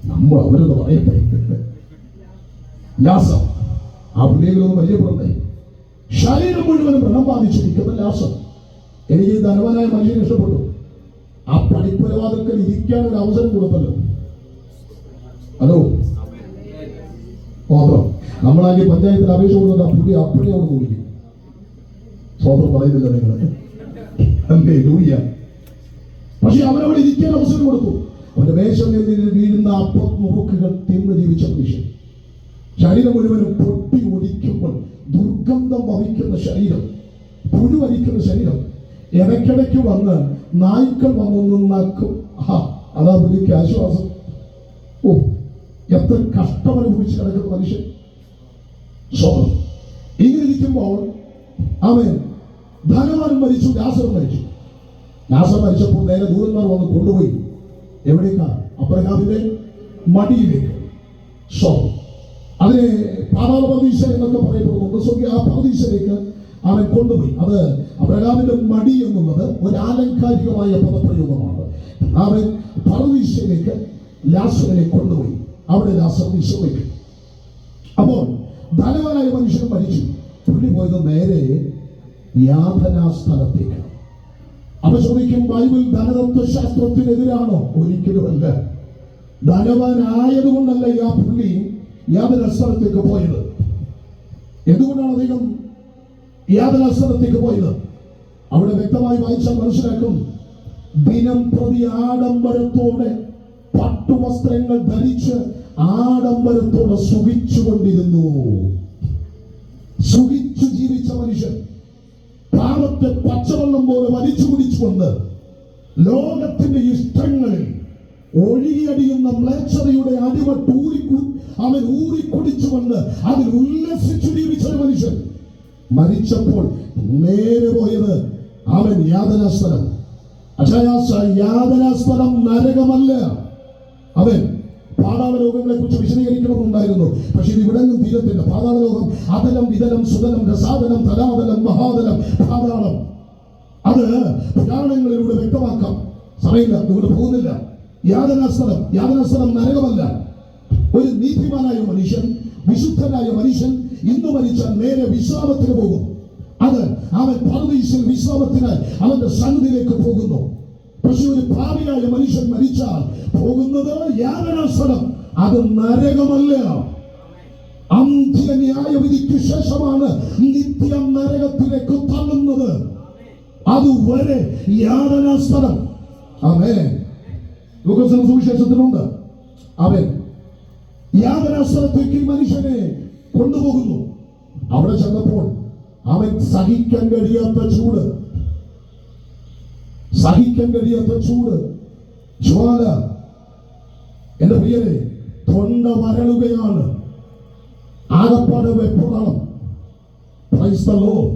നമ്മൾ അവരൊന്ന് പറയട്ടെ, ലാസം. ആ പുള്ളികളൊന്നും പരിചയപ്പെടണ്ടേ? ശരീരം മുഴുവനും വ്രണം ബാധിച്ചിരിക്കുന്ന ലാസം. എനിക്ക് ഈ ധനവാനായ മനുഷ്യനെ ഇഷ്ടപ്പെട്ടു. ആ പടിപ്പുരവാതിൽക്കൽ ഇരിക്കാൻ ഒരു അവസരം കൊടുത്തല്ലോ. ഹലോ, സ്വതന്ത്രം. നമ്മളാക്കി പഞ്ചായത്തിൽ അപേക്ഷ കൊടുത്തിട്ട് ആ പുള്ളി അപ്പഴേ അവിടെ കുടിക്കും. സ്വതന്ത്രം പറയുന്നില്ല നിങ്ങൾ. പക്ഷെ അവരവിടെ ഇരിക്കാൻ അവസരം കൊടുത്തു. അവന്റെ മേശയിൽ വീഴുന്ന അപ്പമുറുക്കുകൾ തിന്ന് ജീവിച്ച മനുഷ്യൻ, ശരീരം മുഴുവനും പൊട്ടി ഒടിക്കുമ്പോൾ ദുർഗന്ധം വഹിക്കുന്ന ശരീരം, പുഴുവരിക്കുന്ന ശരീരം, ഇടയ്ക്കിടയ്ക്ക് വന്ന് നായ്ക്കൾ വന്നൊന്നും നക്കും. അതാ പുള്ളിക്ക് ആശ്വാസം. ഓ, എത്ര കഷ്ടമനുഭവിച്ച് കിടക്കുന്ന മനുഷ്യൻ. ഇങ്ങനെ ഇരിക്കുമ്പോൾ അവൻ ധനവാൻ മരിച്ചു, ലാസർ മരിച്ചു. ലാസർ മരിച്ചപ്പോൾ നേരെ ദൂതന്മാർ വന്ന് കൊണ്ടുപോയി. എവിടേക്കാ? അബ്രഹാമിന്റെ മടിയിലേക്ക്. അതിനെ പാതാള പർദീസ എന്നൊക്കെ പറയപ്പെടുന്നുണ്ട്. ആ പർദീസയിലേക്ക് അവൻ കൊണ്ടുപോയി. അത് അബ്രഹാമിന്റെ മടി എന്നുള്ളത് ഒരു ആലങ്കാരികമായ പദപ്രയോഗമാണ്. അവൻ പർദീസയിലേക്ക് ലാസറിനെ കൊണ്ടുപോയി. അവിടെ ലാസർ വിശ്രമിക്കും. അപ്പോൾ ധനവാനായ മനുഷ്യൻ മരിച്ചു. പുള്ളി പോയത് നേരെ യാതനാ സ്ഥലത്തേക്ക്. അപ്പൊ ചോദിക്കും, ബൈബിൾ ധനതത്വശാസ്ത്രത്തിനെതിരാണോ? ഒരിക്കലുമല്ല. ധനവാനായതുകൊണ്ടല്ല ആ പുള്ളി യാതനാ സ്ഥലത്തേക്ക് പോയത്. എന്തുകൊണ്ടാണ് അദ്ദേഹം യാതനാ സ്ഥലത്തേക്ക് പോയത്? അവിടെ വ്യക്തമായി വായിച്ചാൽ മനസ്സിലാക്കും. ദിനം പ്രതി ആഡംബരത്തോടെ പട്ടുവസ്ത്രങ്ങൾ ധരിച്ച് ആഡംബരത്തോടെ സുഖിച്ചുകൊണ്ടിരുന്നു. സുഖിച്ചു ജീവിച്ച മനുഷ്യൻ പാപത്തെ പച്ചവെള്ളം പോലെ വലിച്ചു കുടിച്ചുകൊണ്ട് ലോകത്തിന്റെ ഇഷ്ടങ്ങളിൽ ഒഴുകിയടിയുന്ന മ്ലേച്ഛതയുടെ അടിമട്ട് അവൻ ഊറിക്കുടിച്ചുകൊണ്ട് അതിൽ ഉല്ലസിച്ചു ജീവിച്ച ഒരു മനുഷ്യൻ മരിച്ചപ്പോൾ നേരെ പോയത് അവൻ യാതനാസ്ഥലം. യാതനാസ്ഥലം നരകമല്ല. അവൻ പാതാള ലോകങ്ങളെ കുറിച്ച് വിശദീകരിക്കണമെന്നുണ്ടായിരുന്നു. പക്ഷെ ഇത് ഇവിടെങ്ങും തീരത്തില്ല. പാതാള ലോകം അതലം വിതലം സുതലം രസാതലം തലാതലം മഹാതലം പാതാളം. അത് പുരാണങ്ങളിലൂടെ വ്യക്തമാക്കാം. സമയമില്ല, ഇവിടെ പോകുന്നില്ല. യാതനാസ്ഥലം നരകമല്ല. ഒരു നീതിമാനായ മനുഷ്യൻ, വിശുദ്ധനായ മനുഷ്യൻ ഇന്ന് മരിച്ചാൽ നേരെ വിശ്രാമത്തിന് പോകും. അത് അവൻ പരദീസിൽ വിശ്രാമത്തിനായി അവന്റെ സന്നിധിയിലേക്ക് പോകുന്നു. പക്ഷെ ഒരു പാപിയായ മനുഷ്യൻ മരിച്ചാൽ പോകുന്നത് യാതനാ സ്ഥലം, അത് നരകമല്ല. അന്ത്യ ന്യായവിധിക്ക് ശേഷമാണ് നിത്യ നരകത്തിലേക്ക് തള്ളുന്നത്. അതുവരെ യാതനാ സ്ഥലം. ആമേൻ. ലൂക്കോസിന്റെ സുവിശേഷത്തിലുണ്ട്. അവൻ യാതനാ സ്ഥലത്തേക്ക് ഈ മനുഷ്യനെ കൊണ്ടുപോകുന്നു. അവിടെ ചെന്നപ്പോൾ അവൻ സഹിക്കാൻ കഴിയാത്ത ചൂട്, ജ്വാല. എന്റെ പ്രിയരെ, തൊണ്ട വരളുകയാണ്, ആകപ്പാടെ വെപ്രാളം. Price the Lord.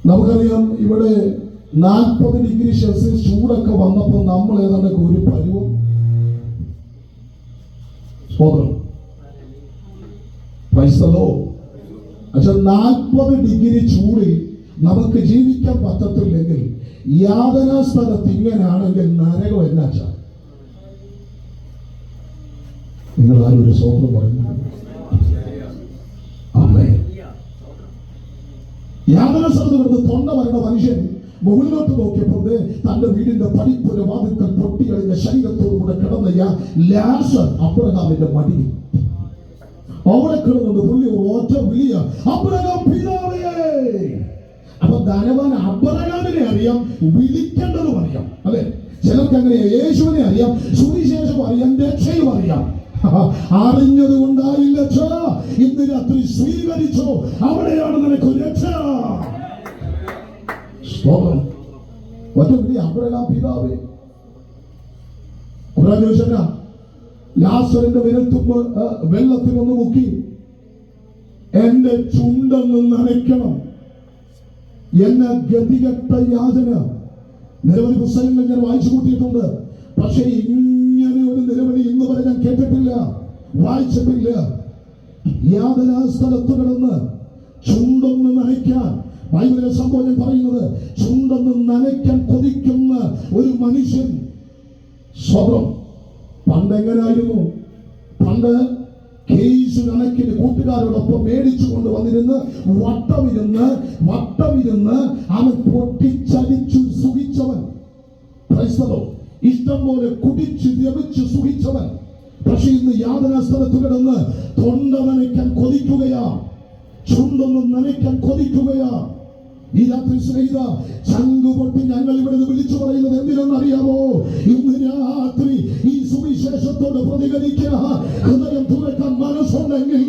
നമുക്കറിയാം, ഇവിടെ 40 ഡിഗ്രി സെൽഷ്യസ് ചൂടൊക്കെ വന്നപ്പോൾ നമ്മൾ ഏതാണ്ട് ഒരു പരുവം. Price the Lord. 40 ഡിഗ്രി ചൂടിൽ നമുക്ക് ജീവിക്കാൻ പറ്റത്തില്ലെങ്കിൽ യാതനാ സ്ഥലത്ത് ഇങ്ങനെയാണെങ്കിൽ നരകം എന്നാച്ച? നിങ്ങൾ ആരും ഒരു സ്വപ്നം പറഞ്ഞു? അമ്മേ, യാതനാ സ്ഥലത്ത് കിടന്ന് തൊണ്ട വരേണ്ട മനുഷ്യൻ മുകളിലോട്ട് നോക്കിയപ്പോൾ തന്റെ വീടിന്റെ പടിപ്പുര വാതിൽക്കൽ പൊട്ടിയളിഞ്ഞ ശരീരത്തോടു കൂടെ കിടന്ന ലാസർ അബ്രഹാമിന്റെ മടി അവിടെ കിടന്നത് പുള്ളി ഒറ്റ വിളിയ, അബ്രഹാം പിതാവേ. അപ്പൊ ധനവാൻ അബ്രഹാമിനെ അറിയാം, വിളിക്കേണ്ടതും അറിയാം, അല്ലെ? ചിലർക്ക് അങ്ങനെ യേശുവിനെ അറിയാം, സുവിശേഷം അറിയാം, രക്ഷയും അറിയാം. അറിഞ്ഞത് കൊണ്ടായില്ല, ഇന്ന് രാത്രി സ്വീകരിച്ചോ, അവിടെയാണ് നിനക്ക് രക്ഷ. ഒറ്റ വിളി, അബ്രഹാം പിതാവേ. അബ്രഹാം ചോദിച്ചാ ലാസറിന്റെ വിരൽത്തുമ്പ് വെള്ളത്തിനൊന്ന് മുക്കി എന്റെ ചുണ്ടൊന്ന് നനയ്ക്കണം. എന്ന ഗതികെട്ട യാതന നിരവധി പുസ്തകങ്ങൾ ഞാൻ വായിച്ചു കൂട്ടിയിട്ടുണ്ട്. പക്ഷേ ഇങ്ങനെ ഒരു നിലവിളി ഇന്ന് വരെ ഞാൻ കേട്ടിട്ടില്ല, വായിച്ചിട്ടില്ല. യാതനാ സ്ഥലത്ത് കിടന്ന് ചുണ്ടൊന്ന് നനയ്ക്കാൻ, ബൈബിളിലെ സംഭവം ഞാൻ പറയുന്നത്, ചുണ്ടൊന്ന് നനയ്ക്കാൻ കൊതിക്കുന്ന ഒരു മനുഷ്യൻ. സ്വതം പണ്ട് എങ്ങനായിരുന്നു? പണ്ട് കേസ് കണക്കിന് കൂട്ടുകാരോടൊപ്പം മേടിച്ചു കൊണ്ടുവന്നിരുന്ന് വട്ടമിരുന്ന് അവൻ പൊട്ടിച്ചടിച്ചു സുഖിച്ചവൻ. ഇഷ്ടം പോലെ കുടിച്ച് രമിച്ച് സുഖിച്ചവൻ. പക്ഷെ ഇന്ന് യാതനാ സ്ഥലത്ത് കിടന്ന് തൊണ്ട നനയ്ക്കാൻ കൊതിക്കുകയാ, ചുണ്ടൊന്ന് നനയ്ക്കാൻ കൊതിക്കുകയാ. ഈ രാത്രി സ്നേഹിത, ചങ്കുപൊട്ടി ഞങ്ങൾ ഇവിടെ വിളിച്ചു പറയുന്നത് എന്തിനെന്നറിയാമോ? ഇന്ന് രാത്രി ഈ സുവിശേഷത്തോട് പ്രതികരിക്കുക, ഹൃദയം തുറക്കാൻ മനസ്സുണ്ടെങ്കിൽ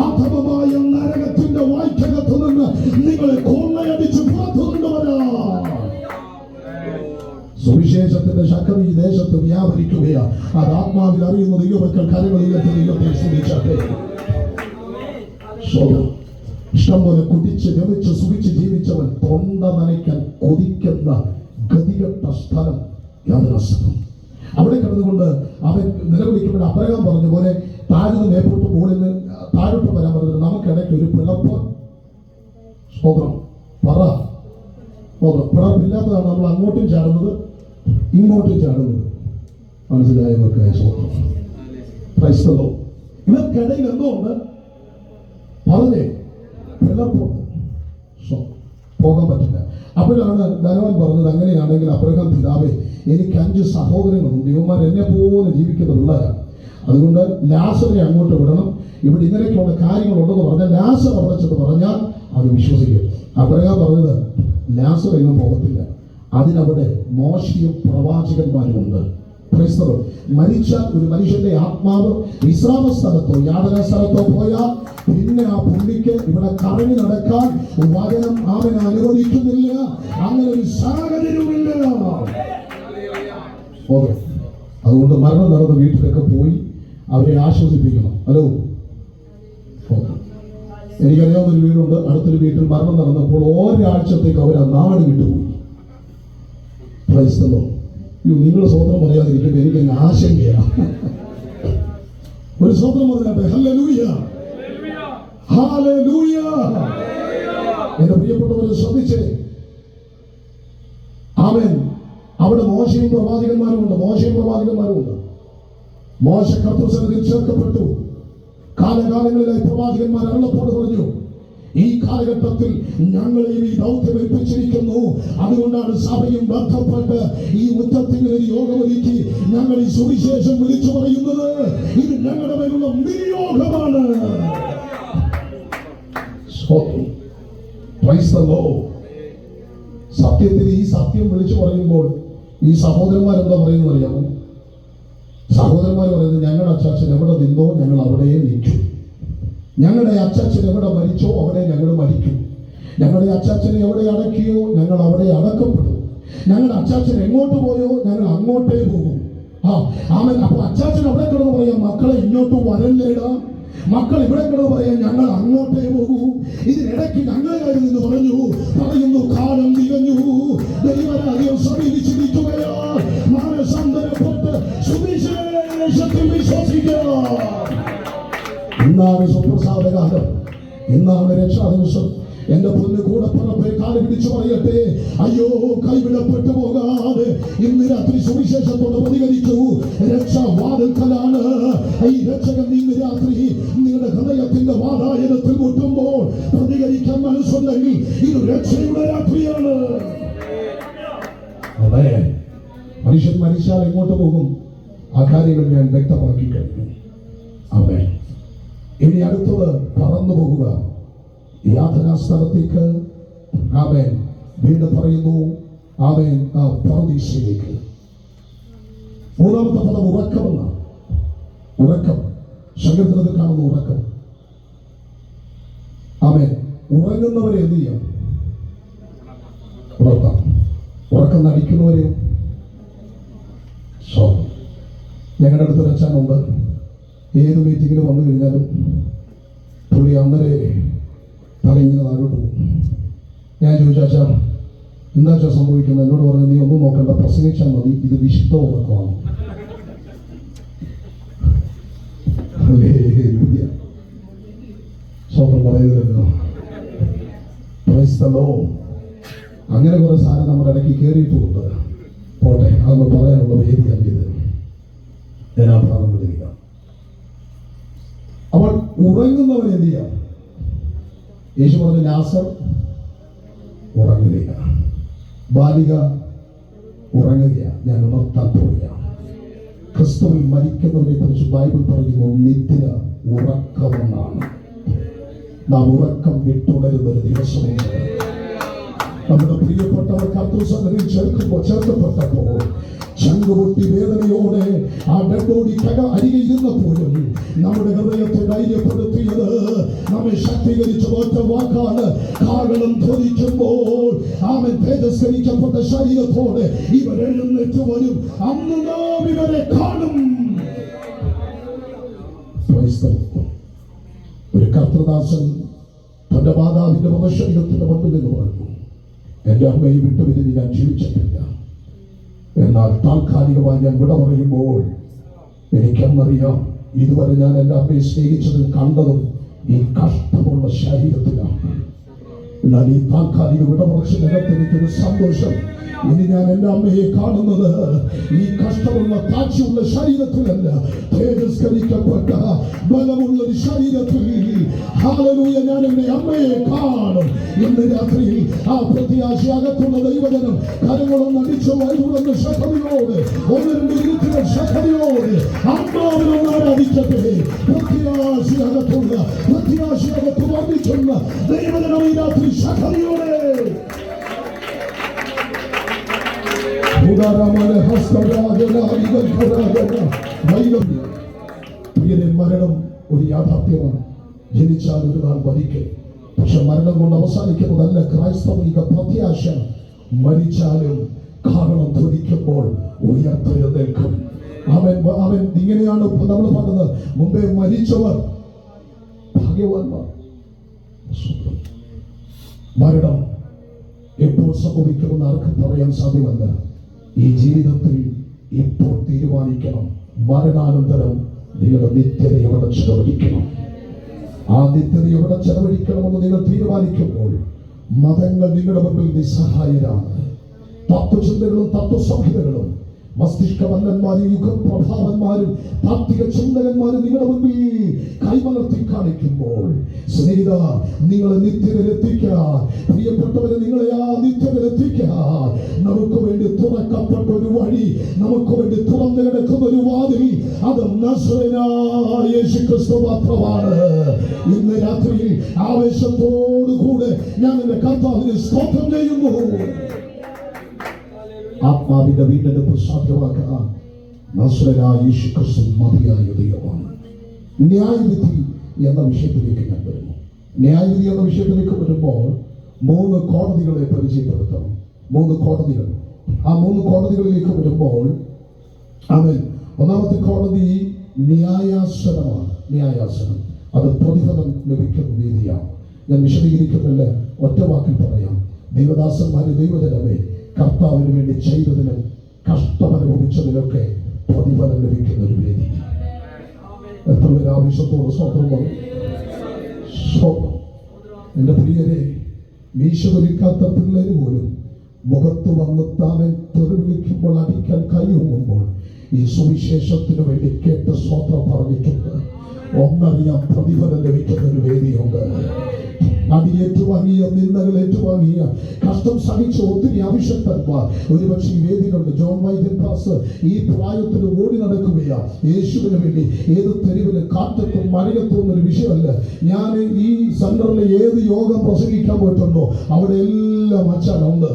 അധമമായ നരകത്തിന്റെ വായ്ക്കകത്തു നിന്ന് നിങ്ങളെ കൊള്ളയടിച്ച് പുറത്തു കൊണ്ടുവരാം. സുവിശേഷത്തിന്റെ ശക്തി ഈ ദേശത്ത് വ്യാപരിക്കുകയാണ്. അത് ആത്മാവിൽ അറിയുന്ന ദൈവമക്കൾ കരകളിലെത്തി ദൈവത്തെ സ്തുതിച്ചാട്ടെ. ഇഷ്ടംപോലെ കുടിച്ച് രമിച്ച് സുഖിച്ച് ജീവിച്ചവൻ തൊണ്ട നനയ്ക്കാൻ കൊതിക്കുന്ന ഗതികെട്ട സ്ഥലം യാതനാ സ്ഥലം. അവിടെ കിടന്നുകൊണ്ട് അവൻ നിലവിളിക്കുമ്പോൾ അബ്രഹാം പറഞ്ഞ പോലെ താഴ്ന്ന് മേപ്പോട്ട് മുകളിൽ നിന്ന് താഴോട്ട് വരാൻ പറഞ്ഞത്, നമുക്കിടയ്ക്ക് ഒരു പിളപ്പ്. പിളപ്പില്ലാത്തതാണ് നമ്മൾ അങ്ങോട്ടും ചാടുന്നത് ഇങ്ങോട്ടും ചാടുന്നത്. മനസ്സിലായവർക്കായി സ്വന്തം ക്രൈസ്തവോ ഇവർക്കിടയിൽ എന്തുകൊണ്ട് പറഞ്ഞേ പിളപ്പുണ്ട്, പോകാൻ പറ്റില്ല. അപ്പോഴാണ് ധനവാൻ പറഞ്ഞത്, അങ്ങനെയാണെങ്കിൽ അബ്രഹാം പിതാവേ, എനിക്ക് 5 സഹോദരങ്ങളുണ്ട്, ഇവന്മാർ എന്നെ പോലെ ജീവിക്കുന്ന പിള്ളേരാണ്, അതുകൊണ്ട് ലാസറെ അങ്ങോട്ട് വിടണം. ഇവിടെ ഇങ്ങനെയൊക്കെയുള്ള കാര്യങ്ങളുണ്ടെന്ന് പറഞ്ഞാൽ ലാസർ അവിടെ ചെന്ന് പറഞ്ഞാൽ അത് വിശ്വസിക്കും. അബ്രഹാം പറഞ്ഞത് ലാസർ എങ്ങും പോകത്തില്ല, അതിനവിടെ മോശയും പ്രവാചകന്മാരും ഉണ്ട്. മരിച്ചാൽ ഒരു മനുഷ്യന്റെ ആത്മാവ് വിശ്രാമ സ്ഥലത്തോ യാതനാ സ്ഥലത്തോ പോയാൽ പിന്നെ ആ പുള്ളിക്ക് ഇവിടെ കറങ്ങി നടക്കാൻ വചനം അവനെ അനുവദിക്കുന്നില്ല. അങ്ങനെ ഒരു സാഹചര്യമില്ല. അതുകൊണ്ട് മരണം നടന്ന വീട്ടിലൊക്കെ പോയി അവരെ ആശ്വസിപ്പിക്കണം. ഹലോ, എനിക്കറിയാവുന്ന ഒരു വീടുണ്ട്, അടുത്തൊരു വീട്ടിൽ മരണം നടന്നപ്പോൾ ഒരാഴ്ചത്തേക്ക് അവർ ആ നാട് വിട്ടുപോയി. നിങ്ങൾ സ്വതന്ത്രം പറയാതിരിക്കുമ്പോൾ എനിക്കങ്ങ് ആശങ്കയാണ്. ഒരു സ്വതന്ത്രം പറയാട്ടെ. Hallelujah, hallelujah. എന്റെ പ്രിയപ്പെട്ടവരെ ശ്രദ്ധിച്ചേ, ആമേൻ. അവിടെ മോശയും പ്രവാചകന്മാരും ഉണ്ട്. മോശ കർത്തൃസന്നിധിയിൽ ചേർക്കപ്പെട്ടു. കാലകാലങ്ങളിലായി പ്രവാചകന്മാർ അരുളപ്പാട് പറഞ്ഞു, ഈ കാലഘട്ടത്തിൽ ഞങ്ങളെയും ഈ ദൗത്യം ഏൽപ്പിച്ചിരിക്കുന്നു. അതുകൊണ്ടാണ് സഭയും ബന്ധപ്പെട്ട് ഈ മുറ്റത്തിൽ ഒരു യോഗമൊരുക്കി ഞങ്ങൾ ഈ സുവിശേഷം വിളിച്ചു പറയുന്നത്. ഇത് ഞങ്ങളുടെ മേലുള്ള നിയോഗമാണ്. സത്യത്തിൽ ഈ സത്യം വിളിച്ചു പറയുമ്പോൾ ഈ സഹോദരന്മാരെന്താ പറയുന്നത് അറിയാമോ? സഹോദരന്മാർ പറയുന്നത്, ഞങ്ങളുടെ അച്ചാച്ചൻ എവിടെ നിന്നോ ഞങ്ങൾ അവിടെ നിൽക്കും. ഞങ്ങളുടെ അച്ചാച്ചൻ എവിടെ മരിച്ചോ അവിടെ ഞങ്ങൾ മരിക്കും. ഞങ്ങളുടെ അച്ചാച്ചനെ എവിടെ അടക്കിയോ ഞങ്ങൾ അവിടെ അടക്കപ്പെടും. ഞങ്ങളുടെ അച്ചാച്ചൻ എങ്ങോട്ട് പോയോ ഞങ്ങൾ അങ്ങോട്ടേ പോകും. ആമൻ. അപ്പൊ അച്ചാച്ചൻ അവിടെ കിടന്ന് പറയാം, മക്കളെ ഇങ്ങോട്ട് വരല്ലേടാ. മക്കൾ ഇവിടെ കിടന്ന് പറയാൻ ഞങ്ങൾ അങ്ങോട്ടേ പോകൂ. ഇതിനിടയ്ക്ക് ഞങ്ങൾ നിന്ന് പറയുന്നു കാലം തികഞ്ഞു, ദൈവരാജ്യം സമീപിച്ചിരിക്കുകയാ. മാനസാന്തരപ്പെട്ട് സുവിശേഷത്തിൽ വിശ്വസിക്കുക. ഇന്നാണ് സുപ്രസാദകാലം, ഇന്നാണ് രക്ഷാ ദിവസം. എന്റെ പൊന്നു കൂടെ പറപ്പെ കാല് പിടിച്ചു പറയട്ടെ, അയ്യോ കൈവിടപ്പെട്ടു പോകാതെ ഇന്ന് രാത്രി സുവിശേഷത്തോട് പ്രതികരിക്കൂ. രക്ഷ വാതിൽക്കലാണ്. ഈ രക്ഷകൻ ഇന്ന് രാത്രി നിങ്ങളുടെ ഹൃദയത്തിന്റെ വാതായനത്തിൽ മുട്ടുമ്പോൾ പ്രതികരിക്കാൻ മനസ്സുണ്ടെങ്കിൽ ഇത് രക്ഷയുടെ രാത്രിയാണ്. അതെ, മനുഷ്യൻ മരിച്ചാൽ എങ്ങോട്ട് പോകും? ആ കാര്യങ്ങൾ ഞാൻ വ്യക്തമാക്കി കഴിഞ്ഞു. അതെ, ഇനി അടുത്തത് പറന്നു പോകുക യാതനാ സ്ഥലത്തേക്ക്. ആമേൻ. വീണ്ടും പറയുന്നു, ആമേൻ, പരദീസയിലേക്ക്. മൂന്നാമത്തെ പദം ഉറക്കമെന്ന. ഉറക്കം സങ്കീർത്തനത്തിൽ കാണുന്ന ഉറക്കം. ആമേൻ. ഉറങ്ങുന്നവരെ എന്ത് ചെയ്യാം? ഉറക്കാം. ഉറക്കം നടിക്കുന്നവരെ ഞങ്ങളുടെ അടുത്ത് വെച്ചാലുണ്ട്. ഏത് മീറ്റിങ്ങിന് വന്നു കഴിഞ്ഞാലും പുള്ളി അന്നേരെ തലയിങ്ങനെ താഴോട്ട് പോകും. ഞാൻ ചോദിച്ചാ എന്താ സംഭവിക്കുന്നത്? എന്നോട് പറഞ്ഞു, നീ ഒന്നും നോക്കണ്ട, പ്രസംഗിച്ചാൽ മതി, ഇത് വിശുദ്ധ ഉറക്കമാണ്. സ്വന്തം പറയുന്നില്ലല്ലോ. അങ്ങനെ കുറെ സാധനം നമ്മുടെ ഇടയ്ക്ക് കയറിയിട്ടുമുണ്ട്. പോട്ടെ, അതൊന്ന് പറയാനുള്ള വേദിയാണ് ഇത്. ഞാൻ ആ ഭാഗം വിടുക. അപ്പോൾ ഉറങ്ങുന്നവൻ എന്ത് ചെയ്യാം? യേശു പറഞ്ഞ ലാസർ ഉറങ്ങുകയില്ല, ബാലിക ഉറങ്ങുകയാണ്, ഞാൻ ഉണർത്താൻ പോവുകയാണ്. ക്രിസ്തുവിൽ മരിക്കുന്നവരെ കുറിച്ച് ബൈബിൾ പറയുന്നു, നിദ്ര ഉറക്കമെന്നാണ്. നാം ഉറക്കം വിട്ടുണരുന്ന ഒരു ദിവസമുണ്ട്. നമ്മുടെ പ്രിയപ്പെട്ടവർ കർത്തൃസന്നിധിയിൽ ചേർക്കപ്പെട്ടപ്പോൾ ചങ്കുപൊട്ടി വേദനയോടെ ആ ഡെഡോടിക്കക അരികെ ഇരുന്നപ്പോഴും നമ്മുടെ ഹൃദയത്തെ ധൈര്യപ്പെടുത്തിയത്, നമ്മെ ശക്തീകരിച്ച ഒറ്റ വാക്കാണ്, കാഹളം ധ്വനിക്കുമ്പോൾ അവൻ തേജസ്കരിക്കപ്പെട്ട ശരീരത്തോടെ ഇവർ എഴുന്നേറ്റ് വരും, അന്ന് നാം ഇവരെ കാണും. ഒരു കർത്തൃദാസൻ തന്റെ മാതാവിന്റെ മൃതശരീരത്തിന്റെ മുമ്പിൽ നിന്ന് പറഞ്ഞു, എന്റെ അമ്മയെ വിട്ടുപിരിഞ്ഞ് ഞാൻ ജീവിച്ചിട്ടില്ല. എന്നാൽ താൽക്കാലികമായി ഞാൻ വിട പറയുമ്പോൾ എനിക്കെന്നറിയാം, ഇതുവരെ ഞാൻ എൻ്റെ അമ്മയെ സ്നേഹിച്ചതും കണ്ടതും ഈ കഷ്ടമുള്ള ശരീരത്തിലാണ്. എന്നാൽ ഈ താൽക്കാലിക വിട പറച്ച നേരത്തെ എനിക്കൊരു സന്തോഷം. ഇനി ഞാൻ എൻ്റെ അമ്മയെ കാണുന്നത് ഈ കഷ്ടമുള്ള താഴ്ചയുള്ള ശരീരത്തിലല്ല, തേജസ്കരിക്കപ്പെട്ട ബലമുള്ള ഒരു ശരീരത്തിൽ. ഹല്ലേലൂയ, ഞാൻ എൻ്റെ അമ്മയെ കാണും. ഇന്ന് രാത്രി ആ പ്രത്യാശയകത്തുള്ള ദൈവജനം കരങ്ങളൊന്ന് അടിച്ചു വൈകുന്ന ശക്തിയോട്, ഒന്ന് രണ്ട് ഇരുത്തിയ ശക്തിയോട് ആത്മാവിനൊന്ന് ആരാധിക്കട്ടെ. പ്രത്യാശയകത്തുള്ള പ്രത്യാശയകത്ത് വർദ്ധിക്കുന്ന ദൈവജനം ഈ രാത്രി ശക്തിയോടെ മരണം ഒരു യാഥാർത്ഥ്യമാണ്. ജനിച്ചാൽ ഒരു നാൾ മരിക്കും. പക്ഷെ മരണം കൊണ്ട് അവസാനിക്കുന്നതല്ല ക്രൈസ്തവിക പ്രത്യാശ. മരിച്ചാലും കാഹളം ധ്വനിക്കുമ്പോൾ ഉയർത്തെഴുന്നേൽക്കും. അവൻ ഇങ്ങനെയാണ് നമ്മൾ പറഞ്ഞത്, മുമ്പേ മരിച്ചവർ ഭാഗ്യവാന്മാർ. മരണം എപ്പോൾ സംഭവിക്കുമെന്ന് ആർക്കും പറയാൻ സാധ്യമല്ല. ഈ ജീവിതത്തിൽ ഇപ്പോൾ തീരുമാനിക്കണം, മരണാനന്തരം നിങ്ങളുടെ നിത്യത എവിടെ ചെലവഴിക്കണം. ആ നിത്യത എവിടെ ചെലവഴിക്കണമെന്ന് നിങ്ങൾ തീരുമാനിക്കുമ്പോൾ മതങ്ങൾ നിങ്ങളുടെ മുമ്പിൽ നിസ്സഹായരാണ്. തത്വചിന്തകളും തത്വസംഹിതകളും മസ്തിഷ്കമല്ലന്മാരും യുഗപ്രഭാവന്മാരും താത്വിക ചിന്തകന്മാരും നിങ്ങളുടെ മുമ്പിൽ കൈമലർത്തി കാണിക്കുമ്പോൾ സ്നേഹിത, നിങ്ങളെ നിത്യതയിലെത്തിക്കാൻ, പ്രിയപ്പെട്ടവരെ നിങ്ങളെ ആ നിത്യതയിലെത്തിക്കാൻ നമുക്ക് വേണ്ടി തുറക്കപ്പെട്ട ഒരു വഴി, നമുക്ക് വേണ്ടി തുറന്നു കിടക്കുന്ന ഒരു വാതിൽ, അത് നസറേയനായ യേശുക്രിസ്തു മാത്രമാണ്. ഇന്ന് രാത്രിയിൽ ആവേശത്തോടുകൂടെ ഞാൻ എന്റെ കർത്താവിനെ സ്തോത്രം ചെയ്യുന്നു. ആത്മാവിന്റെ വീണ്ടെടുപ്പ് സാധ്യമാക്കാൻ നസറേയനായ യേശുക്രിസ്തു മതിയായ ദൈവമാണ്. ന്യായവിധി എന്ന വിഷയത്തിലേക്ക് ഞാൻ വരുന്നു. ന്യായവിധി എന്ന വിഷയത്തിലേക്ക് വരുമ്പോൾ 3 കോടതികളെ പരിചയപ്പെടുത്തണം. 3 കോടതികൾ. ആ 3 കോടതികളിലേക്ക് വരുമ്പോൾ അവൻ ഒന്നാമത്തെ കോടതി ന്യായാസനമാണ്. ന്യായാസനം അത് പ്രതിഫലം ലഭിക്കുന്ന വേദിയാണ്. ഞാൻ വിശദീകരിക്കുന്നില്ല, ഒറ്റ വാക്കിൽ പറയാം. ദൈവദാസന്മാരെ, ദൈവജനമേ, കർത്താവിന് വേണ്ടി ചെയ്തതിനും കഷ്ടമനുഭവിച്ചതിനൊക്കെ പ്രതിഫലം ലഭിക്കുന്ന ഒരു വേദി. എത്ര പേര് ആവേശത്തോട് സ്വന്തം പറഞ്ഞു? എന്റെ പ്രിയരെ, മീശ ഒരുക്കാത്ത പിള്ളേര് പോലും മുഖത്ത് വന്ന് താനെ തെറി വിളിക്കുമ്പോൾ അടിക്കാൻ കൈയൊങ്ങുമ്പോൾ ഈ സുവിശേഷത്തിന് വേണ്ടി കേട്ട് സ്വത്രം പറഞ്ഞിട്ടുണ്ട്. ഒന്നറിയാം, പ്രതിഫലം ലഭിക്കുന്ന ഒരു വേദിയുണ്ട്. അടിയേറ്റുവാങ്ങിയ, നിന്ദകൾ ഏറ്റുവാങ്ങിയ, കഷ്ടം സഹിച്ച ഒത്തിരി അഭിഷക്തന്മാർ ഒരുപക്ഷെ ഈ വേദികളുണ്ട്. ജോൺ വൈദ്യൻ പാസ് ഈ പ്രായത്തിൽ ഓടി നടക്കുകയാ യേശുവിന് വേണ്ടി. ഏത് തെരുവിന്, കാറ്റത്തും മഴയത്തും എന്നൊരു വിഷയമല്ല. ഞാൻ ഈ സെന്ററിലെ ഏത് യോഗം പ്രസംഗിക്കാൻ പോയിട്ടുണ്ടോ അവിടെ എല്ലാം അച്ഛനുണ്ട്.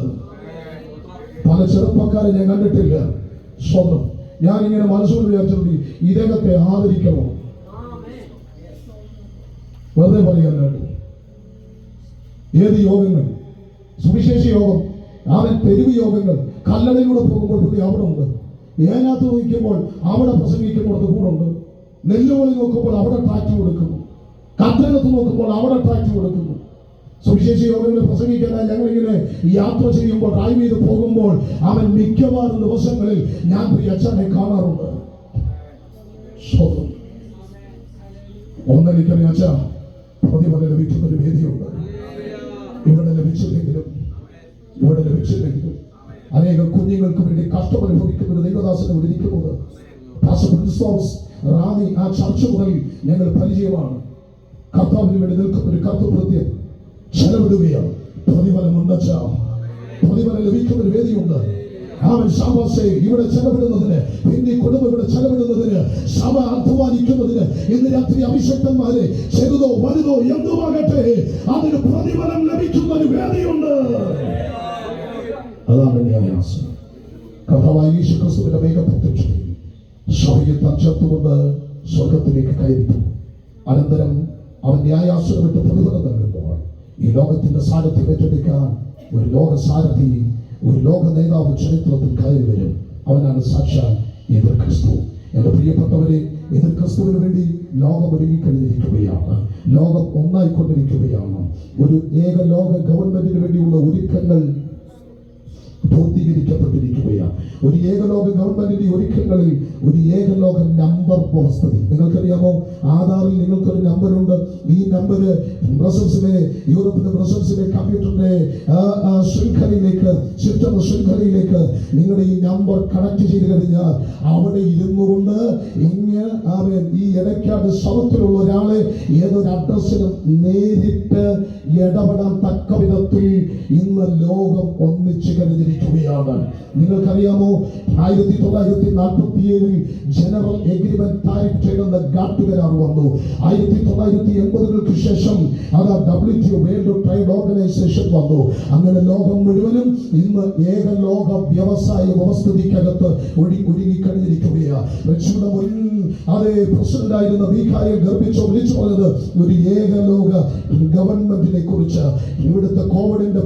പല ചെറുപ്പക്കാരെ ഞാൻ കണ്ടിട്ടില്ല. സ്വന്തം ഞാനിങ്ങനെ മനസ്സുകൊണ്ട് വിചാരിച്ചിട്ടുണ്ട്, ഇദ്ദേഹത്തെ ആദരിക്കണോ? വെറുതെ പറയാൻ ഏത് യോഗങ്ങൾ, സുവിശേഷ യോഗം, അവൻ തെരുവ് യോഗങ്ങൾ, കല്ലടയിലൂടെ പോകുമ്പോൾ പുള്ളി അവിടെ ഉണ്ട്. ഏനാത്ത് നോക്കുമ്പോൾ അവിടെ പ്രസംഗിക്കുമ്പോൾ കൂടെ ഉണ്ട്. നെല്ലുവളി നോക്കുമ്പോൾ അവിടെ ട്രാക്ട് കൊടുക്കുന്നു. കത്തനത്ത് നോക്കുമ്പോൾ അവിടെ ട്രാക്ട് കൊടുക്കുന്നു. സുവിശേഷ യോഗങ്ങളിൽ പ്രസംഗിക്കാനായി ഞങ്ങളിങ്ങനെ യാത്ര ചെയ്യുമ്പോൾ, ഡ്രൈവ് ചെയ്ത് പോകുമ്പോൾ അവൻ മിക്കവാറും ദിവസങ്ങളിൽ ഞാൻ പ്രിയ അച്ഛനെ കാണാറുണ്ട്. ഒന്നെനിക്കറിയ അച്ഛ, പ്രതിഫലം ലഭിക്കുന്ന ഒരു വേദിയുണ്ട്. ഇവിടെ ലഭിച്ചില്ലെങ്കിലും അനേകം കുഞ്ഞുങ്ങൾക്ക് വേണ്ടി കഷ്ടമനുഭവിക്കുന്ന ഒരു ദൈവദാസനെ ഇരിക്കുന്നത് റാണി ആ ചർച്ച മുതൽ ഞങ്ങൾ പരിചയമാണ്. കർത്താവിന് വേണ്ടി നിൽക്കുന്ന ഒരു കർത്തൃകൃത്യം ചെലവിടുകയാണ്. പ്രതിഫലം ഉണ്ടച്ച, പ്രതിഫലം ലഭിക്കുന്ന ഒരു വേദിയുണ്ട്. അവൻ ശാബാസെ ഇവിടെ ചെലവിടുന്നതിന്, പിന്നെ കുടുംബം ഇവിടെ ചെലവിടുന്നതിന്, സഭ അധ്വാനിക്കുന്നതിന്, ഇന്ന് രാത്രി അഭിഷക്തന്മാരെ ചെറുതോ വലുതോ എന്തുമാകട്ടെ അതിന് പ്രതിഫലം ലഭിക്കുന്ന ഒരു വേദിയുണ്ട്. അതാണ് ന്യായാസനം. കർത്താവായ യേശുക്രിസ്തുവിന്റെ മേഘപ്രത്യക്ഷതയിൽ സഭയിൽ തഞ്ചത്തുകൊണ്ട് സ്വർഗത്തിലേക്ക് കയറിപ്പോകും. അനന്തരം അവൻ ന്യായാസനം വിട്ട് പ്രതിഫലം നൽകുമ്പോൾ ഈ ലോകത്തിന്റെ സാരഥ്യം ഏറ്റെടുക്കാൻ ഒരു ലോക സാരഥി, ഒരു ലോക നേതാവ് ചരിത്രത്തിൽ കയറി വരും. അവനാണ് സാക്ഷാൽ എതിർ ക്രിസ്തു. എന്റെ പ്രിയപ്പെട്ടവരെ, എതിർ ക്രിസ്തുവിന് വേണ്ടി ലോകം ഒരുങ്ങിക്കഴിഞ്ഞിരിക്കുകയാണ്. ലോകം ഒന്നായിക്കൊണ്ടിരിക്കുകയാണ്. ഒരു ഏക ലോക ഗവൺമെന്റിന് വേണ്ടിയുള്ള ഒരുക്കങ്ങൾ പൂർത്തീകരിക്കപ്പെട്ടിരിക്കുകയാണ്. ഒരു ഏകലോക ഗവൺമെന്റിന്റെ ഒരുക്കങ്ങളിൽ ഒരു ഏകലോക നമ്പർ വ്യവസ്ഥിതി. നിങ്ങൾക്കറിയാമോ, ആധാറിൽ നിങ്ങൾക്കൊരു നമ്പറുണ്ട്. ഈ നമ്പർ ബ്രസൽസിലെ, യൂറോപ്പിലെ ബ്രസൽസിലെ കമ്പ്യൂട്ടറിന്റെ ശൃംഖലയിലേക്ക്, സിസ്റ്റം ശൃംഖലയിലേക്ക് നിങ്ങളുടെ ഈ നമ്പർ കണക്ട് ചെയ്ത് കഴിഞ്ഞാൽ അവിടെ ഇരുന്നു കൊണ്ട് ഈ ഇടയ്ക്കാട് സൗത്തിലുള്ള ഒരാളെ ഏതൊരു അഡ്രസ്സിനും നേരിട്ട് ഇടപെടാൻ തക്ക വിധത്തിൽ ഇന്ന് ലോകം ഒന്നിച്ചു കഴിഞ്ഞിരിക്കുകയാണ്. നിങ്ങൾക്കറിയാമോ, 1947 ജനറൽ എഗ്രിമെന്റ് താരിഫ് ചെയ്യുന്ന ഗാട്ടുകരാർ വന്നു. 1980-കൾക്ക് ശേഷം അത് WTO വേൾഡ് ട്രേഡ് ഓർഗനൈസേഷൻ വന്നു. അങ്ങനെ ലോകം മുഴുവനും ഇന്ന് ഏക ലോക വ്യവസായ വ്യവസ്ഥിതിക്കകത്ത് ഒരുങ്ങിക്കഴിഞ്ഞിരിക്കുകയാണ്. അതേ പ്രസിഡന്റ് ആയിരുന്ന മീഖായേൽ ഗർബിച്ചോ വിളിച്ചു പറഞ്ഞത് ഒരു ഏകലോക ഗവൺമെന്റിനെ കുറിച്ച്. ഇവിടുത്തെ കോവിഡിന്റെ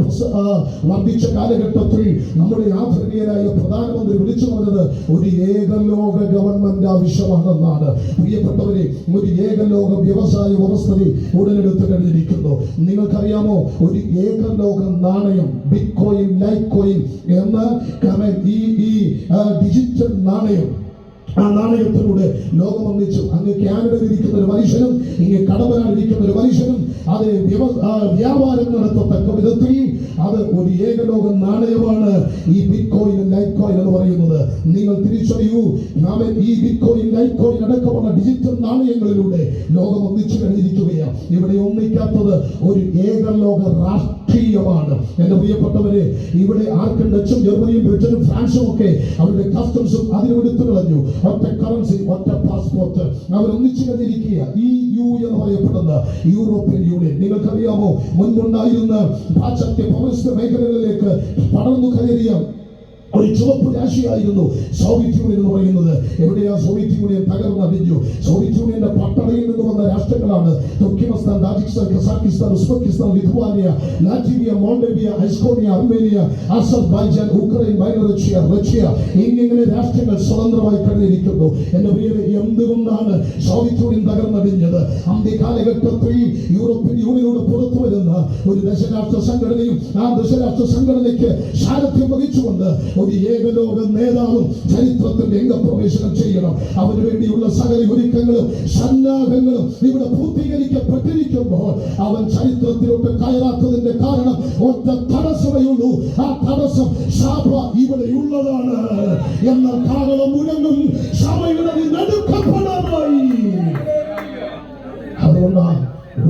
വർദ്ധിച്ച കാലഘട്ടത്തിൽ നമ്മുടെ ആദരണീയനായ പ്രധാനമന്ത്രി വിളിച്ചു പറഞ്ഞത് ഒരു ഏകലോക ഗവൺമെന്റ് ആവശ്യമാണെന്നാണ്. പ്രിയപ്പെട്ടവരെ, ഒരു ഏകലോക വ്യവസായ വ്യവസ്ഥിതി ഉടലെടുത്ത് കഴിഞ്ഞിരിക്കുന്നു. നിങ്ങൾക്കറിയാമോ, ഒരു ഏകലോക നാണയം, ബിറ്റ് കോയിൻ, ലൈറ്റ് കോയിൻ എന്ന ഈ ഡിജിറ്റൽ നാണയം, ആ നാണയത്തിലൂടെ ലോകം ഒന്നിച്ചു. അങ്ങ് കാനഡയിൽ ഇരിക്കുന്ന ഒരു മനുഷ്യനും, ഇങ്ങ് കടമ്പനാട് ഇരിക്കുന്ന ഒരു മനുഷ്യനും അത് വ്യാപാരം നടത്തത്തക്ക വിധത്തിൽ അത് ഒരു ഏകലോക നാണയമാണ് ഈ ബിറ്റ്കോയിനും ലൈറ്റ് കോയിൻ എന്ന് പറയുന്നത്. നിങ്ങൾ തിരിച്ചറിയൂ, ഈ ബിറ്റ്കോയിൻ, ലൈറ്റ് കോയിൻ അടക്കമുള്ള ഡിജിറ്റൽ നാണയങ്ങളിലൂടെ ലോകം ഒന്നിച്ചു കഴിഞ്ഞിരിക്കുകയാണ്. ഇവിടെ ഒന്നിക്കാത്തത് ഒരു ഏകലോക രാഷ്ട്രീയമാണ്. എന്റെ പ്രിയപ്പെട്ടവരെ, ഇവിടെ ആർക്കും ഡച്ചും ജർമ്മനിയും ബ്രിട്ടനും ഫ്രാൻസും ഒക്കെ അവരുടെ കസ്റ്റംസും അതിനെടുത്തു കളഞ്ഞു. ഒറ്റ കറൻസി, ഒറ്റ പാസ്പോർട്ട്, അവർ ഒന്നിച്ചു കഴിഞ്ഞിരിക്കുക. ഈ യു എന്ന് പറയപ്പെടുന്ന യൂറോപ്യൻ യൂണിയൻ, നിങ്ങൾക്കറിയാമോ, മുൻപുണ്ടായിരുന്ന പാശ്ചാത്യ പൗരസ്ത്യ മേഖലകളിലേക്ക് പടർന്നു കയറിയ ഒരു ചുവപ്പ് രാശിയായിരുന്നു സോവിയറ്റ് യൂണിയൻ എന്ന് പറയുന്നത്. എവിടെയാ സോവിയറ്റ് യൂണിയൻ തകർന്നടിഞ്ഞു? സോവിയറ്റ് യൂണിയന്റെ പട്ടണയിൽ നിന്ന് വന്ന രാഷ്ട്രങ്ങളാണ് Turkmenistan, Tajikistan, Kazakhstan, Uzbekistan, Lithuania, Latvia, Moldova, Estonia, Armenia, Azerbaijan, Ukraine, Belarus, Russia, ഇങ്ങനെ രാഷ്ട്രങ്ങൾ സ്വതന്ത്രമായി കഴിഞ്ഞിരിക്കുന്നു. എന്റെ പ്രിയരെ, എന്തുകൊണ്ടാണ് സോവിയറ്റ് യൂണിയൻ തകർന്നടിഞ്ഞത്? അന്ത്യ കാലഘട്ടത്തിൽ യൂറോപ്യൻ യൂണിയനോട് പുറത്തു വരുന്ന ഒരു ദശരാഷ്ട്ര സംഘടനയും ആ ദശരാഷ്ട്ര സംഘടനയ്ക്ക് സാരഥ്യം വഹിച്ചുകൊണ്ട് ഒരു ഏകലോക നേതാവും ചരിത്രത്തിൽ രംഗപ്രവേശനം ചെയ്യണം. അവന് വേണ്ടിയുള്ള സകല ഒരുക്കങ്ങളും സന്നാഹങ്ങളും ഇവിടെ പൂർത്തീകരിക്കപ്പെട്ടിരിക്കുമ്പോൾ അവൻ ചരിത്രത്തിലോട്ട് കയറാത്തതിന്റെ കാരണം ഒറ്റ തടസ്സമേ ഉള്ളൂ. ആ തടസ്സം സഭ ഇവിടെയുള്ളതാണ്. എന്നാൽ കാഹളം മുഴങ്ങും, സഭയുടെ നടുക്കപ്പെടാനായി. അതുകൊണ്ടാണ്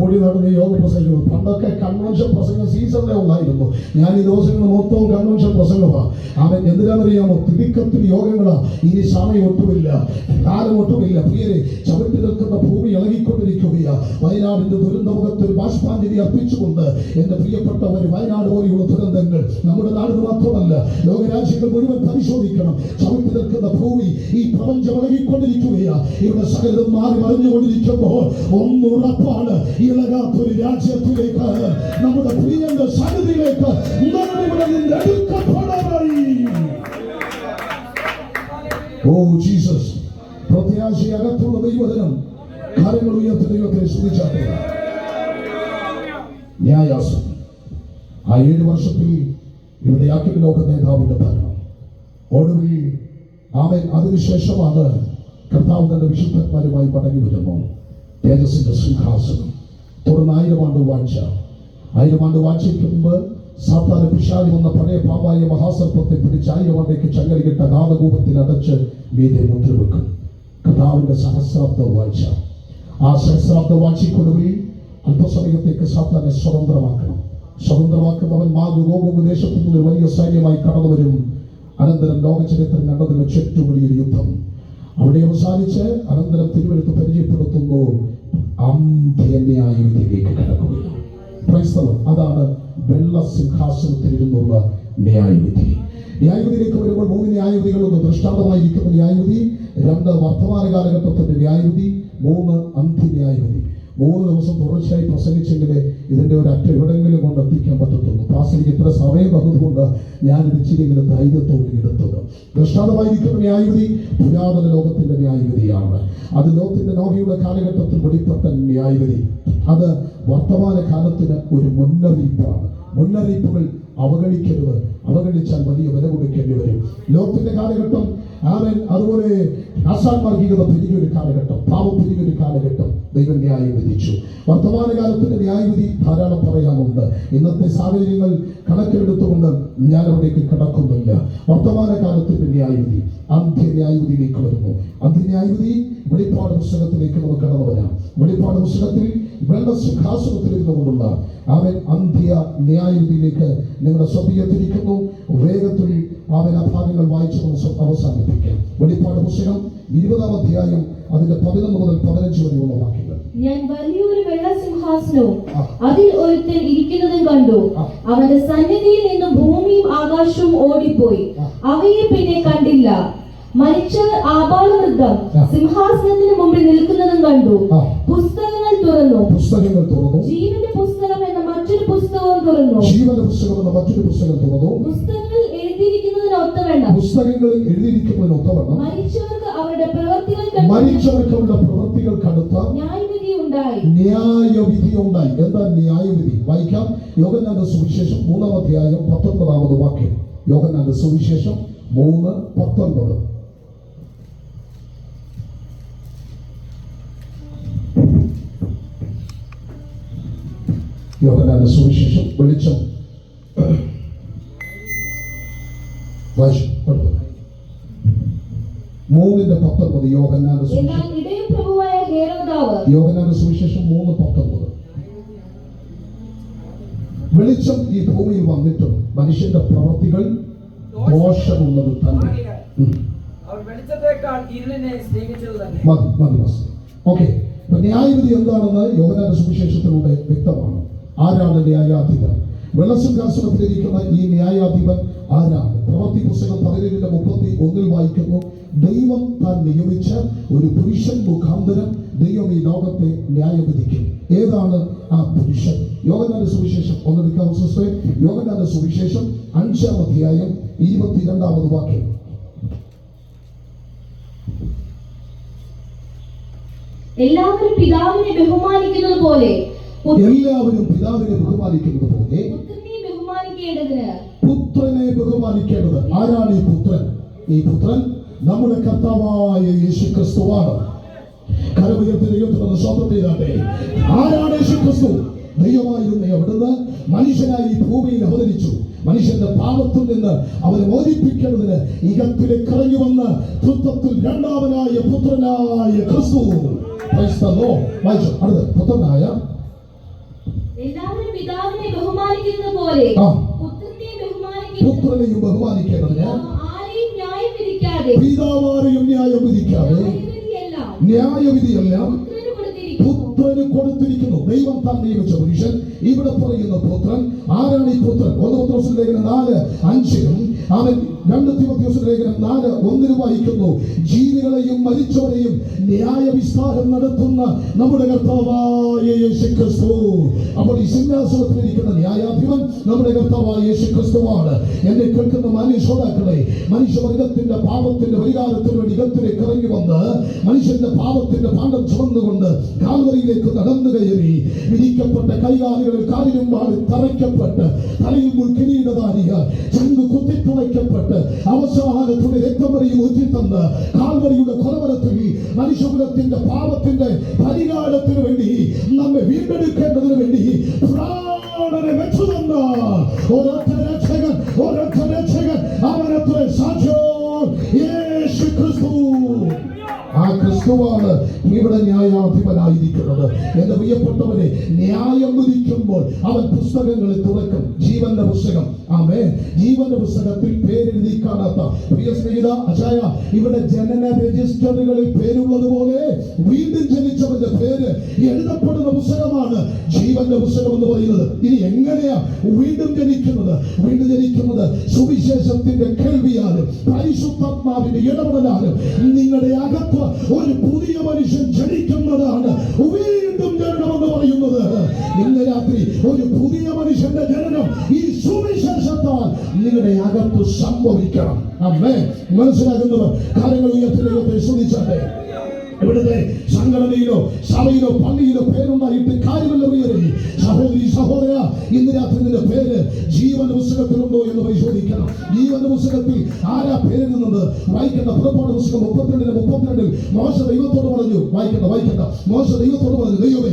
ഓടി നടന്ന് യോഗ പ്രസംഗം. പണ്ടൊക്കെ കൺവെൻഷൻ പ്രസംഗ സീസണിലേ ഉള്ളായിരുന്നു. ഞാൻ ഈ ദിവസങ്ങൾ മൊത്തവും കൺവെൻഷൻ പ്രസംഗമാണ്. അവൻ എന്തിനാണെന്നറിയാമോ? തിടുക്കത്തിൽ യോഗങ്ങളാ. ഇനി സമയം ഒട്ടുമില്ല, കാലം ഒട്ടുമില്ല. പ്രിയരെ, ചവിട്ടി നിൽക്കുന്ന ഭൂമി ഇളകിക്കൊണ്ടിരിക്കുകയാ. വയനാടിന്റെ ദുരന്തമുഖത്ത് ഒരു ബാഷ്പാഞ്ജലി അർപ്പിച്ചുകൊണ്ട് എന്റെ പ്രിയപ്പെട്ടവർ, വയനാട് പോലെയുള്ള ദുരന്തങ്ങൾ നമ്മുടെ നാടിന് മാത്രമല്ല ലോകരാജ്യങ്ങൾ മുഴുവൻ പരിശോധിക്കണം. ചവിട്ടി നിൽക്കുന്ന ഭൂമി, ഈ പ്രപഞ്ചം ഇളകിക്കൊണ്ടിരിക്കുകയാ. ഇവിടെ സകലതും മാറി മറിഞ്ഞുകൊണ്ടിരിക്കുമ്പോൾ ഒന്നുറപ്പാണ്, ഇളകാത്തൊരു രാജ്യത്തിലേക്ക്, നമ്മുടെ പ്രിയന്റെ സന്നിധിയിലേക്ക് ഓ ജീസസ്. പ്രത്യാശയകത്തുള്ള ദൈവജനം കാര്യങ്ങൾ ഉയർത്തി ദൈവത്തെ സ്തുതിച്ചാട്ടെ. ന്യായാസനം ആ 7 വർഷത്തിൽ ഇവിടെ യാക്കോബ് ലോക നേതാവിന്റെ ഭരണം ഒടുവിൽ അവൻ അതിനുശേഷമാണ് കർത്താവ് തന്റെ വിശുദ്ധന്മാരുമായി മടങ്ങി വരുന്നു. തേജസ്സിന്റെ സിംഹാസനം തുടർന്ന് 1000 ആണ്ട് വാഴ്ച. 1000 ആണ്ട് വാഴ്ചയ്ക്ക് മുമ്പ് സാത്താന് പിശാചി വന്ന പഴയ പാമ്പായ മഹാസർപ്പത്തെ പിടിച്ച് 1000 ആണ്ടേക്ക് ചങ്ങലിട്ട ഗാതകൂപത്തിൽ അടച്ച് മീതെ മുദ്രവെക്കും. കർത്താവിന്റെ സഹസ്രാബ്ദ വാഴ്ച. ആ സഹസ്രാബ്ദ വാഴ്ചയ്ക്കൊടുവിൽ അല്പസമയത്തേക്ക് സാത്താനെ സ്വതന്ത്രമാക്കുന്നവൻ മാഗോഗ് ദേശത്തു നിന്ന് വലിയ സൈന്യമായി കടന്നു വരും. അനന്തരം ലോക ചരിത്രം കണ്ടതിൽ വെച്ച് ഏറ്റവും വലിയൊരു യുദ്ധം അവിടെ അവസാനിച്ച് അനന്തരം തിരുവെഴുത്ത് പരിചയപ്പെടുത്തുന്നു അന്ത്യന്യായ വിധിയിലേക്ക് കടക്കുകയാണ്. ക്രൈസ്തവം അതാണ് വെള്ള സിംഹാസനത്തിൽ ഇരുന്നുള്ള ന്യായവിധി. ന്യായവിധിയിലേക്ക് വരുമ്പോൾ 3 ന്യായവിധികളൊന്ന് ദൃഷ്ടാന്തമായിരിക്കുന്ന ന്യായവിധി, 2 വർത്തമാന കാലഘട്ടത്തിന്റെ ന്യായവിധി, 3 അന്ത്യന്യായവിധി. 3 ദിവസം തുടർച്ചയായി പ്രസംഗിച്ചെങ്കിലേ ഇതിന്റെ ഒരു അറ്റം എവിടെയെങ്കിലും കൊണ്ട് എത്തിക്കാൻ പറ്റത്തുള്ളൂ. പാസ്റ്റർക്ക് ഇത്ര സമയം തന്നതുകൊണ്ട് ഞാൻ ഇത് ഇച്ചിരിയെങ്കിലും ധൈര്യത്തോടെ എടുത്തത്. ദൃഷ്ടാന്തമായിരിക്കുന്ന ന്യായവിധി പുരാതന ലോകത്തിന്റെ ന്യായവിധിയാണ്. അത് ലോകത്തിന്റെ നോഹയുടെ കാലഘട്ടത്തിൽ വെളിപ്പെട്ട ന്യായവിധി. അത് വർത്തമാന കാലത്തിന് ഒരു മുന്നറിയിപ്പാണ്. മുന്നറിയിപ്പുകൾ അവഗണിക്കരുത്. അവഗണിച്ചാൽ വലിയ വില കൊടുക്കേണ്ടി വരും. ലോകത്തിന്റെ കാലഘട്ടം അതുപോലെ ആസാന്മാർഗികത പെരുകിയൊരു കാലഘട്ടം, പാപം പെരുകിയൊരു കാലഘട്ടം. ദൈവം ന്യായം വിധിച്ചു. വർത്തമാനകാലത്തിന്റെ ന്യായവിധി ധാരാളം പറയാനുണ്ട്. ഇന്നത്തെ സാഹചര്യങ്ങൾ കണക്കിലെടുത്തുകൊണ്ട് ഞാൻ അവിടേക്ക് കടക്കുന്നില്ല. വർത്തമാനകാലത്തിന്റെ ന്യായവിധി അന്ത്യന്യായവിധിയിലേക്ക് വരുന്നു. അന്ത്യന്യായവിധി വെളിപ്പാട് പുസ്തകത്തിലേക്ക് നമുക്ക് കടന്നു വരാം. വെളിപ്പാട് പുസ്തകത്തിൽ വെള്ള സിംഹാസനത്തിൽ ഇരുന്നുകൊണ്ടുള്ള അവൻ അന്ത്യ ന്യായവിധിയിലേക്ക് നിങ്ങളുടെ ശ്രദ്ധയെ തിരിക്കുന്നു. വേഗത്തിൽ അവൻ ആ ഭാഗങ്ങൾ വായിച്ച് അവസാനിപ്പിക്കാം. വെളിപ്പാട് പുസ്തകം 20-ാം അധ്യായം അതിന്റെ 11 മുതൽ 15 വരെയുള്ള വാക്യങ്ങൾ.
ഞാൻ വലിയൊരു വെള്ള സിംഹാസനവും അതിൽ ഒരുത്തൻ ഇരിക്കുന്നതും കണ്ടു. അവന്റെ സന്നിധിയിൽ നിന്നും ഭൂമിയും ആകാശവും ഓടിപ്പോയി, അവയെ പിന്നെ കണ്ടില്ല. മരിച്ചവർ ആബാലവൃദ്ധം സിംഹാസനത്തിന് മുമ്പിൽ നിൽക്കുന്നതും കണ്ടു. പുസ്തകങ്ങൾ തുറന്നു. ജീവന്റെ പുസ്തകം എന്ന മറ്റൊരു പുസ്തകവും തുറന്നു. പുസ്തകങ്ങളിൽ എഴുതിയിരിക്കുന്നതിന് ഒത്തവണ്ണം മരിച്ചവർക്ക് അവരുടെ പ്രവൃത്തികൾ കടുത്ത ന്യായവിധി ഉണ്ടായി.
എന്താ ന്യായവിധി? വായിക്കാം. യോഹന്നാന്റെ സുവിശേഷം 3-ാം അധ്യായം 19-ാമത് വാക്യം. യോഹന്നാന്റെ സുവിശേഷം 3:19. യോഹന്നാന്റെ സുവിശേഷം വെളിച്ചം വായിച്ചു 3:19 യോഹന്നാന്റെ സുവിശേഷം.
എന്നാൽ ഇടയപ്രഭുവായ ഹേരോദാവ്
യോഹന്നാന്റെ സുവിശേഷം 3:19 വെളിച്ചം ഈ ഭൂമിയിൽ വന്നിട്ടും മനുഷ്യന്റെ പ്രവൃത്തികൾ ദോഷമുള്ളത് തന്നെ.
അവർ വെളിച്ചത്തെക്കാൾ ഇരുളിനെ സ്നേഹിച്ചത് തന്നെ.
മതി. ഓക്കെ, ന്യായവിധി എന്താണെന്ന് യോഹന്നാന്റെ സുവിശേഷത്തിലൂടെ വ്യക്തമാണ്. ആരാണ് ന്യായാധിപൻ? വെള്ളസിംഹാസനത്തിലിരിക്കുന്ന ഈ ന്യായാധിപൻ ആരാണ്? പ്രവൃത്തി പുസ്തകം 17:31 വായിക്കുന്നു, ദൈവം താൻ നിയമിച്ച ഒരു പുരുഷൻ മുഖാന്തരം ദൈവം ഈ ലോകത്തെ ന്യായവിധിക്കും. ഏതാണ് ആ പുരുഷൻ? യോഹന്നാന്റെ സുവിശേഷം യോഹന്നാന്റെ സുവിശേഷം 5-ാം അധ്യായം 22-ാമത് വാക്യം.
എല്ലാവരും പിതാവിനെ ബഹുമാനിക്കുന്നത് പോലെ
പുത്രനെ ബഹുമാനിക്കേണ്ടത്. ആരാണ് ഈ പുത്രൻ? ഈ പുത്രൻ നമ്മുടെ കർത്താവായ യേശുക്രിസ്തുവാണ്. കരമുയർത്തി ദൈവത്തിനൊന്ന് സ്വന്തം ചെയ്താട്ടെ. ആരാണ് യേശുക്രിസ്തു? ദൈവമായിരുന്ന അവിടുന്ന് മനുഷ്യനായി ഈ ഭൂമിയിൽ അവതരിച്ചു. മനുഷ്യന്റെ പാപത്തിൽ നിന്ന് അവനെ മോചിപ്പിക്കുന്നതിന് ഇകത്തിലേക്ക് ഇറങ്ങി വന്ന് തൃത്വത്തിൽ രണ്ടാമനായ പുത്രനായ ക്രിസ്തു. പുത്രനായ
എല്ലാവരും പിതാവിനെ ബഹുമാനിക്കുന്നത് പോലെ
പുത്രനെയും ബഹുമാനിക്കേണ്ടതിന്
ആരെയും ന്യായം വിധിക്കാതെ,
പിതാവാരെയും ന്യായം വിധിക്കാതെ ന്യായവിധിയെല്ലാം പുത്രന് കൊടുത്തിരിക്കുന്നു. ദൈവം താൻ നിയമിച്ച പുരുഷൻ. ഇവിടെ പറയുന്ന പുത്രൻ ആരാണ്? ഈ പുത്രൻ 1 പത്രോസ് ലേഖനം 4:5 അവൻ 2 തീമോഥെയോസ് ലേഖനം 4:1 വായിക്കുന്നു, ജീവികളെയും മരിച്ചവരെയും ന്യായവിസ്താരം നടത്തുന്ന നമ്മുടെ കർത്താവായ യേശുക്രിസ്തു. അപ്പോൾ ഈ സിംഹാസനത്തിലിരിക്കുന്ന ന്യായാധിപൻ നമ്മുടെ കർത്താവായ യേശുക്രിസ്തുവാണ്. എന്നെ കേൾക്കുന്ന മാന്യശ്രോതാക്കളെ, മനുഷ്യവർഗത്തിന്റെ പാപത്തിന്റെ പരിഹാരത്തിന് വേണ്ടി ഇകത്തിലേക്ക് ഇറങ്ങി വന്ന് മനുഷ്യന്റെ പാപത്തിന്റെ ഭാണ്ഡം ചുമന്നുകൊണ്ട് കാൽവരിയിലേക്ക് നടന്നു കയറി വിധിക്കപ്പെട്ട കൈകാലുകളിൽ കാലിലും വാളിൽ തറയ്ക്കപ്പെട്ട് തലയിൽ മുൾക്കിരീടധാരിയ ചങ്ക് കുത്തിത്തുളയ്ക്കപ്പെട്ട് അവസാനത്തിന്റെ രക്തമറിയും ഊറ്റിത്തന്ന് കാൽവരിയുടെ കൊലമരത്തിൽ മനുഷ്യകുലത്തിന്റെ പാപത്തിന്റെ പരിഹാരത്തിന് വേണ്ടി നമ്മെ വീണ്ടെടുക്കേണ്ടതിന് വേണ്ടി പ്രാണനെ വെച്ചു തന്ന ഒരൊറ്റ രക്ഷകൻ അവനത്ര സാക്ഷ്യം യേശുക്രിസ്തു. ആ ക്രിസ്തുവാണ് ഇവിടെ ന്യായാധിപനായിരിക്കുന്നത്. എന്റെ പ്രിയപ്പെട്ടവരെ, ന്യായം വിധിക്കുമ്പോൾ അവൻ പുസ്തകങ്ങളിൽ തുറക്കും. ജീവന്റെ പുസ്തകം. ആമേൻ. ജീവന്റെ പുസ്തകത്തിൽ പേരെഴുതി കാണാത്ത പ്രിയ സ്നേഹിത അച്ചായ, ഇവിടെ ജനന രജിസ്റ്ററുകളിൽ പേരുള്ളതുപോലെ വീണ്ടും ജനിച്ചവന്റെ പേര് എഴുതപ്പെടുന്ന പുസ്തകമാണ് ജീവന്റെ പുസ്തകം എന്ന് പറയുന്നത്. ഇനി എങ്ങനെയാ വീണ്ടും ജനിക്കുന്നത്? വീണ്ടും ജനിക്കുന്നത് സുവിശേഷത്തിന്റെ കേൾവിയാലും പരിശുദ്ധാത്മാവിന്റെ ഇടപെടലാലും നിങ്ങളുടെ അകത്ത് ഒരു പുതിയ മനുഷ്യൻ ജനിക്കുന്നതാണ് വീണ്ടും ജനനമെന്ന് പറയുന്നത്. ഇന്ന് രാത്രി ഒരു പുതിയ മനുഷ്യന്റെ ജനനം ഈ സുവിശേഷത്താൽ നിങ്ങളുടെ അകത്ത് സംഭവിക്കണം. അമ്മേ, മനസ്സിലാകുന്നവർ കാര്യങ്ങൾ ഉയർത്തി ദൈവത്തെ സ്തുതിച്ചാട്ടെ. ഇവിടുത്തെ സംഘടനയിലോ സഭയിലോ പള്ളിയിലോ പേരുണ്ടായിട്ട് കാര്യമല്ല. ഉയരേ സഹോദരി സഹോദര, ഇന്ന് രാത്രി നിന്റെ പേര് ജീവന്റെ പുസ്തകത്തിലുണ്ടോ എന്ന് പരിശോധിക്കണം. ജീവന്റെ പുസ്തകത്തിൽ ആരാ പേരെഴുതുന്നത്? വായിക്കേണ്ട പുറപ്പാട് പുസ്തകം 32:32 മോശ ദൈവത്തോട് പറഞ്ഞു, വായിക്കണ്ട. മോശ ദൈവത്തോട് പറഞ്ഞു, ദൈവമേ,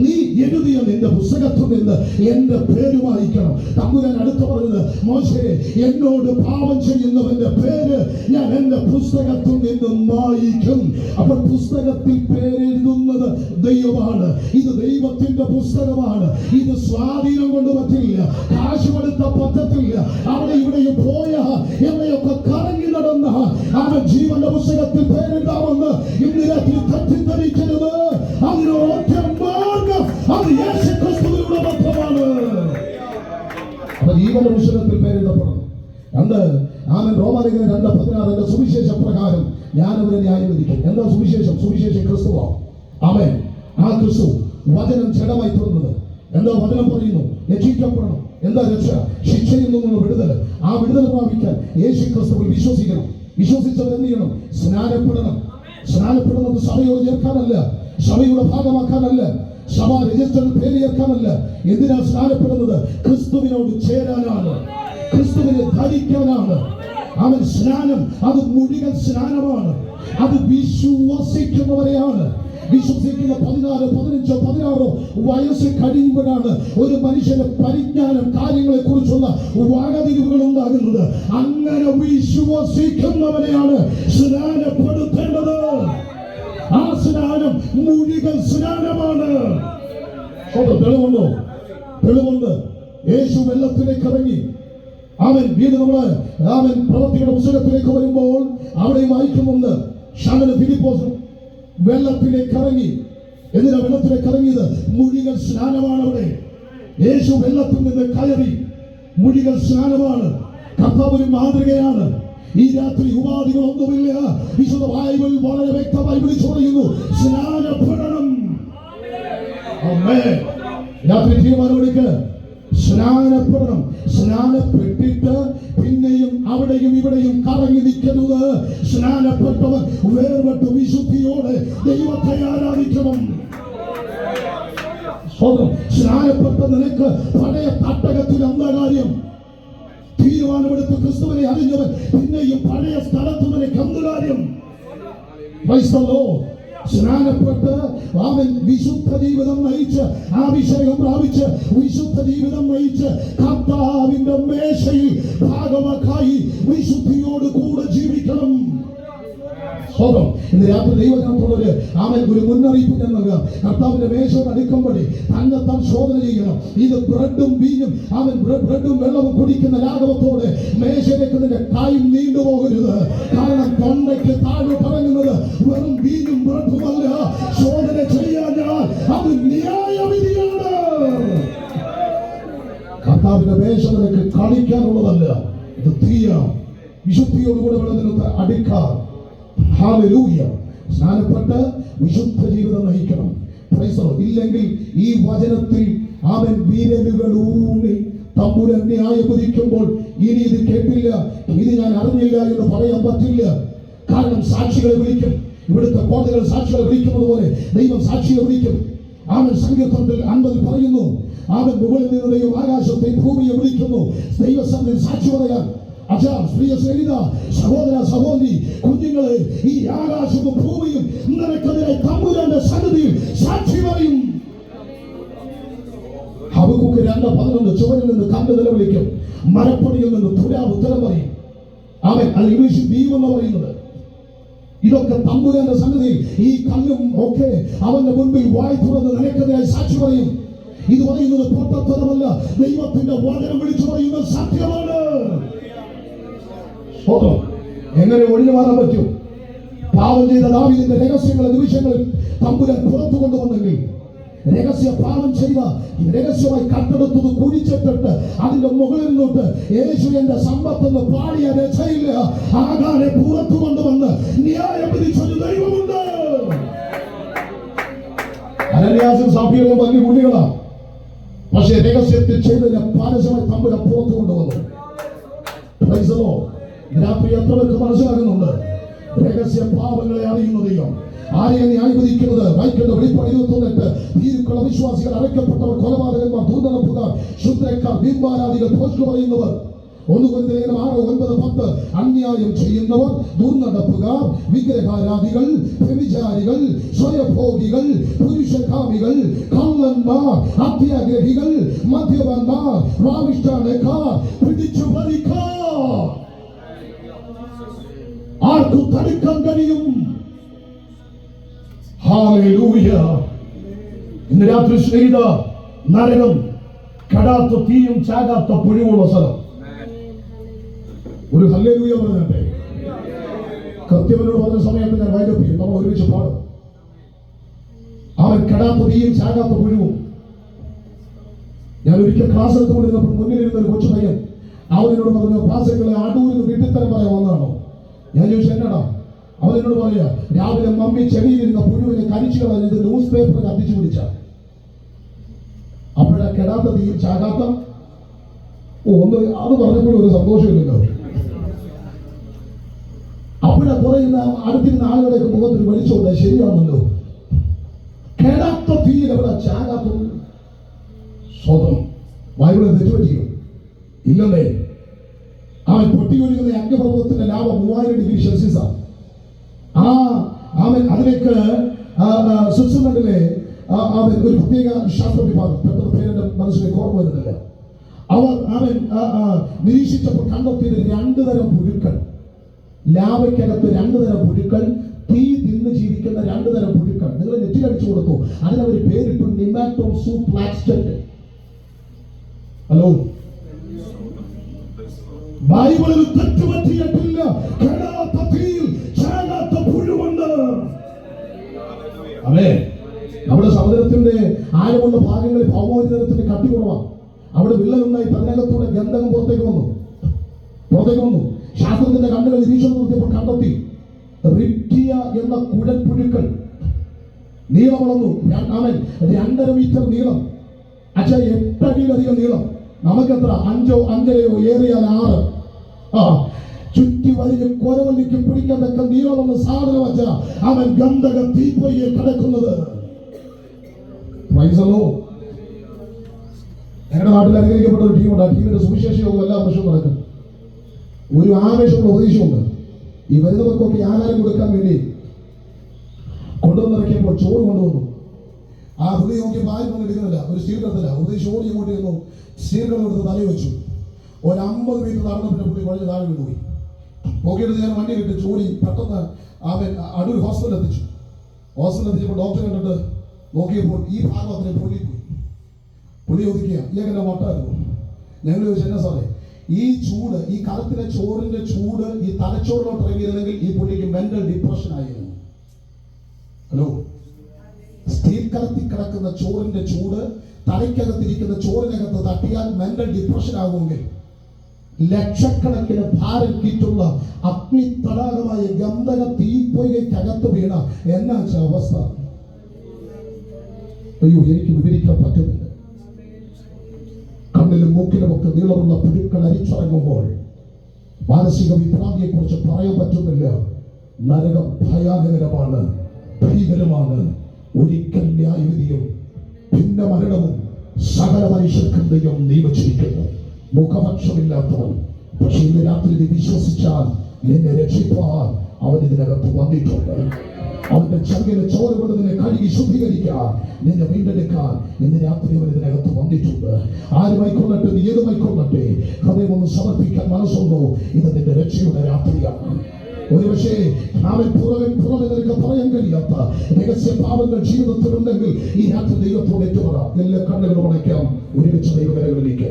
നീ എഴുതിയ നിന്റെ പുസ്തകത്തിൽ നിന്ന് എന്റെ പേര് വായിക്കണം. തമ്പുരാൻ അടുത്ത് പറഞ്ഞത്, മോശേ, എന്നോട് പാപം ചെയ്യുന്നവന്റെ പേര് ഞാൻ എന്റെ പുസ്തകത്തിൽ നിന്നും വായിക്കും. അപ്പോൾ പുസ്തകത്തിൽ പേരെഴുതുന്നത് ദൈവമാണ്. ഇത് ദൈവത്തിന്റെ പുസ്തകമാണ്. ഇത് സ്വാധീനം കൊണ്ട് പറ്റില്ല, കാശ് കൊടുത്ത പറ്റത്തില്ല. അവിടെ ഇവിടെയും പോയ എവിടെയൊക്കെ കറങ്ങി നടന്ന അവൻ ജീവന്റെ പുസ്തകത്തിൽ പേരെഴുതാമെന്ന് ഇന്ന് രാത്രി തെറ്റിദ്ധരിക്കരുത്. അതിനൊറ്റ മാർഗം, അത് യേശുക്രിസ്തുവിലൂടെ മാത്രമാണ്. അപ്പൊ ജീവന്റെ പുസ്തകത്തിൽ പേരെഴുതപ്പെടണം. ആമേൻ. റോമാലേഖനം 2:16 സുവിശേഷ പ്രകാരം ഞാൻ അവരെ ന്യായം വിധിക്കും. എന്താ സുവിശേഷം? സുവിശേഷം ക്രിസ്തുവാണ്. ആമേൻ. ആ ക്രിസ്തു വചനം ജഡമായി തീർന്നത്. എന്താ വചനം പറയുന്നു? രക്ഷിക്കപ്പെടണം. എന്താ രക്ഷ? ശിക്ഷയിൽ നിന്നുള്ള വിടുതൽ. ആ വിടുതൽ പ്രാപിക്കാൻ യേശു ക്രിസ്തുവിൽ വിശ്വസിക്കണം. വിശ്വസിച്ചവർ എന്ത് ചെയ്യണം? സ്നാനപ്പെടണം. സ്നാനപ്പെടുന്നത് സഭയോട് ചേർക്കാനല്ല, സഭയുടെ ഭാഗമാക്കാനല്ല, സഭ രജിസ്റ്ററിൽ പേര് ചേർക്കാനല്ല. എന്തിനാ സ്നാനപ്പെടുന്നത്? ക്രിസ്തുവിനോട് ചേരാനാണ്, ക്രിസ്തുവിനെ ധരിക്കാനാണ്. അവൻ സ്നാനം അത് മുഴുവൻ സ്നാനമാണ്. അത് വിശ്വസിക്കുന്നവരെയാണ്. വിശ്വസിക്കുന്ന 14, 15, 16 വയസ്സ് കഴിയുമ്പോഴാണ് ഒരു മനുഷ്യന്റെ പരിജ്ഞാനം, കാര്യങ്ങളെ കുറിച്ചുള്ള വകതിരിവുകൾ ഉണ്ടാകുന്നത്. അങ്ങനെ വിശ്വസിക്കുന്നവനെയാണ് സ്നാനപ്പെടുത്തേണ്ടത്. ആ സ്നാനം മുഴുവൻ സ്നാനമാണ്. തെളിവുണ്ടോ? തെളിവുണ്ട്. യേശു വെള്ളത്തിലേക്ക് ഇറങ്ങി. അവൻ വീണ്ടും അവൻ പ്രവൃത്തിയുടെ പുസ്തകത്തിലേക്ക് വരുമ്പോൾ അവിടെ വായിക്കുന്നുണ്ട്, ശമന ഫിലിപ്പോസ് വെള്ളത്തിലേക്ക് ഇറങ്ങി. എന്തിനാ വെള്ളത്തിലേക്ക് ഇറങ്ങിയത്? മുഴുവൻ സ്നാനമാണ്. അവിടെ യേശു വെള്ളത്തിൽ നിന്ന് കയറി. മുഴുവൻ സ്നാനമാണ്. കർത്താവ് ഒരു മാതൃകയാണ്. ഈ രാത്രി ഉപാധികളൊന്നുമില്ല. വിശുദ്ധ ബൈബിൾ വളരെ വ്യക്തമായി വിളിച്ചു പറയുന്നു, സ്നാനപ്പെടണം. ആമേൻ. രാത്രി തീരുമാനമെടുക്ക്, സ്നാനപ്പെടണം. സ്നാനപ്പെട്ടിട്ട് പിന്നെയും അവിടെയും ഇവിടെയും കറങ്ങി നിൽക്കരുത്. സ്നാനപ്പെട്ടവൻ വേർപെട്ട് വിശുദ്ധിയോടെ ദൈവത്തെ ആരാധിക്കണം. സ്നാനപ്പെട്ട നിനക്ക് പഴയ തട്ടകത്തിൽ എന്താ കാര്യം? തീരുമാനമെടുത്ത് ക്രിസ്തുവിനെ അറിഞ്ഞവൻ പിന്നെയും പഴയ സ്ഥലത്ത് നിനക്ക് എന്ത് കാര്യം? സ്നാനപ്പെട്ട് അവൻ വിശുദ്ധ ജീവിതം നയിച്ച്, അഭിഷേകം പ്രാപിച്ച് വിശുദ്ധ ജീവിതം നയിച്ച് കർത്താവിന്റെ മേശയിൽ ഭാഗമാക്കായി വിശുദ്ധിയോട് കൂടെ ജീവിക്കണം. ഇന്ന് രാത്രി ദൈവജനത്തോട് അവൻ ഒരു മുന്നറിയിപ്പ് ഞാൻ നൽകാം. കർത്താവിന്റെ മേശയോട് അടുക്കുമ്പോഴേ തന്നെ താൻ ശോധന ചെയ്യണം. ഇത് ബ്രെഡും വീഞ്ഞും, അവൻ ബ്രെഡും വെള്ളവും കുടിക്കുന്ന ലാഘവത്തോടെ മേശയിലേക്ക് നിന്റെ കായും നീണ്ടുപോകരുത്. കാരണം തൊണ്ടയ്ക്ക് താഴെ പറയുന്നത് വെറും വീഞ്ഞും ബ്രെഡുമല്ല. ശോധന ചെയ്യാഞ്ഞാൽ അത് ന്യായവിധിയാണ്. കർത്താവിന്റെ മേശ നിനക്ക് കളിക്കാനുള്ളതല്ല, ഇത് തീയാം. വിശുദ്ധിയോടുകൂടെ വേണം നിനക്ക് അടുക്കാൻ. ഹല്ലേലൂയ. സ്നാനപ്പെട്ട് വിശുദ്ധ ജീവിതം നയിക്കണം. ഇല്ലെങ്കിൽ ഈ വചനത്തിൽ അവൻ വിരലുകൾ ഊന്നി തമ്പുരാൻ ന്യായം വിധിക്കുമ്പോൾ ഇനി ഇത് കേട്ടില്ല, ഇത് ഞാൻ അറിഞ്ഞില്ല എന്ന് പറയാൻ പറ്റില്ല. കാരണം സാക്ഷികളെ വിളിക്കും. ഇവിടുത്തെ കോടതികൾ സാക്ഷികളെ വിളിക്കുന്നത് പോലെ ദൈവം സാക്ഷിയെ വിളിക്കും. അവൻ സങ്കീർത്തനത്തിൽ 50 പറയുന്നു, അവൻ മുകളിൽ നിന്ന് ദൈവം ആകാശത്തെ ഭൂമിയെ വിളിക്കുന്നു ദൈവസന്നിധിയിൽ സാക്ഷി പറയാൻ. പ്രിയ സഹോദര സഹോദരി, കുഞ്ഞുങ്ങളെ, ഈ ആകാശവും ഭൂമിയും നിനക്കെതിരെ തമ്പുരാന്റെ സന്നിധിയിൽ സാക്ഷി പറയും. ഹബക്കൂക്ക് 2:11 ചുവരിൽ നിന്ന് കല്ല് നിലവിളിക്കും, മരപ്പടിയിൽ നിന്ന് തുലാവ് ഉത്തരം പറയും. അവൻ അത് ഇംഗ്ലീഷിൽ ദീപ് എന്ന് പറയുന്നത്. ഇതൊക്കെ തമ്പുരാന്റെ സന്നിധിയിൽ ഈ കല്ലും ഒക്കെ അവന്റെ മുൻപിൽ വായി തുറന്ന് നിനക്കെതിരായി സാക്ഷി പറയും. ഇത് പറയുന്നത് പൊട്ടത്തരമല്ല, ദൈവത്തിന്റെ വചനം വിളിച്ചു പറയുന്നത് സത്യമാണ്. എങ്ങനെ ഒഴിഞ്ഞു മാറാൻ പറ്റും? പാപം ചെയ്ത ദാവീദിന്റെ രഹസ്യങ്ങളെ നിമിഷങ്ങളിൽ തമ്പുരാൻ പുറത്തു കൊണ്ടുവന്നെങ്കിൽ, രഹസ്യ പാപം ചെയ്ത രഹസ്യമായി കട്ടെടുത്തത് കുഴിച്ചിട്ടിട്ട് അതിന്റെ മുകളിൽ നിന്നോട്ട് യേശു എന്റെ സമ്പത്തെന്ന് പാടിയ രക്ഷയില്ല, ആകാരെ പുറത്തു കൊണ്ടുവന്ന് ന്യായം വിധിച്ചൊരു ദൈവമുണ്ട്. അനന്യാസും സഭയിലും വലിയ പുള്ളികളാ, പക്ഷെ രഹസ്യത്തിൽ ചെയ്തതിനെ പരസ്യമായി തമ്പുരാൻ പുറത്തു കൊണ്ടുവന്നു. രാത്രി എത്ര പേർക്ക് മനസ്സിലാകുന്നുണ്ട്? രഹസ്യ പാപങ്ങളെ അറിയുന്ന ദൈവം ആരെയും ന്യായവിധിക്കുന്നത്. വായിക്കേണ്ട വെളിപ്പാട് 21 ഭീരുക്കള വിശ്വാസികൾ, അറയ്ക്കപ്പെട്ടവർ, കൊലപാതകന്മാർ, ദൂതനപ്പുകാർ, ശുദ്രക്കാർ, ബിംബാരാധികൾ, പോസ്റ്റ് പറയുന്നവർ, 1 Corinthians 6, 9, 10 അന്യായം ചെയ്യുന്നവർ, ദുർനടപ്പുകാർ, വിഗ്രഹാരാധികൾ, വ്യഭിചാരികൾ, സ്വയഭോഗികൾ, പുരുഷകാമികൾ, കള്ളന്മാർ, അത്യാഗ്രഹികൾ, മദ്യപന്മാർ, വാവിഷ്ഠാനക്കാർ, പിടിച്ചുപറിക്കാർ. ആർക്കും തടുക്കാൻ കഴിയും? ഹല്ലേലൂയ. ഇന്ന് രാത്രി സ്നേഹിത, നരകം കടാത്ത തീയും ചാകാത്ത പുഴുവുള്ള സ്ഥലം. ഒരു ഹല്ലേലൂയ പറഞ്ഞേ. കൃത്യവനോട് പറഞ്ഞ സമയത്ത് ഞാൻ വൈകിപ്പിക്കും, നമ്മൾ ഒരുമിച്ച് പാടും. അവൻ കടാത്ത തീയും ചാകാത്ത പുഴുവും. ഞാൻ ഒരിക്കൽ ക്ലാസ് എടുത്തുകൊണ്ടിരുന്നപ്പോൾ മുന്നിലിരുന്ന ഒരു കൊച്ചു പയ്യൻ അവനോട് പറഞ്ഞു, ക്ലാസ്സുകളെ അടൂരിന്ന് വീട്ടിത്തരം പറയാൻ വന്നതാണോ? ഞാൻ ചോദിച്ചു, എന്നാടാ? അവനോട് പറയാ, രാവിലെ മമ്മി ചെടിയിലിരുന്ന പുഴുവിനെ കരിച്ചു കളഞ്ഞത് ന്യൂസ് പേപ്പർ കത്തിച്ചു പിടിച്ച. അപ്പോഴാ കെടാത്ത തീയും ചാകാത്ത. ഒന്ന് അത് പറഞ്ഞപ്പോഴും ഒരു സന്തോഷമില്ലല്ലോ. അപ്പോഴാ കുറയുന്ന അടുത്തിരുന്ന ആളുകളുടെ മുഖത്തിന് വെളിച്ചോണ്ട് ശരിയാണല്ലോ. കെടാത്ത തീയിൽ എവിടെ ചാകാത്ത? സ്വതം ബൈബിളെ തെറ്റുപറ്റിയോ? ഇല്ലല്ലേ? അവൻ പൊട്ടിയൊഴുകുന്ന അഗ്നിപർവ്വതത്തിന്റെ ലാഭം 3000 ഡിഗ്രി സെൽഷ്യസാണ്. അവൻ അതിലേക്ക് സ്വിറ്റ്സർലൻഡിലെ ഒരു പ്രത്യേക ശാസ്ത്ര വിഭാഗം, പെട്ടെന്ന് പേരുടെ മനസ്സിലേക്ക് ഓർമ്മ വരുന്നില്ല, അവൻ നിരീക്ഷിച്ചപ്പോൾ കണ്ടെത്തിയത് 2 തരം പുഴുക്കൾ. ലാവയ്ക്കകത്ത് 2 തരം പുഴുക്കൾ, തീ തിന്ന് ജീവിക്കുന്ന 2 തരം പുഴുക്കൾ. നിങ്ങൾ നെറ്റിൽ അടിച്ചു കൊടുത്തു. അതിനവർ പേരിട്ടു നെമാറ്റോസൂപ്ലാസ്റ്റഡ്. ഹലോ, ബൈബിളിൽ തെറ്റുപറ്റിയിട്ടില്ല. കെടാത്ത തീയിൽ ചാകാത്ത പുഴുവുണ്ട്. അതെ, നമ്മുടെ സമുദ്രത്തിന്റെ ആഴമുള്ള ഭാഗങ്ങളിൽ ഭൗമോപരിതലത്തിന്റെ കട്ടി കുറവാണ്. അവിടെ വിള്ളലുണ്ടായി അതിനകത്തൂടെ ഗന്ധകം പുറത്തേക്ക് വന്നു. ശാസ്ത്രത്തിന്റെ കണ്ണുകൾ നിരീക്ഷണം നടത്തിയപ്പോൾ കണ്ടെത്തി റിപ്റ്റിയ എന്ന കുഴൽപ്പുഴുക്കൾ നീളം വളർന്നു. 2.5 മീറ്റർ നീളം, 8 അടിയിലധികം നീളം. നമുക്കെത്ര 5 5.5 ഏറിയാൽ 6. ചുറ്റി വലിയ കൊരവല്ലിക്ക് പിടിക്കത്തക്ക നീളമെന്ന സാധനം വച്ച അവൻ ഗന്ധക തീപ്പൊയ്യെ കിടക്കുന്നത്. ഞങ്ങളുടെ നാട്ടിൽ അനുഗ്രഹിക്കപ്പെട്ട ഒരു ടീമുണ്ട്. ആ ടീമിന്റെ സുവിശേഷ യോഗം എല്ലാ വർഷവും നടക്കും. ഒരു ആവേശമുള്ള ഉപദേശമുണ്ട്. ഈ വരുന്നവർക്കൊക്കെ ആഹാരം കൊടുക്കാൻ വേണ്ടി കൊണ്ടുവന്നിറക്കിയപ്പോൾ ചോറ് കൊണ്ടുവന്നു. ആ പുള്ളി നോക്കി പാൽ കൊണ്ടെടുക്കുന്നില്ല, ഒരു സ്റ്റീൽ കടത്തില്ല. ഉപദേശം ഓടി അങ്ങോട്ട് ചെന്നു, സ്റ്റീൽ കടം എടുത്ത് തലയിൽ വെച്ചു. ഒരു 50 മീറ്റർ നടന്നപ്പോൾ പുള്ളി കുഴഞ്ഞ് താഴെ കൊണ്ടുപോയി. പോക്കിയെടുത്ത് ഞാൻ വണ്ടി കിട്ടി ചോടി പെട്ടെന്ന് അവൻ അടൂർ ഹോസ്പിറ്റലിൽ എത്തിച്ചപ്പോൾ ഡോക്ടർ കണ്ടിട്ട് നോക്കിയപ്പോൾ ഈ ഭാഗം അത്രയും പൊള്ളിപ്പോയി. പുള്ളി ഒതുക്കിയ ഇയാളെന്നെ വട്ടായിരുന്നു. ഞങ്ങൾ ചോദിച്ചു, എന്നാ സാറേ ഈ ചൂട്, ഈ കറുത്തിലെ ചോറിന്റെ ചൂട് ഈ തലച്ചോറിലോട്ട് ഇറങ്ങിയിരുന്നെങ്കിൽ ഈ പുള്ളിക്ക് മെന്റൽ ഡിപ്രഷൻ ആയിരുന്നു. ഹലോ, സ്റ്റീൽ കലത്തി കിടക്കുന്ന ചോറിന്റെ ചൂട് തലയ്ക്കകത്തിരിക്കുന്ന ചോറിനകത്ത് തട്ടിയാൽ മെന്റൽ ഡിപ്രഷൻ ആകുമെങ്കിൽ ലക്ഷക്കണക്കിന് ഭാരം കീറ്റുള്ള അഗ്നി തടാകമായ ഗന്ധക തീപ്പൊയ്കയ്ക്കകത്ത് വീണ എന്നാ അവസ്ഥ. അയ്യോ, എനിക്ക് വിവരിക്കാൻ പറ്റുന്നില്ല. കണ്ണിലും മൂക്കിലുമൊക്കെ നീളമുള്ള പുഴുക്കൾ അരിച്ചിറങ്ങുമ്പോൾ മാനസിക വിഭ്രാന്തിയെ കുറിച്ച് പറയാൻ പറ്റുന്നില്ല. നരകം ഭയാനകരമാണ്, ഭീകരമാണ്. ഒരിക്കൽ ന്യായവിധിയും പിന്നെ മരണവും സകല മനുഷ്യർക്കും ദൈവം നിയമിച്ചിരിക്കുന്നു. മുഖപക്ഷമില്ലാത്തവൻ. പക്ഷെ ഇന്ന് രാത്രി നീ വിശ്വസിച്ചാൽ നിന്നെ രക്ഷിപ്പാൻ അവൻ ഇതിനകത്ത് വന്നിട്ടുണ്ട്. അവന്റെ ചങ്കിലെ ചോര കൊണ്ട് നിന്നെ കഴുകി ശുദ്ധീകരിക്കാൻ, നിന്നെ വീണ്ടെടുക്കാൻ ഇന്ന് രാത്രി അവൻ ഇതിനകത്ത് വന്നിട്ടുണ്ട്. ആരുമായിക്കൊള്ളട്ടെ, നീ ഏതുമായിക്കൊള്ളട്ടെ, ഹൃദയമൊന്ന് സമർപ്പിക്കാൻ മനസ്സുണ്ടോ? ഇത് നിന്റെ രക്ഷയുടെ രാത്രിയാണ്. ഒരുപക്ഷേ അവൻ പുറമെ നിനക്ക് പറയാൻ കഴിയാത്ത രഹസ്യ പാപങ്ങൾ ജീവിതത്തിലുണ്ടെങ്കിൽ ഈ രാത്രി ദൈവത്തോട് ഏറ്റുപറ. എല്ലാ കണ്ണുകളും അടയ്ക്കാം. ഒരുമിച്ച് ദൈവകരങ്ങളിലേക്ക്